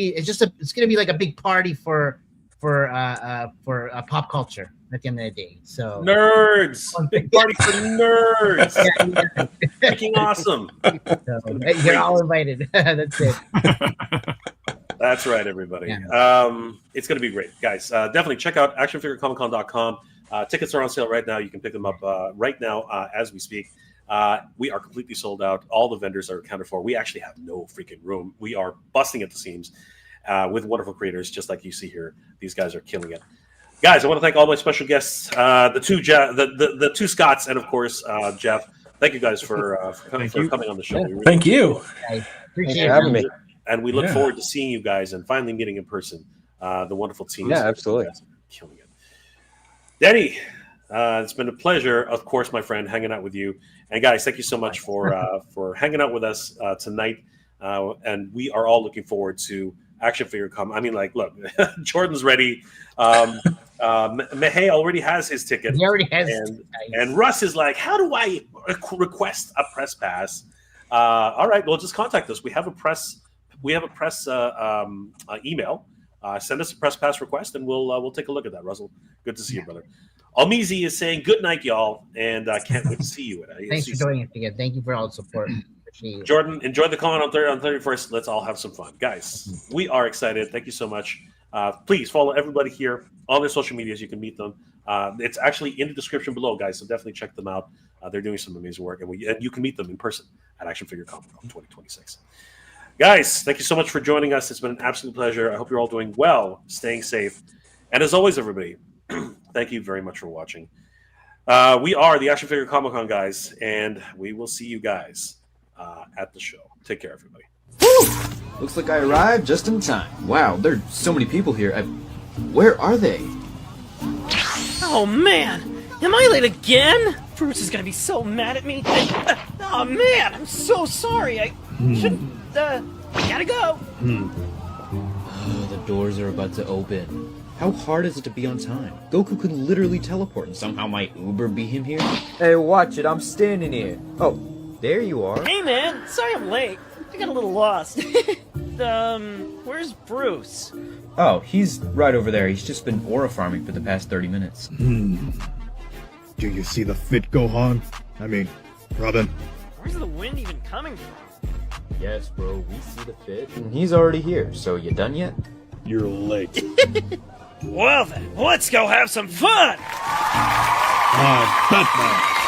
[SPEAKER 3] be like a big party for pop culture at the end of the day. So
[SPEAKER 2] nerds, big party for nerds. Freaking awesome.
[SPEAKER 3] So, you're all invited. That's it.
[SPEAKER 2] That's right, everybody. Yeah. It's going to be great, guys. Definitely check out actionfigurecomiccon.com. Tickets are on sale right now. You can pick them up right now as we speak. We are completely sold out. All the vendors are accounted for. We actually have no freaking room. We are busting at the seams with wonderful creators, just like you see here. These guys are killing it. Guys, I want to thank all my special guests, the two Scotts, and of course, Jeff. Thank you guys for coming on the show.
[SPEAKER 5] Yeah. Thank you.
[SPEAKER 3] I appreciate
[SPEAKER 6] having me.
[SPEAKER 2] And we look forward to seeing you guys and finally meeting in person. The wonderful team.
[SPEAKER 6] Yeah, absolutely.
[SPEAKER 2] Killing it. Danny, it's been a pleasure, of course, my friend, hanging out with you. And guys, thank you so much for hanging out with us tonight. And we are all looking forward to Action Figure Con. I mean, like, look, Jordan's ready. Mihei already has his ticket.
[SPEAKER 3] He already has
[SPEAKER 2] and Russ is like, how do I request a press pass? All right, well, just contact us. We have a press email. Send us a press pass request, and we'll take a look at that. Russell, good to see you, brother. Almizi is saying good night, y'all, and I can't wait to see you.
[SPEAKER 3] Thanks for joining us again. Thank you for all the support. Appreciate it.
[SPEAKER 2] Jordan, enjoy the con on 31st. Let's all have some fun, guys. We are excited. Thank you so much. Please follow everybody here on their social medias. You can meet them. It's actually in the description below, guys. So definitely check them out. They're doing some amazing work, and you can meet them in person at Action Figure Comic Con 2026. Guys, thank you so much for joining us. It's been an absolute pleasure. I hope you're all doing well, staying safe. And as always, everybody, thank you very much for watching. We are the Action Figure Comic Con guys, and we will see you guys at the show. Take care, everybody.
[SPEAKER 8] Woo! Looks like I arrived just in time. Wow, there's so many people here. Where are they?
[SPEAKER 9] Oh man, am I late again? Bruce is gonna be so mad at me. Oh man, I'm so sorry. I shouldn't. Gotta go.
[SPEAKER 8] Oh, the doors are about to open. How hard is it to be on time? Goku could literally teleport, and somehow my Uber beat him here.
[SPEAKER 10] Hey, watch it. I'm standing here. Oh, there you are.
[SPEAKER 9] Hey man, sorry I'm late. I got a little lost. Where's Bruce?
[SPEAKER 8] Oh, he's right over there. He's just been aura farming for the past 30 minutes.
[SPEAKER 11] Do you see the fit, Gohan? I mean, Robin.
[SPEAKER 9] Where's the wind even coming from?
[SPEAKER 8] Yes, bro, we see the fit. And he's already here, so you done yet?
[SPEAKER 11] You're late.
[SPEAKER 9] Well then, let's go have some fun!
[SPEAKER 11] Batman.